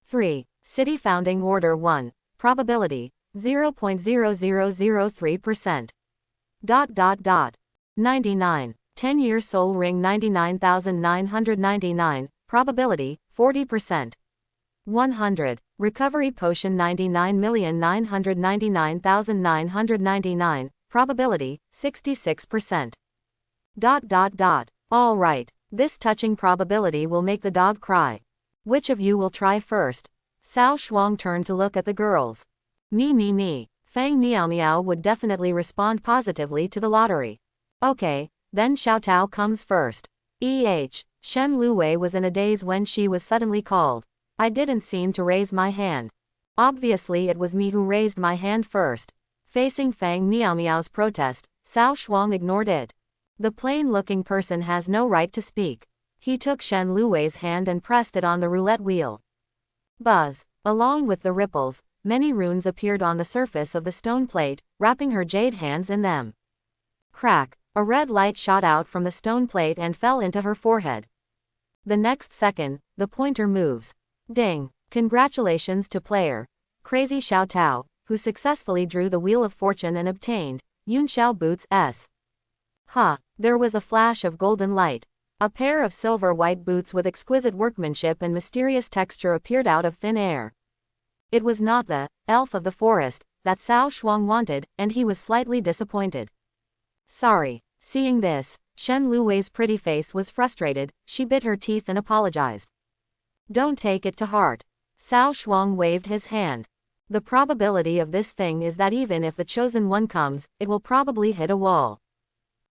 S1: 3. City Founding Order 1, Probability 0.0003%. 99. 10-Year Soul Ring 99,999, Probability 40%. 100. Recovery potion 99,999,999. Probability, 66%. Alright, this touching probability will make the dog cry. Which of you will try first? Cao Shuang turned to look at the girls. Me. Fang Miao Miao would definitely respond positively to the lottery. Okay, then Xiao Tao comes first. Shen Luwei was in a daze when she was suddenly called. I didn't seem to raise my hand. Obviously it was me who raised my hand first. Facing Fang Miao Miao's protest, Cao Shuang ignored it. The plain-looking person has no right to speak. He took Shen Luwei's hand and pressed it on the roulette wheel. Buzz. Along with the ripples, many runes appeared on the surface of the stone plate, wrapping her jade hands in them. Crack. A red light shot out from the stone plate and fell into her forehead. The next second, the pointer moves. Ding. Congratulations to player Crazy Xiao Tao, who successfully drew the Wheel of Fortune and obtained Yun Xiao Boots S. There was a flash of golden light. A pair of silver white boots with exquisite workmanship and mysterious texture appeared out of thin air. It was not the elf of the forest that Cao Shuang wanted, and he was slightly disappointed. Sorry. Seeing this, Shen Luwei's pretty face was frustrated. She bit her teeth and apologized. Don't take it to heart. Cao Shuang waved his hand. The probability of this thing is that even if the chosen one comes, it will probably hit a wall.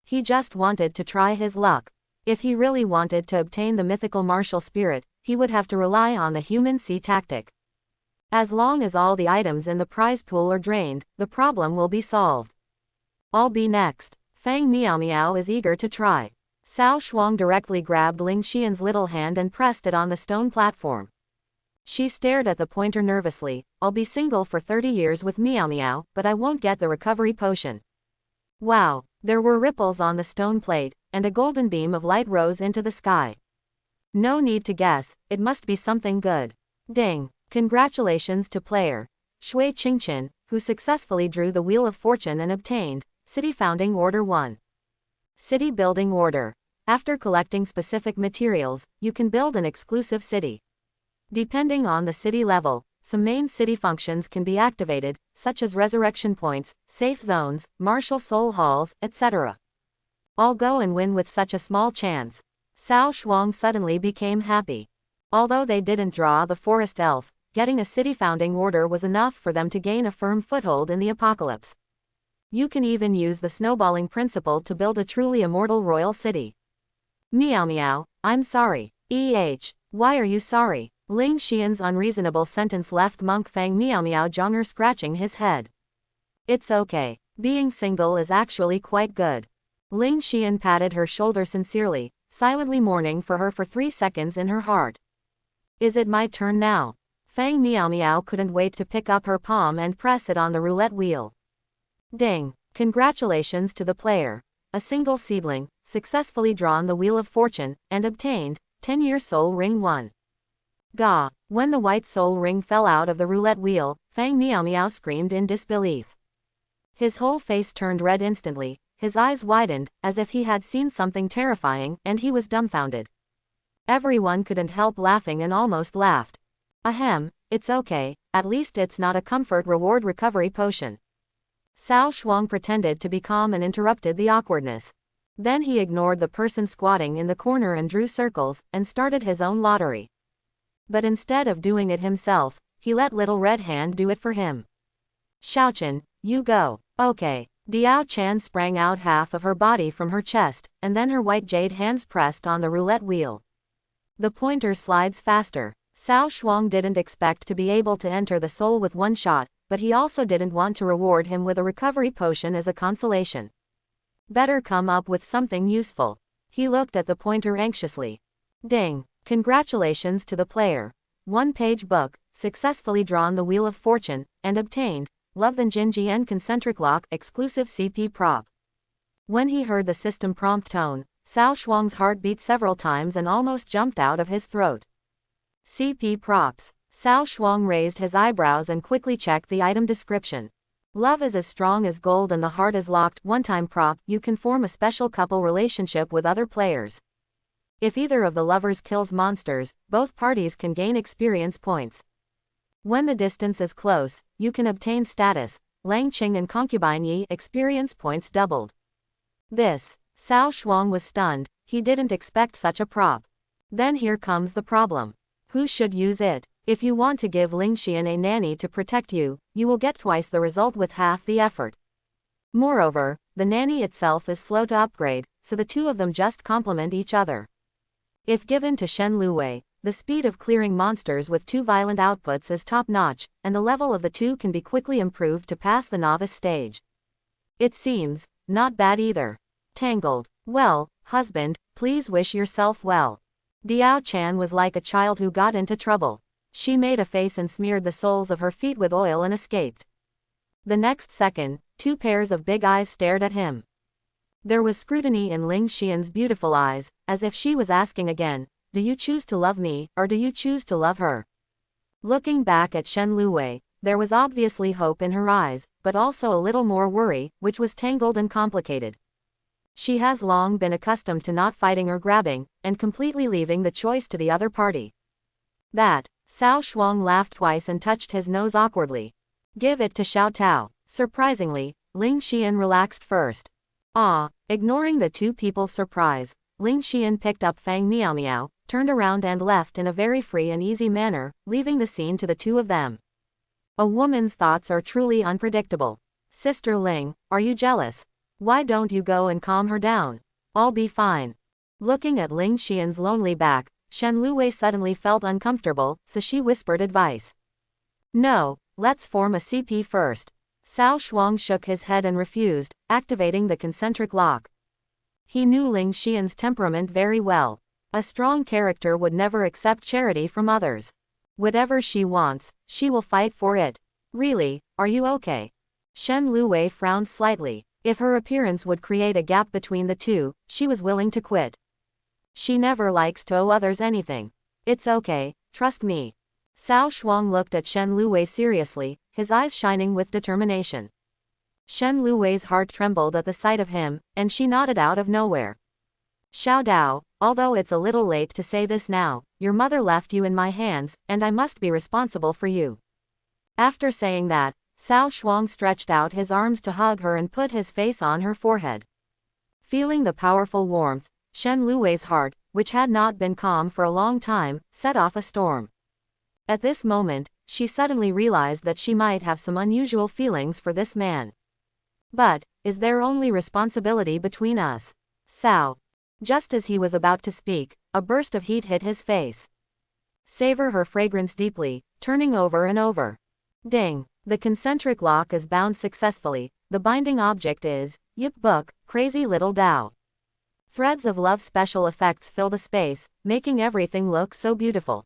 S1: He just wanted to try his luck. If he really wanted to obtain the mythical martial spirit, he would have to rely on the human sea tactic. As long as all the items in the prize pool are drained, the problem will be solved. I'll be next. Fang Miao Miao is eager to try. Cao Shuang directly grabbed Ling Xian's little hand and pressed it on the stone platform. She stared at the pointer nervously. I'll be single for 30 years with Miao Miao, but I won't get the recovery potion. Wow, there were ripples on the stone plate, and a golden beam of light rose into the sky. No need to guess, it must be something good. Ding. Congratulations to player Shui Qingqian, who successfully drew the Wheel of Fortune and obtained City Founding Order 1. City Building Order. After collecting specific materials, you can build an exclusive city. Depending on the city level, some main city functions can be activated, such as resurrection points, safe zones, martial soul halls, etc. I'll go and win with such a small chance. Cao Shuang suddenly became happy. Although they didn't draw the forest elf, getting a city founding order was enough for them to gain a firm foothold in the apocalypse. You can even use the snowballing principle to build a truly immortal royal city. Miao Miao, I'm sorry. Why are you sorry? Ling Xian's unreasonable sentence left monk Fang Miao Miao Zhonger scratching his head. It's okay. Being single is actually quite good. Ling Xian patted her shoulder sincerely, silently mourning for her for 3 seconds in her heart. Is it my turn now? Fang Miao Miao couldn't wait to pick up her palm and press it on the roulette wheel. Ding. Congratulations to the player. A single seedling, successfully drawn the Wheel of Fortune, and obtained 10-year soul ring 1. Gah. When the white soul ring fell out of the roulette wheel, Fang Miao Miao screamed in disbelief. His whole face turned red instantly, his eyes widened, as if he had seen something terrifying, and he was dumbfounded. Everyone couldn't help laughing and almost laughed. Ahem, it's okay, at least it's not a comfort reward recovery potion. Cao Shuang pretended to be calm and interrupted the awkwardness. Then he ignored the person squatting in the corner and drew circles, and started his own lottery. But instead of doing it himself, he let Little Red Hand do it for him. Xiaochen, you go. Okay. Diao Chan sprang out half of her body from her chest, and then her white jade hands pressed on the roulette wheel. The pointer slides faster. Cao Shuang didn't expect to be able to enter the soul with one shot, but he also didn't want to reward him with a recovery potion as a consolation. Better come up with something useful. He looked at the pointer anxiously. Ding. Congratulations to the player. 1-page book, successfully drawn the Wheel of Fortune, and obtained Love and Jinjian Concentric Lock exclusive CP prop. When he heard the system prompt tone, Cao Shuang's heart beat several times and almost jumped out of his throat. CP props. Cao Shuang raised his eyebrows and quickly checked the item description. Love is as strong as gold and the heart is locked. One-time prop. You can form a special couple relationship with other players. If either of the lovers kills monsters, both parties can gain experience points. When the distance is close, you can obtain status. Lang Qing and concubine Yi experience points doubled. This. Cao Shuang was stunned, he didn't expect such a prop. Then here comes the problem. Who should use it? If you want to give Ling Xian a nanny to protect you, you will get twice the result with half the effort. Moreover, the nanny itself is slow to upgrade, so the two of them just complement each other. If given to Shen Luwei, the speed of clearing monsters with 2 violent outputs is top-notch, and the level of the two can be quickly improved to pass the novice stage. It seems not bad either. Tangled. Well, husband, please wish yourself well. Diao Chan was like a child who got into trouble. She made a face and smeared the soles of her feet with oil and escaped. The next second, 2 pairs of big eyes stared at him. There was scrutiny in Ling Xian's beautiful eyes, as if she was asking again, do you choose to love me, or do you choose to love her? Looking back at Shen Luwei, there was obviously hope in her eyes, but also a little more worry, which was tangled and complicated. She has long been accustomed to not fighting or grabbing, and completely leaving the choice to the other party. That. Cao Shuang laughed twice and touched his nose awkwardly. Give it to Xiao Tao. Surprisingly, Ling Xian relaxed first. Ignoring the two people's surprise, Ling Xian picked up Fang Miao Miao, turned around and left in a very free and easy manner, leaving the scene to the two of them. A woman's thoughts are truly unpredictable. Sister Ling, are you jealous? Why don't you go and calm her down? I'll be fine. Looking at Ling Xian's lonely back, Shen Luwei suddenly felt uncomfortable, so she whispered advice. No, let's form a CP first. Cao Shuang shook his head and refused, activating the concentric lock. He knew Ling Xian's temperament very well. A strong character would never accept charity from others. Whatever she wants, she will fight for it. Really, are you okay? Shen Luwei frowned slightly. If her appearance would create a gap between the two, she was willing to quit. She never likes to owe others anything. It's okay, trust me. Cao Shuang looked at Shen Luwei seriously, his eyes shining with determination. Shen Luwei's heart trembled at the sight of him, and she nodded out of nowhere. Xiao Dao, although it's a little late to say this now, your mother left you in my hands, and I must be responsible for you. After saying that, Cao Shuang stretched out his arms to hug her and put his face on her forehead. Feeling the powerful warmth, Shen Luwei's heart, which had not been calm for a long time, set off a storm. At this moment, she suddenly realized that she might have some unusual feelings for this man. But, is there only responsibility between us? Cao. Just as he was about to speak, a burst of heat hit his face. Savor her fragrance deeply, turning over and over. Ding. The concentric lock is bound successfully. The binding object is, Yip Book, Crazy Little Dao. Threads of love special effects fill the space, making everything look so beautiful.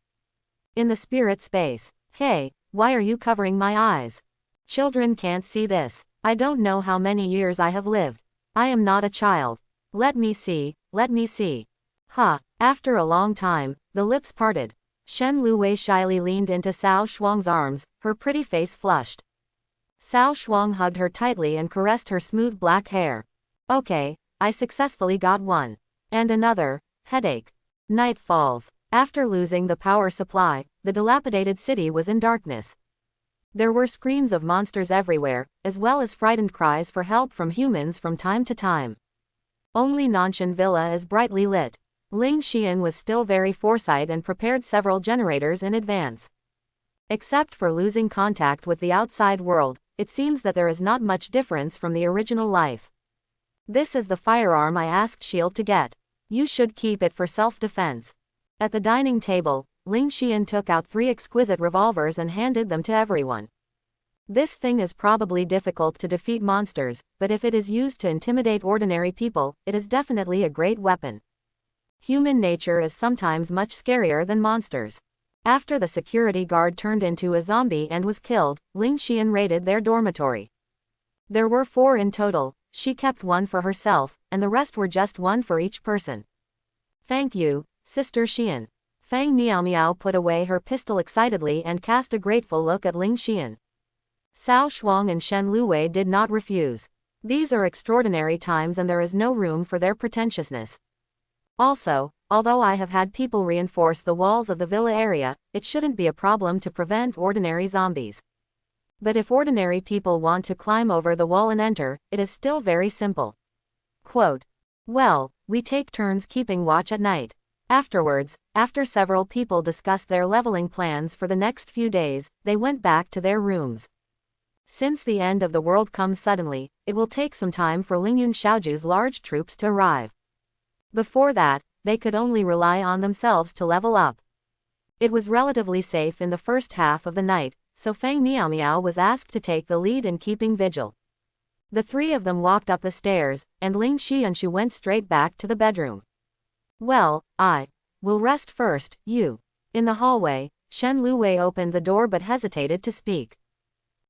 S1: In the spirit space. Hey, why are you covering my eyes? Children can't see this. I don't know how many years I have lived. I am not a child. Let me see, let me see. After a long time, the lips parted. Shen Luwei shyly leaned into Cao Shuang's arms, her pretty face flushed. Cao Shuang hugged her tightly and caressed her smooth black hair. Okay, I successfully got one. And another, headache. Night falls. After losing the power supply, the dilapidated city was in darkness. There were screams of monsters everywhere, as well as frightened cries for help from humans from time to time. Only Nanshan Villa is brightly lit. Ling Xian was still very foresight and prepared several generators in advance. Except for losing contact with the outside world, it seems that there is not much difference from the original life. This is the firearm I asked Shield to get. You should keep it for self-defense. At the dining table, Ling Xian took out 3 exquisite revolvers and handed them to everyone. This thing is probably difficult to defeat monsters, but if it is used to intimidate ordinary people, it is definitely a great weapon. Human nature is sometimes much scarier than monsters. After the security guard turned into a zombie and was killed, Ling Xian raided their dormitory. There were 4 in total. She kept 1 for herself, and the rest were just 1 for each person. Thank you, Sister Xian. Fang Miao Miao put away her pistol excitedly and cast a grateful look at Ling Xian. Cao Shuang and Shen Luwei did not refuse. These are extraordinary times and there is no room for their pretentiousness. Also, although I have had people reinforce the walls of the villa area, it shouldn't be a problem to prevent ordinary zombies. But if ordinary people want to climb over the wall and enter, it is still very simple. Quote, well, we take turns keeping watch at night. Afterwards, after several people discussed their leveling plans for the next few days, they went back to their rooms. Since the end of the world comes suddenly, it will take some time for Lingyun Xiaoju's large troops to arrive. Before that, they could only rely on themselves to level up. It was relatively safe in the first half of the night, so Feng Miao was asked to take the lead in keeping vigil. The three of them walked up the stairs, and Ling Xianshu went straight back to the bedroom. Well, I will rest first, you. In the hallway, Shen Luwei opened the door but hesitated to speak.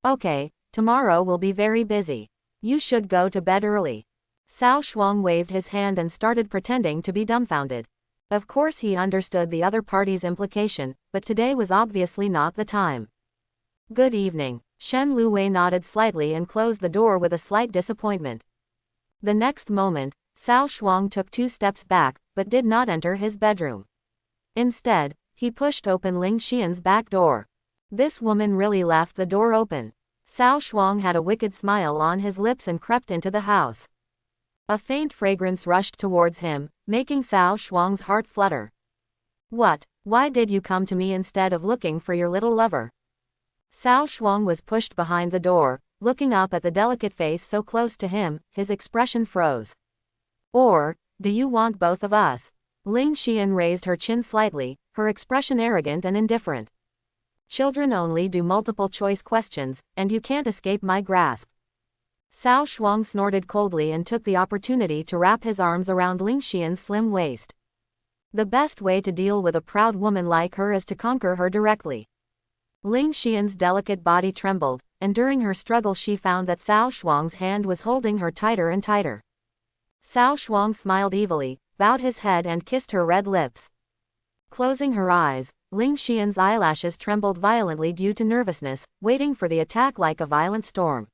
S1: Okay, tomorrow will be very busy. You should go to bed early. Cao Shuang waved his hand and started pretending to be dumbfounded. Of course he understood the other party's implication, but today was obviously not the time. Good evening. Shen Luwei nodded slightly and closed the door with a slight disappointment. The next moment, Cao Shuang took 2 steps back, but did not enter his bedroom. Instead, he pushed open Ling Xian's back door. This woman really left the door open. Cao Shuang had a wicked smile on his lips and crept into the house. A faint fragrance rushed towards him, making Cao Shuang's heart flutter. What? Why did you come to me instead of looking for your little lover? Cao Shuang was pushed behind the door, looking up at the delicate face so close to him, his expression froze. Or, do you want both of us? Ling Xian raised her chin slightly, her expression arrogant and indifferent. Children only do multiple choice questions, and you can't escape my grasp. Cao Shuang snorted coldly and took the opportunity to wrap his arms around Ling Xian's slim waist. The best way to deal with a proud woman like her is to conquer her directly. Ling Xian's delicate body trembled, and during her struggle she found that Cao Shuang's hand was holding her tighter and tighter. Cao Shuang smiled evilly, bowed his head and kissed her red lips. Closing her eyes, Ling Xian's eyelashes trembled violently due to nervousness, waiting for the attack like a violent storm.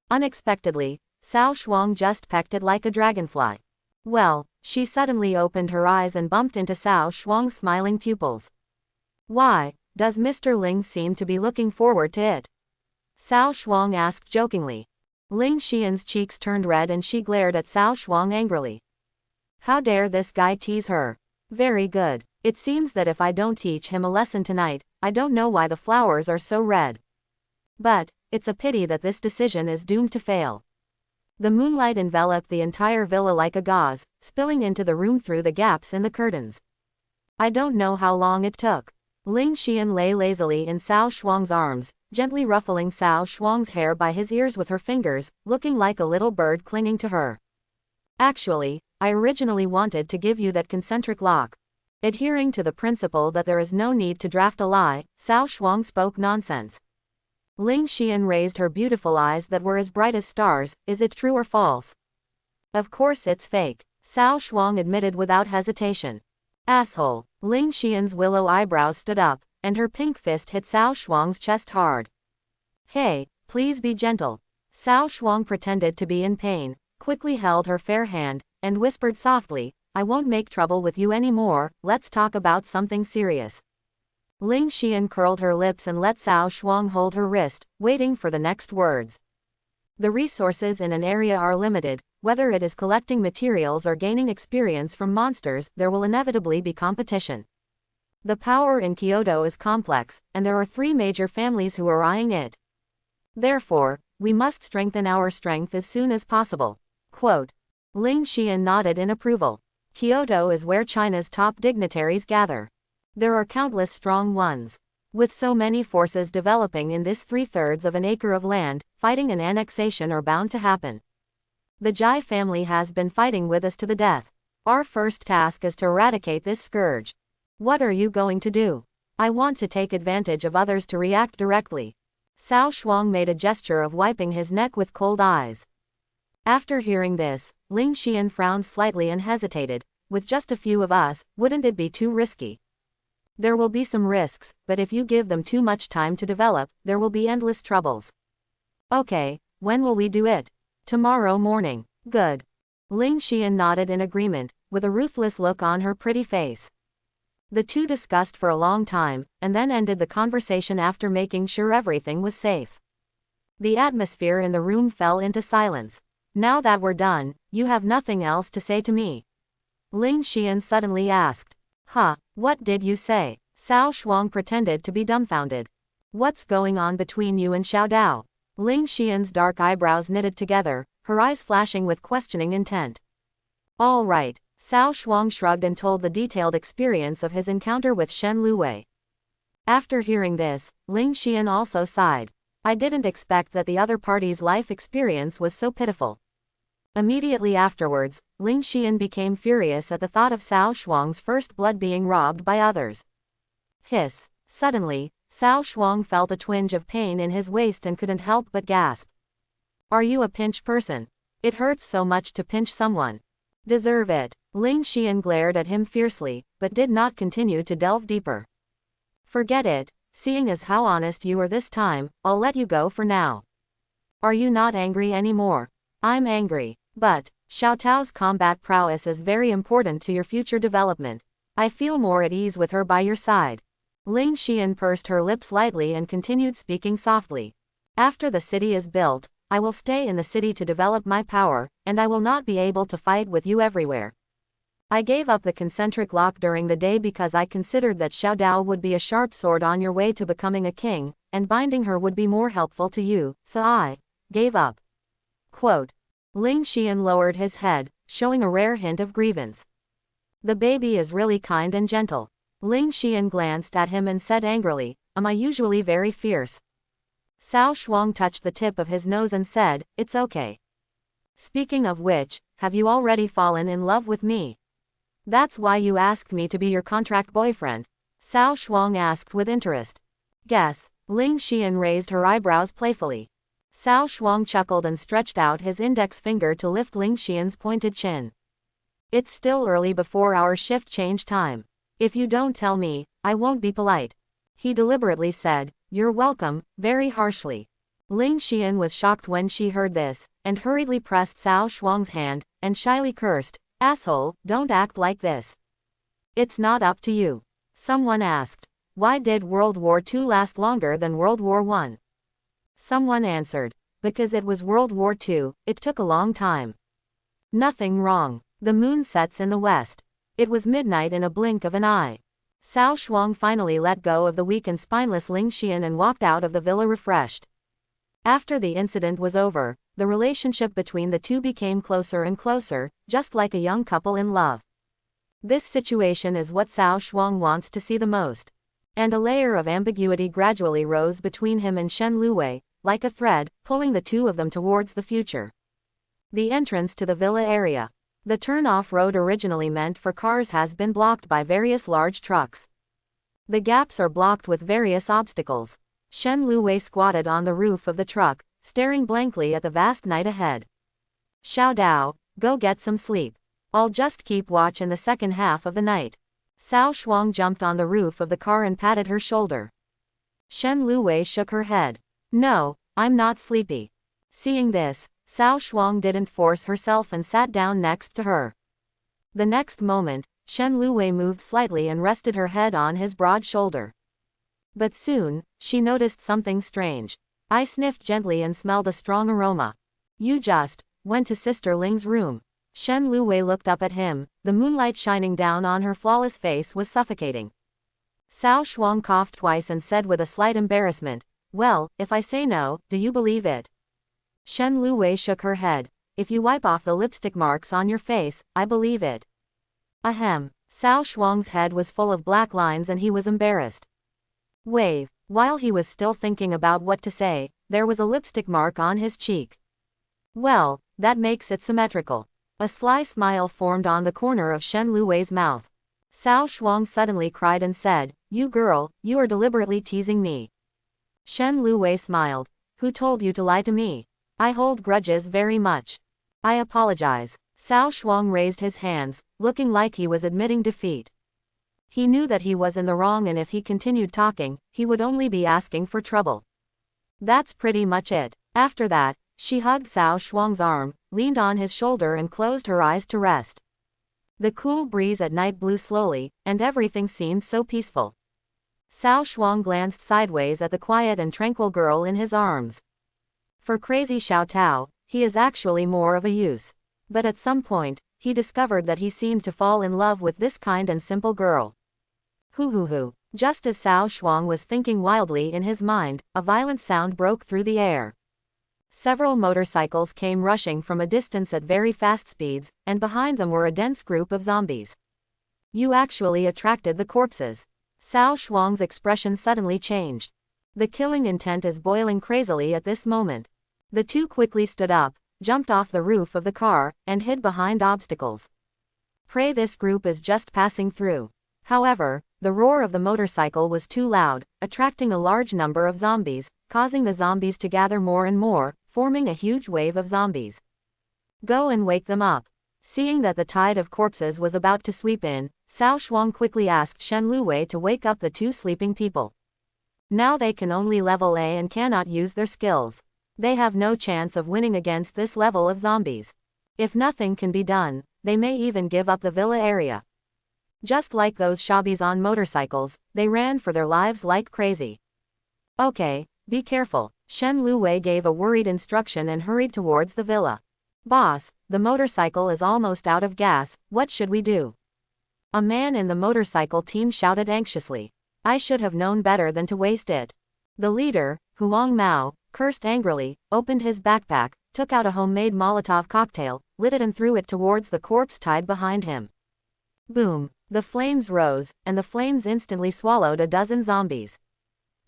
S1: Unexpectedly, Cao Shuang just pecked it like a dragonfly. Well, she suddenly opened her eyes and bumped into Cao Shuang's smiling pupils. Why does Mr. Ling seem to be looking forward to it? Cao Shuang asked jokingly. Ling Xian's cheeks turned red and she glared at Cao Shuang angrily. How dare this guy tease her? Very good. It seems that if I don't teach him a lesson tonight, I don't know why the flowers are so red. But it's a pity that this decision is doomed to fail. The moonlight enveloped the entire villa like a gauze, spilling into the room through the gaps in the curtains. I don't know how long it took. Ling Xian lay lazily in Cao Shuang's arms, gently ruffling Cao Shuang's hair by his ears with her fingers, looking like a little bird clinging to her. Actually, I originally wanted to give you that concentric lock. Adhering to the principle that there is no need to draft a lie, Cao Shuang spoke nonsense. Ling Xian raised her beautiful eyes that were as bright as stars. Is it true or false? Of course it's fake, Cao Shuang admitted without hesitation. Asshole. Ling Xian's willow eyebrows stood up, and her pink fist hit Cao Shuang's chest hard. Hey, please be gentle. Cao Shuang pretended to be in pain, quickly held her fair hand, and whispered softly, I won't make trouble with you anymore, let's talk about something serious. Ling Xian curled her lips and let Cao Shuang hold her wrist, waiting for the next words. The resources in an area are limited. Whether it is collecting materials or gaining experience from monsters, there will inevitably be competition. The power in Kyoto is complex, and there are 3 major families who are eyeing it. Therefore, we must strengthen our strength as soon as possible. Quote. Ling Xian nodded in approval. Kyoto is where China's top dignitaries gather. There are countless strong ones. With so many forces developing in this 3/3 of an acre of land, fighting and annexation are bound to happen. The Jai family has been fighting with us to the death. Our first task is to eradicate this scourge. What are you going to do? I want to take advantage of others to react directly. Cao Shuang made a gesture of wiping his neck with cold eyes. After hearing this, Ling Xian frowned slightly and hesitated. With just a few of us, wouldn't it be too risky? There will be some risks, but if you give them too much time to develop, there will be endless troubles. Okay, when will we do it? Tomorrow morning. Good. Ling Xian nodded in agreement, with a ruthless look on her pretty face. The two discussed for a long time, and then ended the conversation after making sure everything was safe. The atmosphere in the room fell into silence. Now that we're done, you have nothing else to say to me? Ling Xian suddenly asked. Huh, what did you say? Cao Shuang pretended to be dumbfounded. What's going on between you and Xiao Dao? Ling Xian's dark eyebrows knitted together, her eyes flashing with questioning intent. All right, Cao Shuang shrugged and told the detailed experience of his encounter with Shen Luwei. After hearing this, Ling Xian also sighed. I didn't expect that the other party's life experience was so pitiful. Immediately afterwards, Ling Xian became furious at the thought of Cao Shuang's first blood being robbed by others. Hiss. Suddenly, Cao Shuang felt a twinge of pain in his waist and couldn't help but gasp. Are you a pinch person? It hurts so much to pinch someone. Deserve it. Ling Xian glared at him fiercely, but did not continue to delve deeper. Forget it, seeing as how honest you are this time, I'll let you go for now. Are you not angry anymore? I'm angry, but Xiao Tao's combat prowess is very important to your future development. I feel more at ease with her by your side. Ling Xian pursed her lips lightly and continued speaking softly. After the city is built, I will stay in the city to develop my power, and I will not be able to fight with you everywhere. I gave up the concentric lock during the day because I considered that Xiao Dao would be a sharp sword on your way to becoming a king, and binding her would be more helpful to you, so I gave up. Quote. Ling Xian lowered his head, showing a rare hint of grievance. The baby is really kind and gentle. Ling Xian glanced at him and said angrily, am I usually very fierce? Cao Shuang touched the tip of his nose and said, it's okay. Speaking of which, have you already fallen in love with me? That's why you asked me to be your contract boyfriend? Cao Shuang asked with interest. Guess. Ling Xian raised her eyebrows playfully. Cao Shuang chuckled and stretched out his index finger to lift Ling Xian's pointed chin. It's still early before our shift change time. If you don't tell me, I won't be polite. He deliberately said, you're welcome, very harshly. Ling Xian was shocked when she heard this, and hurriedly pressed Cao Shuang's hand, and shyly cursed, asshole, don't act like this. It's not up to you. Someone asked, why did World War II last longer than World War I? Someone answered, because it was World War II, it took a long time. Nothing wrong. The moon sets in the west. It was midnight in a blink of an eye. Cao Shuang finally let go of the weak and spineless Ling Xian and walked out of the villa refreshed. After the incident was over, the relationship between the two became closer and closer, just like a young couple in love. This situation is what Cao Shuang wants to see the most. And a layer of ambiguity gradually rose between him and Shen Luwei, like a thread, pulling the two of them towards the future. The entrance to the villa area. The turn-off road originally meant for cars has been blocked by various large trucks. The gaps are blocked with various obstacles. Shen Luwei squatted on the roof of the truck, staring blankly at the vast night ahead. Xiao Dao, go get some sleep. I'll just keep watch in the second half of the night. Cao Shuang jumped on the roof of the car and patted her shoulder. Shen Luwei shook her head. No, I'm not sleepy. Seeing this, Cao Shuang didn't force herself and sat down next to her. The next moment, Shen Luwei moved slightly and rested her head on his broad shoulder. But soon, she noticed something strange. I sniffed gently and smelled a strong aroma. You just went to Sister Ling's room. Shen Luwei looked up at him, the moonlight shining down on her flawless face was suffocating. Cao Shuang coughed twice and said with a slight embarrassment, well, if I say no, do you believe it? Shen Luwei shook her head. If you wipe off the lipstick marks on your face, I believe it. Ahem. Cao Shuang's head was full of black lines and he was embarrassed. Wave. While he was still thinking about what to say, there was a lipstick mark on his cheek. Well, that makes it symmetrical. A sly smile formed on the corner of Shen Luwei's mouth. Cao Shuang suddenly cried and said, you girl, you are deliberately teasing me. Shen Luwei smiled. Who told you to lie to me? I hold grudges very much. I apologize. Cao Shuang raised his hands, looking like he was admitting defeat. He knew that he was in the wrong and if he continued talking, he would only be asking for trouble. That's pretty much it. After that, she hugged Cao Shuang's arm, leaned on his shoulder and closed her eyes to rest. The cool breeze at night blew slowly, and everything seemed so peaceful. Cao Shuang glanced sideways at the quiet and tranquil girl in his arms. For crazy Xiao Tao, he is actually more of a use. But at some point, he discovered that he seemed to fall in love with this kind and simple girl. Hoo. Just as Cao Shuang was thinking wildly in his mind, a violent sound broke through the air. Several motorcycles came rushing from a distance at very fast speeds, and behind them were a dense group of zombies. You actually attracted the corpses. Cao Shuang's expression suddenly changed. The killing intent is boiling crazily at this moment. The two quickly stood up, jumped off the roof of the car, and hid behind obstacles. Pray this group is just passing through. However, the roar of the motorcycle was too loud, attracting a large number of zombies, causing the zombies to gather more and more, forming a huge wave of zombies. Go and wake them up. Seeing that the tide of corpses was about to sweep in, Cao Shuang quickly asked Shen Luwei to wake up the two sleeping people. Now they can only level A and cannot use their skills. They have no chance of winning against this level of zombies. If nothing can be done, they may even give up the villa area. Just like those shabbies on motorcycles, they ran for their lives like crazy. Okay, be careful. Shen Luwei gave a worried instruction and hurried towards the villa. Boss, the motorcycle is almost out of gas, what should we do? A man in the motorcycle team shouted anxiously. I should have known better than to waste it. The leader, Huang Mao, cursed angrily, opened his backpack, took out a homemade Molotov cocktail, lit it and threw it towards the corpse tied behind him. Boom! The flames rose, and the flames instantly swallowed a dozen zombies.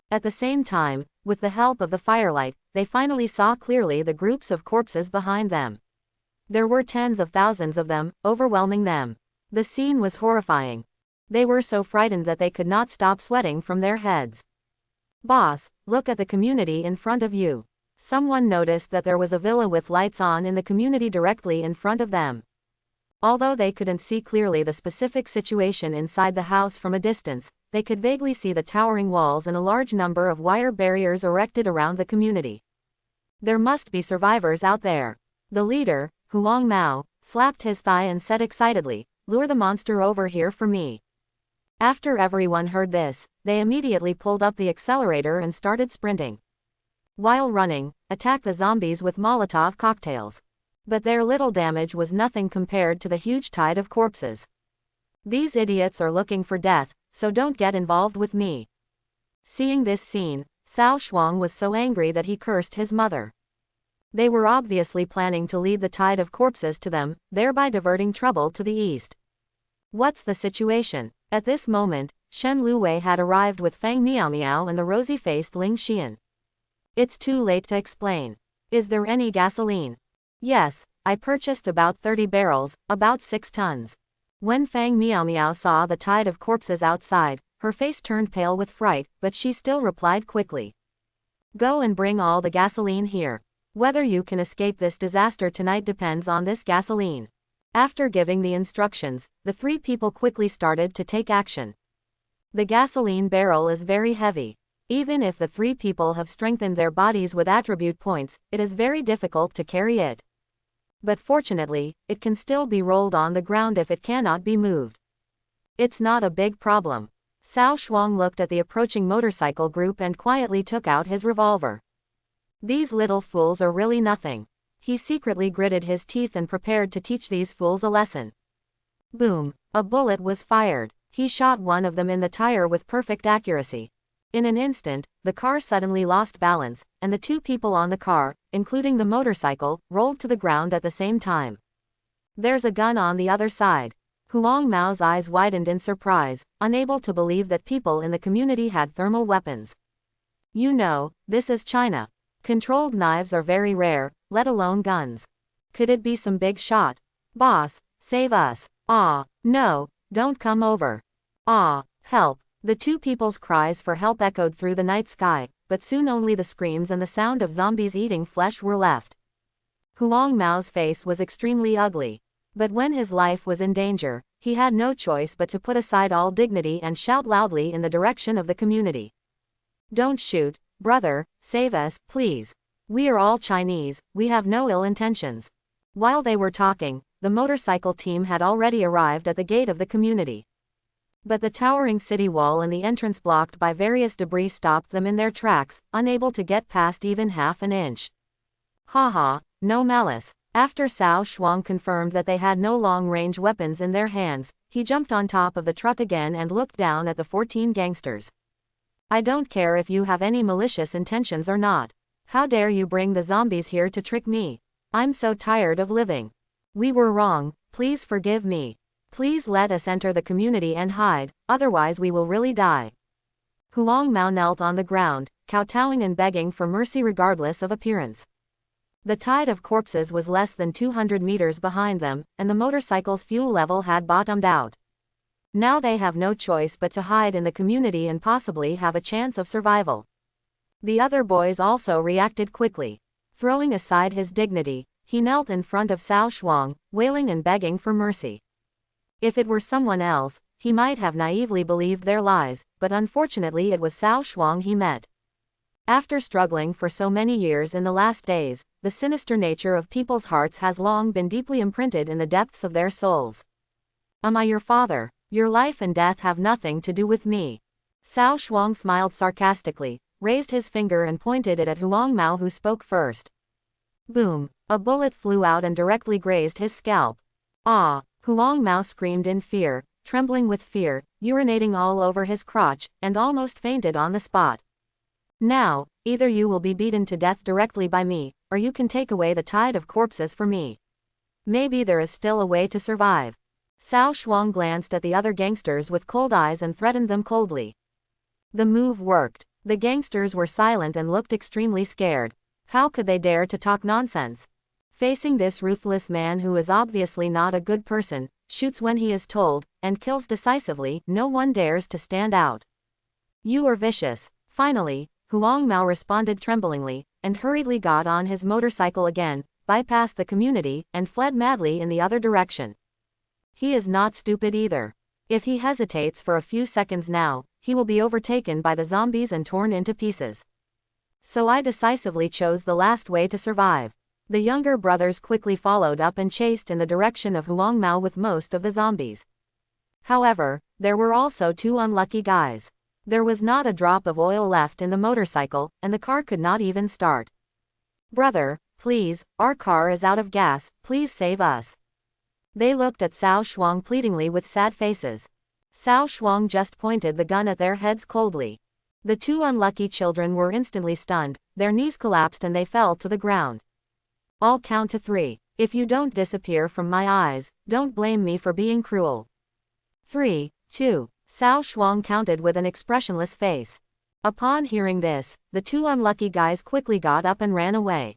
S1: At the same time, with the help of the firelight, they finally saw clearly the groups of corpses behind them. There were tens of thousands of them, overwhelming them. The scene was horrifying. They were so frightened that they could not stop sweating from their heads. Boss, look at the community in front of you. Someone noticed that there was a villa with lights on in the community directly in front of them. Although they couldn't see clearly the specific situation inside the house from a distance, they could vaguely see the towering walls and a large number of wire barriers erected around the community. There must be survivors out there. The leader, Huang Mao, slapped his thigh and said excitedly, lure the monster over here for me. After everyone heard this, they immediately pulled up the accelerator and started sprinting. While running, attack the zombies with Molotov cocktails. But their little damage was nothing compared to the huge tide of corpses. These idiots are looking for death, so don't get involved with me. Seeing this scene, Cao Shuang was so angry that he cursed his mother. They were obviously planning to lead the tide of corpses to them, thereby diverting trouble to the east. What's the situation? At this moment, Shen Luwei had arrived with Fang Miao and the rosy-faced Ling Xian. It's too late to explain. Is there any gasoline? Yes, I purchased about 30 barrels, about 6 tons. When Fang Miao saw the tide of corpses outside, her face turned pale with fright, but she still replied quickly. Go and bring all the gasoline here. Whether you can escape this disaster tonight depends on this gasoline. After giving the instructions, the three people quickly started to take action. The gasoline barrel is very heavy. Even if the three people have strengthened their bodies with attribute points, it is very difficult to carry it. But fortunately, it can still be rolled on the ground if it cannot be moved. It's not a big problem. Cao Shuang looked at the approaching motorcycle group and quietly took out his revolver. These little fools are really nothing. He secretly gritted his teeth and prepared to teach these fools a lesson. Boom! A bullet was fired. He shot one of them in the tire with perfect accuracy. In an instant, the car suddenly lost balance, and the two people on the car, including the motorcycle, rolled to the ground at the same time. There's a gun on the other side. Huang Mao's eyes widened in surprise, unable to believe that people in the community had thermal weapons. You know, this is China. Controlled knives are very rare, let alone guns. Could it be some big shot? Boss, save us. Ah, no, don't come over. Ah, help. The two people's cries for help echoed through the night sky, but soon only the screams and the sound of zombies eating flesh were left. Huang Mao's face was extremely ugly. But when his life was in danger, he had no choice but to put aside all dignity and shout loudly in the direction of the community. Don't shoot, brother, save us, please. We are all Chinese, we have no ill intentions. While they were talking, the motorcycle team had already arrived at the gate of the community. But the towering city wall and the entrance blocked by various debris stopped them in their tracks, unable to get past even half an inch. Haha, no malice. After Cao Shuang confirmed that they had no long-range weapons in their hands, he jumped on top of the truck again and looked down at the 14 gangsters. I don't care if you have any malicious intentions or not. How dare you bring the zombies here to trick me? I'm so tired of living. We were wrong, please forgive me. Please let us enter the community and hide, otherwise we will really die. Huang Mao knelt on the ground, kowtowing and begging for mercy regardless of appearance. The tide of corpses was less than 200 meters behind them, and the motorcycle's fuel level had bottomed out. Now they have no choice but to hide in the community and possibly have a chance of survival. The other boys also reacted quickly. Throwing aside his dignity, he knelt in front of Cao Shuang, wailing and begging for mercy. If it were someone else, he might have naively believed their lies, but unfortunately it was Cao Shuang he met. After struggling for so many years in the last days, the sinister nature of people's hearts has long been deeply imprinted in the depths of their souls. Am I your father? Your life and death have nothing to do with me. Cao Shuang smiled sarcastically, raised his finger and pointed it at Huang Mao, who spoke first. Boom! A bullet flew out and directly grazed his scalp. Ah! Huang Mao screamed in fear, trembling with fear, urinating all over his crotch, and almost fainted on the spot. Now, either you will be beaten to death directly by me, or you can take away the tide of corpses for me. Maybe there is still a way to survive. Cao Shuang glanced at the other gangsters with cold eyes and threatened them coldly. The move worked. The gangsters were silent and looked extremely scared. How could they dare to talk nonsense? Facing this ruthless man who is obviously not a good person, shoots when he is told, and kills decisively, no one dares to stand out. You are vicious. Finally, Huang Mao responded tremblingly, and hurriedly got on his motorcycle again, bypassed the community, and fled madly in the other direction. He is not stupid either. If he hesitates for a few seconds now, he will be overtaken by the zombies and torn into pieces. So I decisively chose the last way to survive. The younger brothers quickly followed up and chased in the direction of Huang Mao with most of the zombies. However, there were also two unlucky guys. There was not a drop of oil left in the motorcycle, and the car could not even start. Brother, please, our car is out of gas, please save us. They looked at Cao Shuang pleadingly with sad faces. Cao Shuang just pointed the gun at their heads coldly. The two unlucky children were instantly stunned, their knees collapsed and they fell to the ground. I'll count to 3. If you don't disappear from my eyes, don't blame me for being cruel. 3, 2. Cao Shuang counted with an expressionless face. Upon hearing this, the two unlucky guys quickly got up and ran away.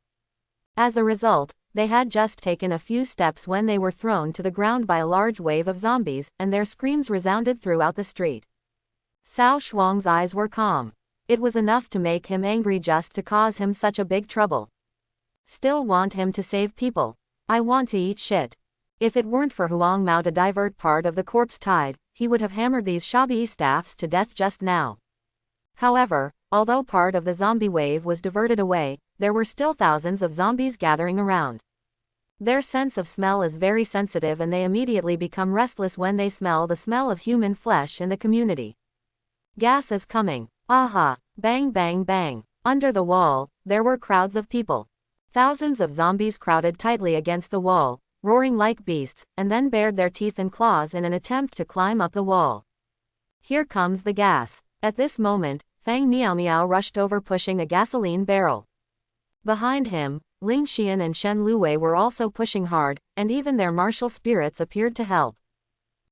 S1: As a result, they had just taken a few steps when they were thrown to the ground by a large wave of zombies, and their screams resounded throughout the street. Cao Shuang's eyes were calm. It was enough to make him angry just to cause him such a big trouble. Still want him to save people. I want to eat shit. If it weren't for Huang Mao to divert part of the corpse tide, he would have hammered these shabby staffs to death just now. However, although part of the zombie wave was diverted away, there were still thousands of zombies gathering around. Their sense of smell is very sensitive and they immediately become restless when they smell the smell of human flesh in the community. Gas is coming. Aha! Bang bang bang. Under the wall, there were crowds of people. Thousands of zombies crowded tightly against the wall, roaring like beasts, and then bared their teeth and claws in an attempt to climb up the wall. Here comes the gas. At this moment, Fang Miao Miao rushed over pushing a gasoline barrel. Behind him, Ling Xian and Shen Luwei were also pushing hard, and even their martial spirits appeared to help.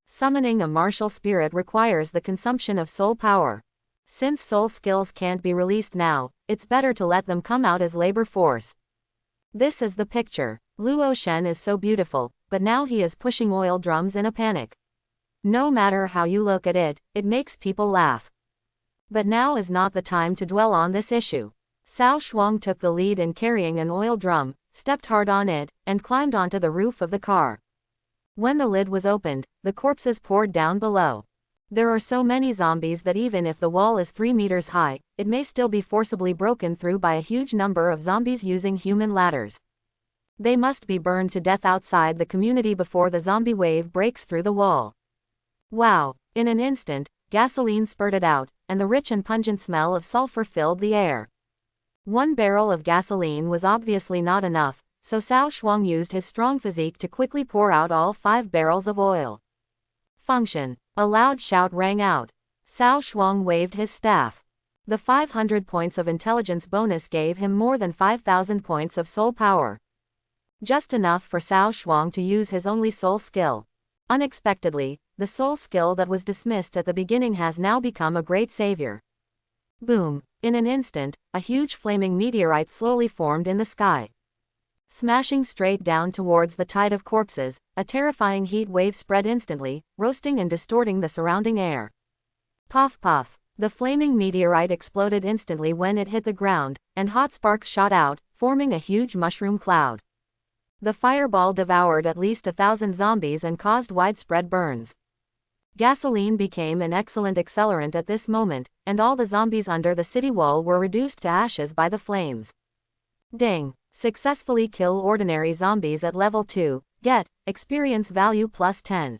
S1: Summoning a martial spirit requires the consumption of soul power. Since soul skills can't be released now, it's better to let them come out as labor force. This is the picture. Luo Shen is so beautiful, but now he is pushing oil drums in a panic. No matter how you look at it, it makes people laugh. But now is not the time to dwell on this issue. Cao Shuang took the lead in carrying an oil drum, stepped hard on it, and climbed onto the roof of the car. When the lid was opened, the corpses poured down below. There are so many zombies that even if the wall is 3 meters high, it may still be forcibly broken through by a huge number of zombies using human ladders. They must be burned to death outside the community before the zombie wave breaks through the wall. Wow! In an instant, gasoline spurted out, and the rich and pungent smell of sulfur filled the air. 1 barrel of gasoline was obviously not enough, so Cao Shuang used his strong physique to quickly pour out all 5 barrels of oil. Function! A loud shout rang out. Cao Shuang waved his staff. The 500 points of intelligence bonus gave him more than 5,000 points of soul power. Just enough for Cao Shuang to use his only soul skill. Unexpectedly, the soul skill that was dismissed at the beginning has now become a great savior. Boom! In an instant, a huge flaming meteorite slowly formed in the sky. Smashing straight down towards the tide of corpses, a terrifying heat wave spread instantly, roasting and distorting the surrounding air. Puff puff! The flaming meteorite exploded instantly when it hit the ground, and hot sparks shot out, forming a huge mushroom cloud. The fireball devoured at least 1,000 zombies and caused widespread burns. Gasoline became an excellent accelerant at this moment, and all the zombies under the city wall were reduced to ashes by the flames. Ding! Successfully kill ordinary zombies at level 2, get experience value plus 10.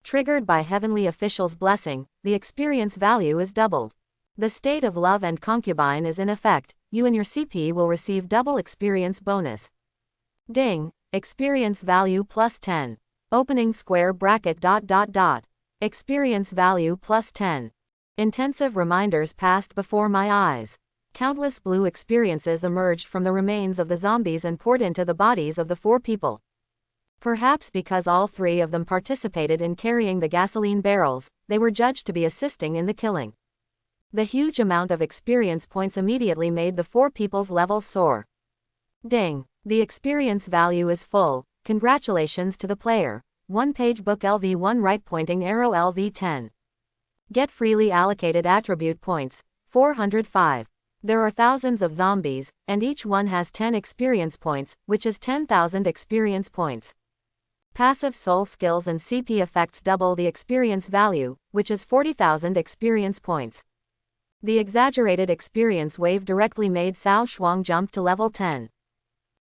S1: Triggered by Heavenly Official's blessing, the experience value is doubled. The state of love and concubine is in effect, you and your CP will receive double experience bonus. Ding! Experience value plus 10. Opening square bracket ... Experience value plus 10. Intensive reminders passed before my eyes. Countless blue experiences emerged from the remains of the zombies and poured into the bodies of the 4 people. Perhaps because all 3 of them participated in carrying the gasoline barrels, they were judged to be assisting in the killing. The huge amount of experience points immediately made the 4 people's levels soar. Ding! The experience value is full. Congratulations to the player. 1-page book LV1 right pointing arrow LV10. Get freely allocated attribute points, 405. There are thousands of zombies, and each one has 10 experience points, which is 10,000 experience points. Passive soul skills and CP effects double the experience value, which is 40,000 experience points. The exaggerated experience wave directly made Cao Shuang jump to level 10.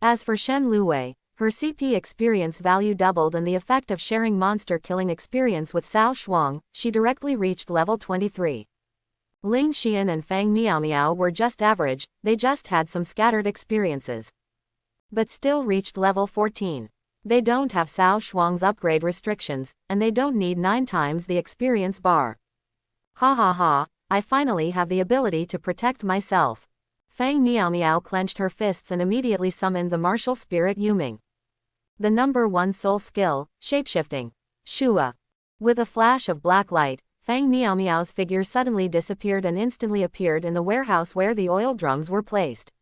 S1: As for Shen Luwei, her CP experience value doubled and the effect of sharing monster killing experience with Cao Shuang, she directly reached level 23. Ling Xian and Fang Miao were just average, they just had some scattered experiences. But still reached level 14. They don't have Cao Shuang's upgrade restrictions, and they don't need 9 times the experience bar. Ha ha ha, I finally have the ability to protect myself. Fang Miao clenched her fists and immediately summoned the martial spirit Yuming. The number 1 soul skill, shapeshifting. Shua. With a flash of black light, Fang Miao's figure suddenly disappeared and instantly appeared in the warehouse where the oil drums were placed.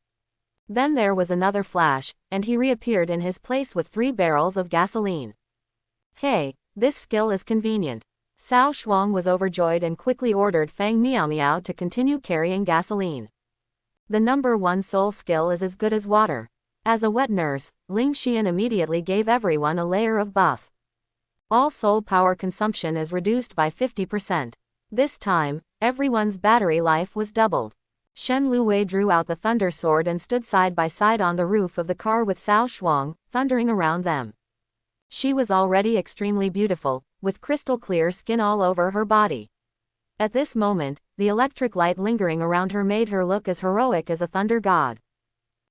S1: Then there was another flash, and he reappeared in his place with 3 barrels of gasoline. Hey, this skill is convenient. Cao Shuang was overjoyed and quickly ordered Fang Miao to continue carrying gasoline. The number 1 soul skill is as good as water. As a wet nurse, Ling Xian immediately gave everyone a layer of buff. All soul power consumption is reduced by 50%. This time, everyone's battery life was doubled. Shen Luwei drew out the thunder sword and stood side by side on the roof of the car with Cao Shuang, thundering around them. She was already extremely beautiful, with crystal clear skin all over her body. At this moment, the electric light lingering around her made her look as heroic as a thunder god.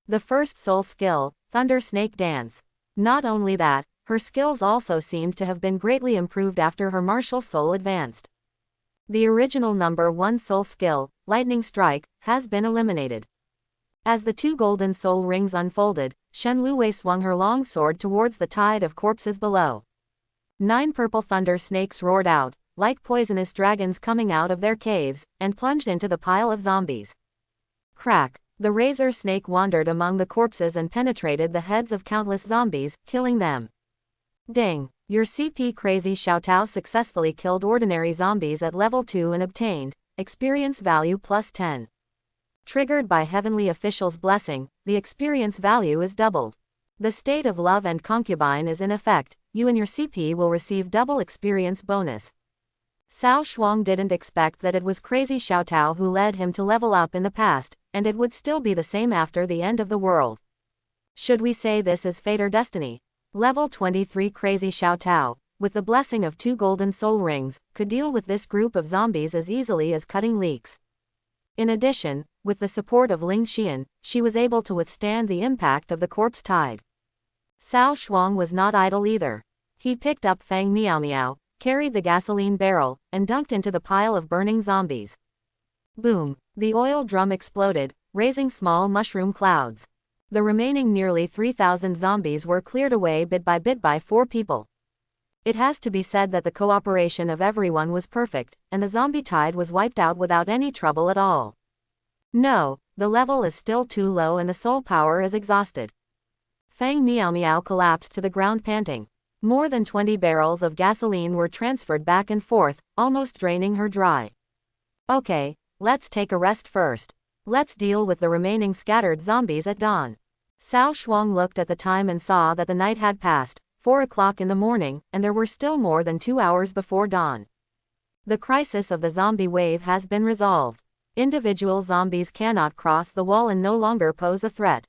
S1: The first soul skill, Thunder Snake Dance. Not only that, her skills also seemed to have been greatly improved after her martial soul advanced. The original number 1 soul skill, Lightning Strike, has been eliminated. As the 2 golden soul rings unfolded, Shen Luwei swung her long sword towards the tide of corpses below. 9 purple thunder snakes roared out, like poisonous dragons coming out of their caves, and plunged into the pile of zombies. Crack! The razor snake wandered among the corpses and penetrated the heads of countless zombies, killing them. Ding! Your CP Crazy Xiaotao successfully killed ordinary zombies at level 2 and obtained experience value plus 10. Triggered by Heavenly Official's blessing, the experience value is doubled. The state of love and concubine is in effect, you and your CP will receive double experience bonus. Cao Shuang didn't expect that it was Crazy Xiaotao who led him to level up in the past, and it would still be the same after the end of the world. Should we say this is fate or destiny? Level 23 Crazy Xiao Tao, with the blessing of 2 golden soul rings, could deal with this group of zombies as easily as cutting leeks. In addition, with the support of Ling Xian, she was able to withstand the impact of the corpse tide. Cao Shuang was not idle either. He picked up Fang Miao Miao, carried the gasoline barrel, and dunked into the pile of burning zombies. Boom! The oil drum exploded, raising small mushroom clouds. The remaining nearly 3,000 zombies were cleared away bit by 4 people. It has to be said that the cooperation of everyone was perfect, and the zombie tide was wiped out without any trouble at all. No, the level is still too low and the soul power is exhausted. Fang Miao Miao collapsed to the ground panting. More than 20 barrels of gasoline were transferred back and forth, almost draining her dry. Okay, let's take a rest first. Let's deal with the remaining scattered zombies at dawn. Cao Shuang looked at the time and saw that the night had passed, 4 o'clock in the morning, and there were still more than 2 hours before dawn. The crisis of the zombie wave has been resolved. Individual zombies cannot cross the wall and no longer pose a threat.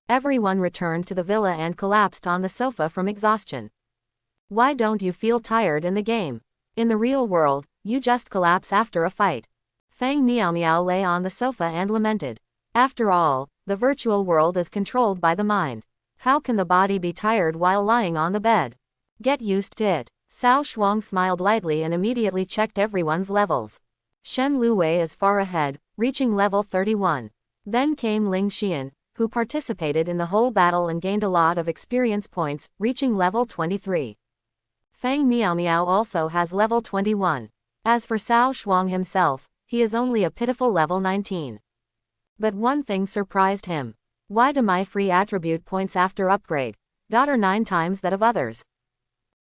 S1: Everyone returned to the villa and collapsed on the sofa from exhaustion. Why don't you feel tired in the game? In the real world, you just collapse after a fight. Fang Miao Miao lay on the sofa and lamented. After all, the virtual world is controlled by the mind. How can the body be tired while lying on the bed? Get used to it. Cao Shuang smiled lightly and immediately checked everyone's levels. Shen Luwei is far ahead, reaching level 31. Then came Ling Xian, who participated in the whole battle and gained a lot of experience points, reaching level 23. Fang Miao Miao also has level 21. As for Cao Shuang himself, he is only a pitiful level 19. But one thing surprised him. Why do my free attribute points after upgrade are 9 times that of others?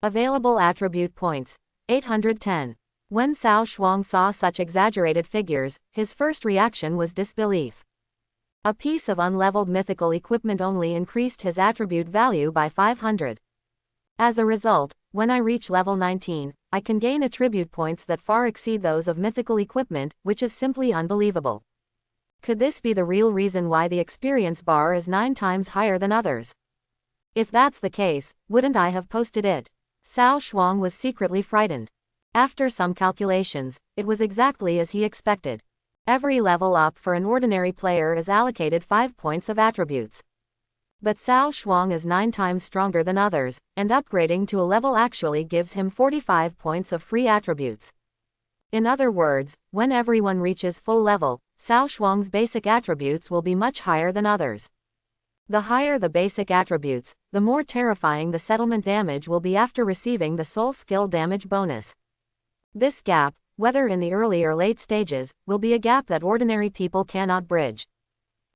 S1: Available attribute points, 810. When Cao Shuang saw such exaggerated figures, his first reaction was disbelief. A piece of unleveled mythical equipment only increased his attribute value by 500. As a result, when I reach level 19, I can gain attribute points that far exceed those of mythical equipment, which is simply unbelievable. Could this be the real reason why the experience bar is 9 times higher than others? If that's the case, wouldn't I have posted it? Cao Shuang was secretly frightened. After some calculations, it was exactly as he expected. Every level up for an ordinary player is allocated 5 points of attributes. But Cao Shuang is 9 times stronger than others, and upgrading to a level actually gives him 45 points of free attributes. In other words, when everyone reaches full level, Cao Shuang's basic attributes will be much higher than others. The higher the basic attributes, the more terrifying the settlement damage will be after receiving the soul skill damage bonus. This gap, whether in the early or late stages, will be a gap that ordinary people cannot bridge.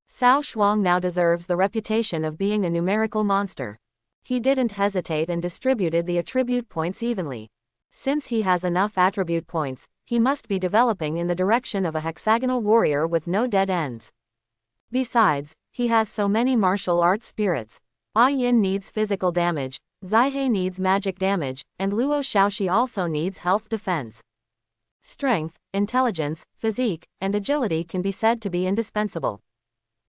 S1: Cao Shuang now deserves the reputation of being a numerical monster. He didn't hesitate and distributed the attribute points evenly. Since he has enough attribute points, he must be developing in the direction of a hexagonal warrior with no dead ends. Besides, he has so many martial arts spirits. Yin needs physical damage, Zaihe needs magic damage, and Luo Shaoxi also needs health defense. Strength, intelligence, physique, and agility can be said to be indispensable.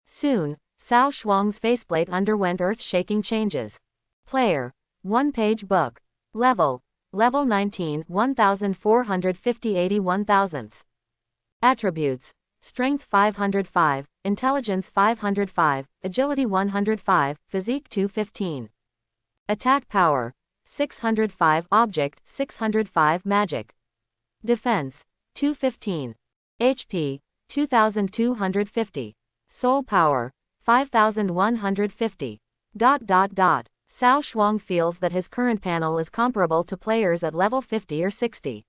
S1: Soon, Cao Shuang's faceplate underwent earth-shaking changes. Player. 1-page book. Level 19, 1450 81 thousandths. Attributes. Strength 505, Intelligence 505, Agility 105, Physique 215. Attack power. 605 Object 605 Magic. Defense. 215. HP. 2250. Soul power. 5150. Cao Shuang feels that his current panel is comparable to players at level 50 or 60.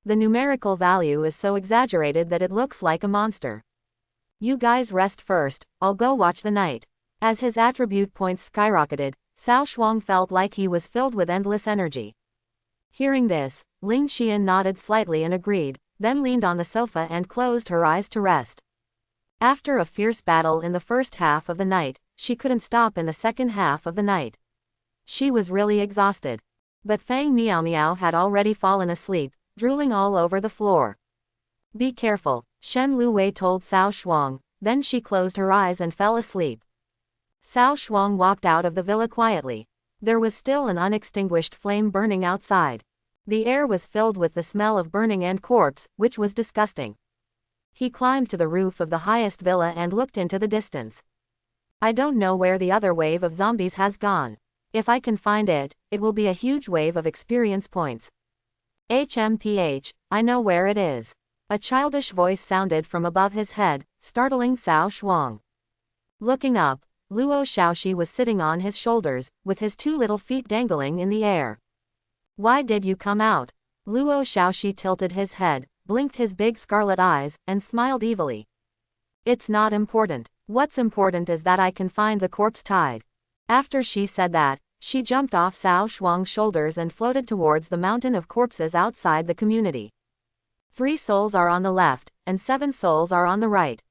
S1: The numerical value is so exaggerated that it looks like a monster. You guys rest first, I'll go watch the night. As his attribute points skyrocketed, Cao Shuang felt like he was filled with endless energy. Hearing this, Ling Xian nodded slightly and agreed, then leaned on the sofa and closed her eyes to rest. After a fierce battle in the first half of the night, she couldn't stop in the second half of the night. She was really exhausted. But Fang Miao Miao had already fallen asleep, drooling all over the floor. Be careful, Shen Luwei told Cao Shuang, then she closed her eyes and fell asleep. Cao Shuang walked out of the villa quietly. There was still an unextinguished flame burning outside. The air was filled with the smell of burning and corpse, which was disgusting. He climbed to the roof of the highest villa and looked into the distance. I don't know where the other wave of zombies has gone. If I can find it, it will be a huge wave of experience points. HMPH, I know where it is. A childish voice sounded from above his head, startling Cao Shuang. Looking up, Luo Shaoxi was sitting on his shoulders, with his 2 little feet dangling in the air. Why did you come out? Luo Shaoxi tilted his head, blinked his big scarlet eyes, and smiled evilly. It's not important. What's important is that I can find the corpse tide. After she said that, she jumped off Cao Shuang's shoulders and floated towards the mountain of corpses outside the community. 3 souls are on the left, and 7 souls are on the right.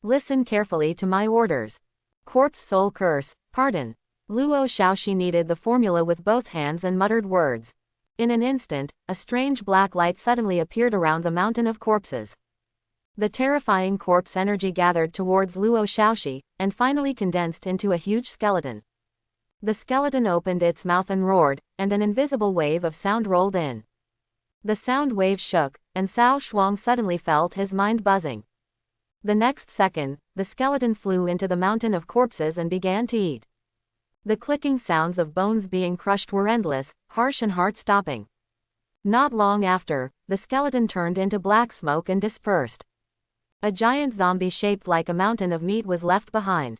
S1: Listen carefully to my orders. Corpse soul curse, pardon. Luo Shaoxi kneaded the formula with both hands and muttered words. In an instant, a strange black light suddenly appeared around the mountain of corpses. The terrifying corpse energy gathered towards Luo Shaoxi, and finally condensed into a huge skeleton. The skeleton opened its mouth and roared, and an invisible wave of sound rolled in. The sound wave shook, and Cao Shuang suddenly felt his mind buzzing. The next second, the skeleton flew into the mountain of corpses and began to eat. The clicking sounds of bones being crushed were endless, harsh and heart-stopping. Not long after, the skeleton turned into black smoke and dispersed. A giant zombie shaped like a mountain of meat was left behind.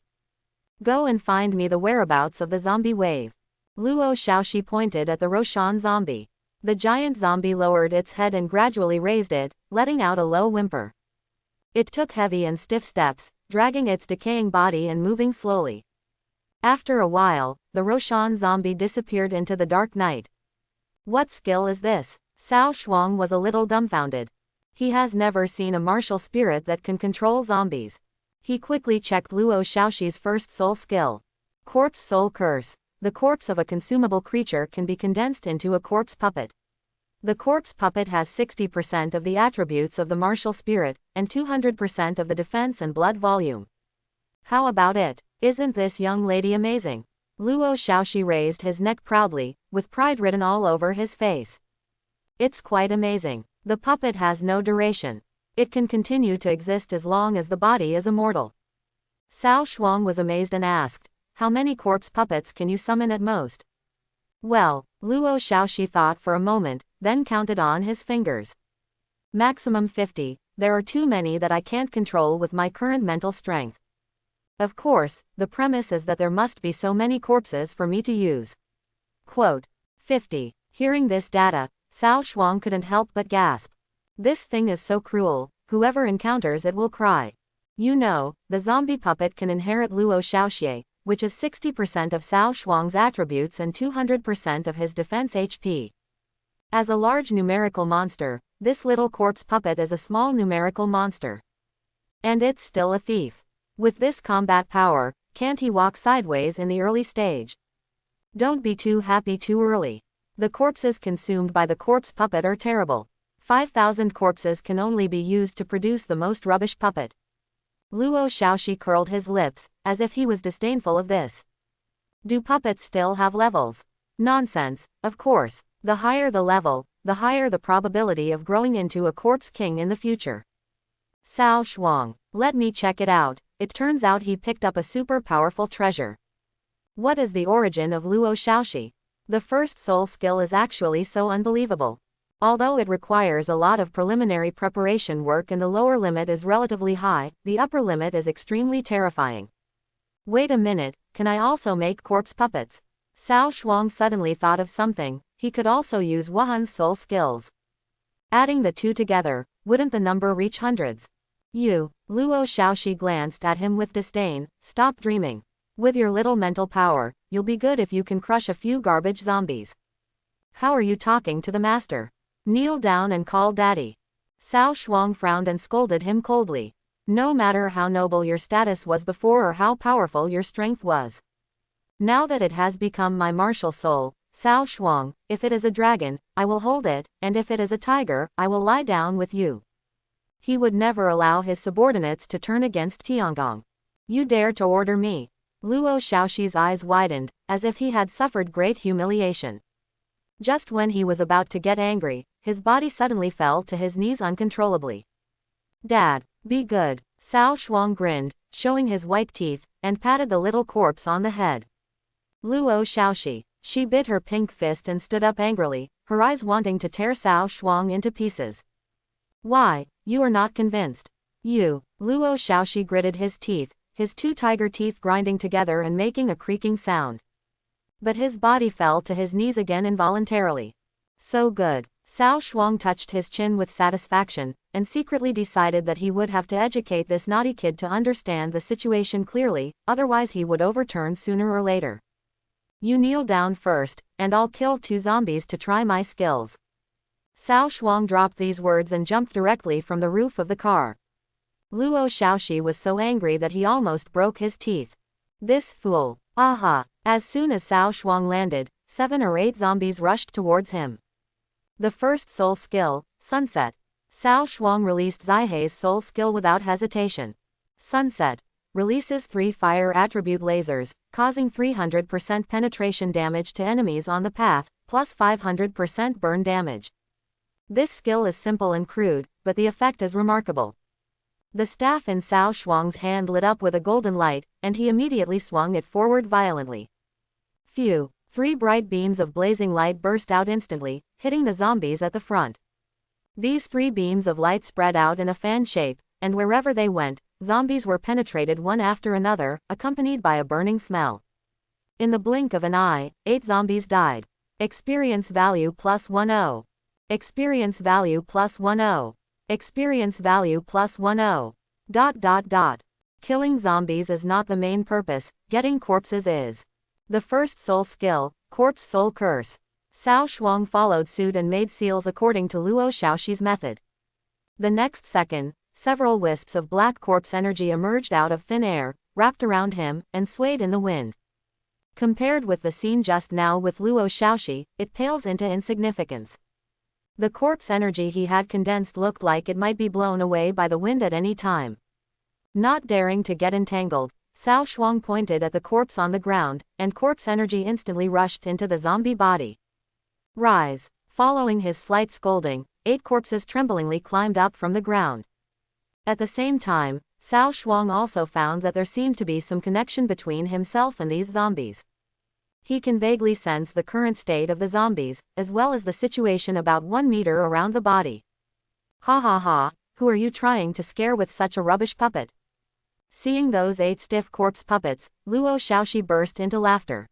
S1: Go and find me the whereabouts of the zombie wave. Luo Shaoxi pointed at the Roshan zombie. The giant zombie lowered its head and gradually raised it, letting out a low whimper. It took heavy and stiff steps, dragging its decaying body and moving slowly. After a while, the Roshan zombie disappeared into the dark night. What skill is this? Cao Shuang was a little dumbfounded. He has never seen a martial spirit that can control zombies. He quickly checked Luo Shaoxi's first soul skill. Corpse soul curse. The corpse of a consumable creature can be condensed into a corpse puppet. The corpse puppet has 60% of the attributes of the martial spirit, and 200% of the defense and blood volume. How about it? Isn't this young lady amazing? Luo Shaoxi raised his neck proudly, with pride written all over his face. It's quite amazing. The puppet has no duration. It can continue to exist as long as the body is immortal. Cao Shuang was amazed and asked, how many corpse puppets can you summon at most? Well, Luo Shaoxi thought for a moment, then counted on his fingers. Maximum 50, there are too many that I can't control with my current mental strength. Of course, the premise is that there must be so many corpses for me to use. Quote, 50. Hearing this data, Cao Shuang couldn't help but gasp. This thing is so cruel, whoever encounters it will cry. You know, the zombie puppet can inherit Luo Shaoxi, which is 60% of Cao Shuang's attributes and 200% of his defense HP. As a large numerical monster, this little corpse puppet is a small numerical monster. And it's still a thief. With this combat power, can't he walk sideways in the early stage? Don't be too happy too early. The corpses consumed by the corpse puppet are terrible. 5,000 corpses can only be used to produce the most rubbish puppet. Luo Shaoxi curled his lips, as if he was disdainful of this. Do puppets still have levels? Nonsense, of course. The higher the level, the higher the probability of growing into a corpse king in the future. Cao Shuang, let me check it out. It turns out he picked up a super powerful treasure. What is the origin of Luo Shaoxi? The first soul skill is actually so unbelievable. Although it requires a lot of preliminary preparation work and the lower limit is relatively high, the upper limit is extremely terrifying. Wait a minute, can I also make corpse puppets? Cao Shuang suddenly thought of something. He could also use Wuhan's soul skills. Adding the two together, wouldn't the number reach hundreds? You, Luo Shaoxi glanced at him with disdain. Stop dreaming. With your little mental power, you'll be good if you can crush a few garbage zombies. How are you talking to the master? Kneel down and call daddy. Cao Shuang frowned and scolded him coldly. No matter how noble your status was before or how powerful your strength was. Now that it has become my martial soul, Cao Shuang, if it is a dragon, I will hold it, and if it is a tiger, I will lie down with you. He would never allow his subordinates to turn against Tiangong. You dare to order me? Luo Xiaoxi's eyes widened, as if he had suffered great humiliation. Just when he was about to get angry, his body suddenly fell to his knees uncontrollably. Dad, be good. Cao Shuang grinned, showing his white teeth, and patted the little corpse on the head. Luo Xiaoxi. She bit her pink fist and stood up angrily, her eyes wanting to tear Cao Shuang into pieces. Why, you are not convinced? You. Luo Xiaoxi gritted his teeth, his two tiger teeth grinding together and making a creaking sound. But his body fell to his knees again involuntarily. So good. Cao Shuang touched his chin with satisfaction, and secretly decided that he would have to educate this naughty kid to understand the situation clearly, otherwise he would overturn sooner or later. You kneel down first, and I'll kill 2 zombies to try my skills. Cao Shuang dropped these words and jumped directly from the roof of the car. Luo Xiaoxi was so angry that he almost broke his teeth. This fool. Aha! As soon as Cao Shuang landed, 7 or 8 zombies rushed towards him. The first soul skill, Sunset. Cao Shuang released Zihei's soul skill without hesitation. Sunset releases 3 fire attribute lasers, causing 300% penetration damage to enemies on the path, plus 500% burn damage. This skill is simple and crude, but the effect is remarkable. The staff in Cao Shuang's hand lit up with a golden light, and he immediately swung it forward violently. Phew! 3 bright beams of blazing light burst out instantly, hitting the zombies at the front. These 3 beams of light spread out in a fan shape, and wherever they went, zombies were penetrated one after another, accompanied by a burning smell. In the blink of an eye, 8 zombies died. Experience value plus 10. Experience value plus 10. Experience value plus 10. ... Killing zombies is not the main purpose, getting corpses is. The first soul skill, Corpse Soul Curse. Cao Shuang followed suit and made seals according to Luo Xiaoxi's method. The next second, several wisps of black corpse energy emerged out of thin air, wrapped around him, and swayed in the wind. Compared with the scene just now with Luo Xiaoxi, it pales into insignificance. The corpse energy he had condensed looked like it might be blown away by the wind at any time. Not daring to get entangled, Cao Shuang pointed at the corpse on the ground, and corpse energy instantly rushed into the zombie body. Rise! Following his slight scolding, 8 corpses tremblingly climbed up from the ground. At the same time, Cao Shuang also found that there seemed to be some connection between himself and these zombies. He can vaguely sense the current state of the zombies, as well as the situation about 1 meter around the body. Ha ha ha, who are you trying to scare with such a rubbish puppet? Seeing those 8 stiff corpse puppets, Luo Xiaoxi burst into laughter.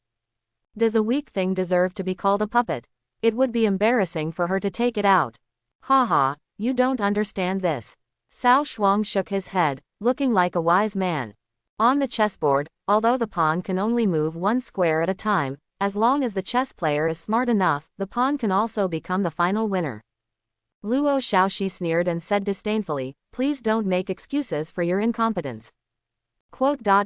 S1: Does a weak thing deserve to be called a puppet? It would be embarrassing for her to take it out. Ha ha, you don't understand this. Cao Shuang shook his head, looking like a wise man. On the chessboard, although the pawn can only move 1 square at a time, as long as the chess player is smart enough, the pawn can also become the final winner. Luo Xiaoxi sneered and said disdainfully, please don't make excuses for your incompetence. ... Cao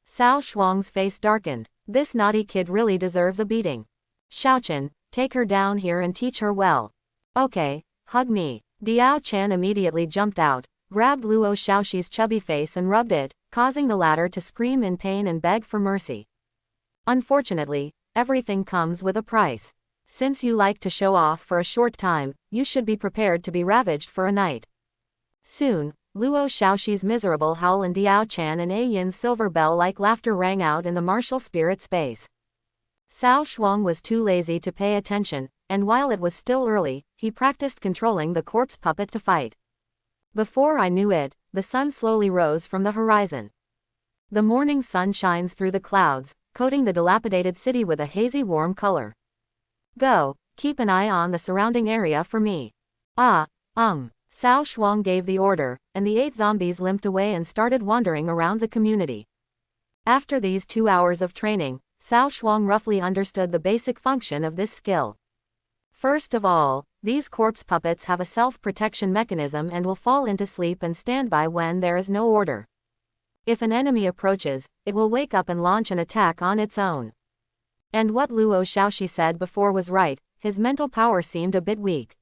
S1: Shuang's face darkened. This naughty kid really deserves a beating. Xiaochen, take her down here and teach her well. Okay, hug me. Diao Chen immediately jumped out, grabbed Luo Xiaoxi's chubby face and rubbed it, causing the latter to scream in pain and beg for mercy. Unfortunately, everything comes with a price. Since you like to show off for a short time, you should be prepared to be ravaged for a night. Soon, Luo Xiaoxi's miserable howl and Diao Chen and A Yin's silver bell-like laughter rang out in the martial spirit space. Cao Shuang was too lazy to pay attention, and while it was still early, he practiced controlling the corpse puppet to fight. Before I knew it, the sun slowly rose from the horizon. The morning sun shines through the clouds, coating the dilapidated city with a hazy warm color. Go, keep an eye on the surrounding area for me. Cao Shuang gave the order, and the 8 zombies limped away and started wandering around the community. After these 2 hours of training, Cao Shuang roughly understood the basic function of this skill. First of all, these corpse puppets have a self-protection mechanism and will fall into sleep and stand by when there is no order. If an enemy approaches, it will wake up and launch an attack on its own. And what Luo Xiaoxi said before was right, his mental power seemed a bit weak.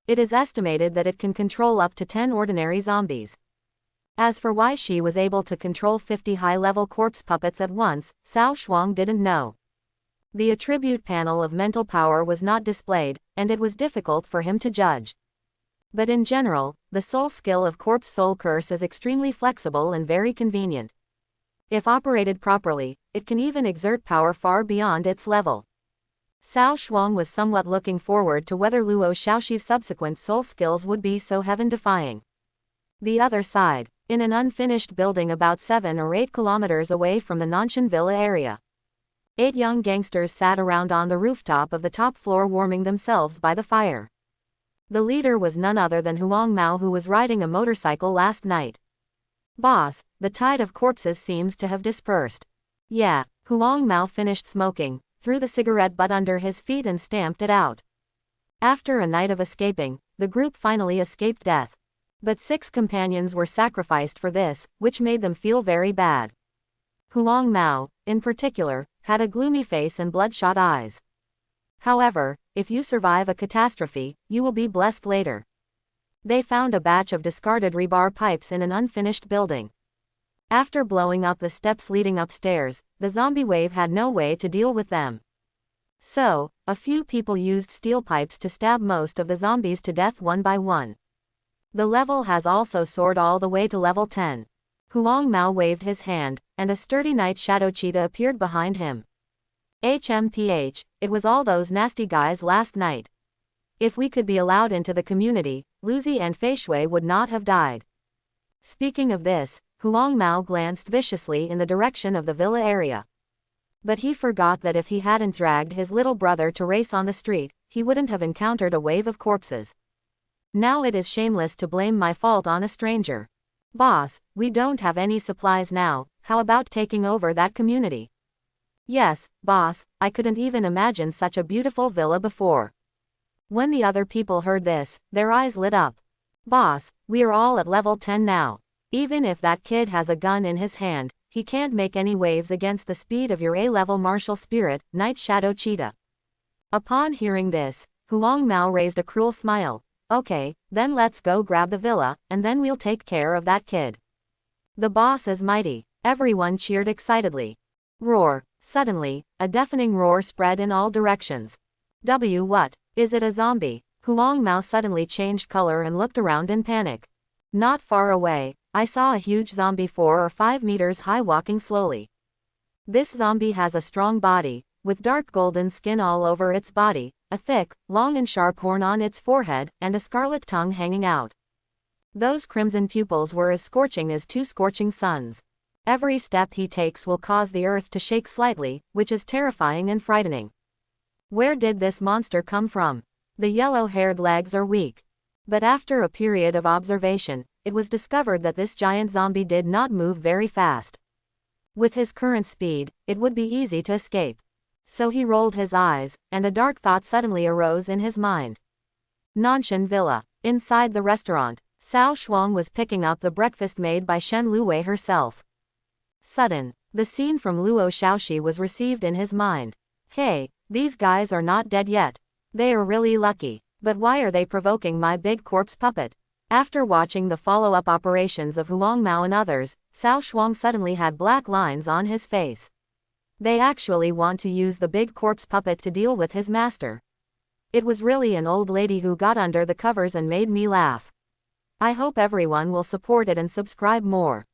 S1: It is estimated that it can control up to 10 ordinary zombies. As for why she was able to control 50 high-level corpse puppets at once, Cao Shuang didn't know. The attribute panel of mental power was not displayed, and it was difficult for him to judge. But in general, the soul skill of Corpse Soul Curse is extremely flexible and very convenient. If operated properly, it can even exert power far beyond its level. Cao Shuang was somewhat looking forward to whether Luo Shaoxi's subsequent soul skills would be so heaven-defying. The other side, in an unfinished building about 7 or 8 kilometers away from the Nanshan Villa area. 8 young gangsters sat around on the rooftop of the top floor warming themselves by the fire. The leader was none other than Huang Mao, who was riding a motorcycle last night. "Boss, the tide of corpses seems to have dispersed." "Yeah." Huang Mao finished smoking, threw the cigarette butt under his feet and stamped it out. After a night of escaping, the group finally escaped death. But 6 companions were sacrificed for this, which made them feel very bad. Huang Mao, in particular, had a gloomy face and bloodshot eyes. "However, if you survive a catastrophe, you will be blessed later." They found a batch of discarded rebar pipes in an unfinished building. After blowing up the steps leading upstairs, the zombie wave had no way to deal with them. So, a few people used steel pipes to stab most of the zombies to death one by one. The level has also soared all the way to level 10. Huang Mao waved his hand, and a sturdy night shadow cheetah appeared behind him. HMPH, it was all those nasty guys last night. If we could be allowed into the community, Luzi and Fei Shui would not have died. Speaking of this, Huang Mao glanced viciously in the direction of the villa area. But he forgot that if he hadn't dragged his little brother to race on the street, he wouldn't have encountered a wave of corpses. Now it is shameless to blame my fault on a stranger. "Boss, we don't have any supplies now, how about taking over that community?" "Yes, boss, I couldn't even imagine such a beautiful villa before." When the other people heard this, their eyes lit up. "Boss, we are all at level 10 now. Even if that kid has a gun in his hand, he can't make any waves against the speed of your A-level martial spirit, Night Shadow Cheetah." Upon hearing this, Huang Mao raised a cruel smile. "Okay, then let's go grab the villa, and then we'll take care of that kid." "The boss is mighty." Everyone cheered excitedly. Roar. Suddenly, a deafening roar spread in all directions. What? Is it a zombie?" Huang Mao suddenly changed color and looked around in panic. Not far away, I saw a huge zombie 4 or 5 meters high walking slowly. This zombie has a strong body, with dark golden skin all over its body, a thick, long and sharp horn on its forehead, and a scarlet tongue hanging out. Those crimson pupils were as scorching as 2 scorching suns. Every step he takes will cause the earth to shake slightly, which is terrifying and frightening. Where did this monster come from? The yellow-haired legs are weak. But after a period of observation, it was discovered that this giant zombie did not move very fast. With his current speed, it would be easy to escape. So he rolled his eyes, and a dark thought suddenly arose in his mind. Nanshan Villa. Inside the restaurant, Cao Shuang was picking up the breakfast made by Shen Luwei herself. The scene from Luo Shaoxi was received in his mind. "Hey, these guys are not dead yet. They are really lucky. But why are they provoking my big corpse puppet?" After watching the follow-up operations of Huang Mao and others, Cao Shuang suddenly had black lines on his face. They actually want to use the big corpse puppet to deal with his master. It was really an old lady who got under the covers and made me laugh. I hope everyone will support it and subscribe more.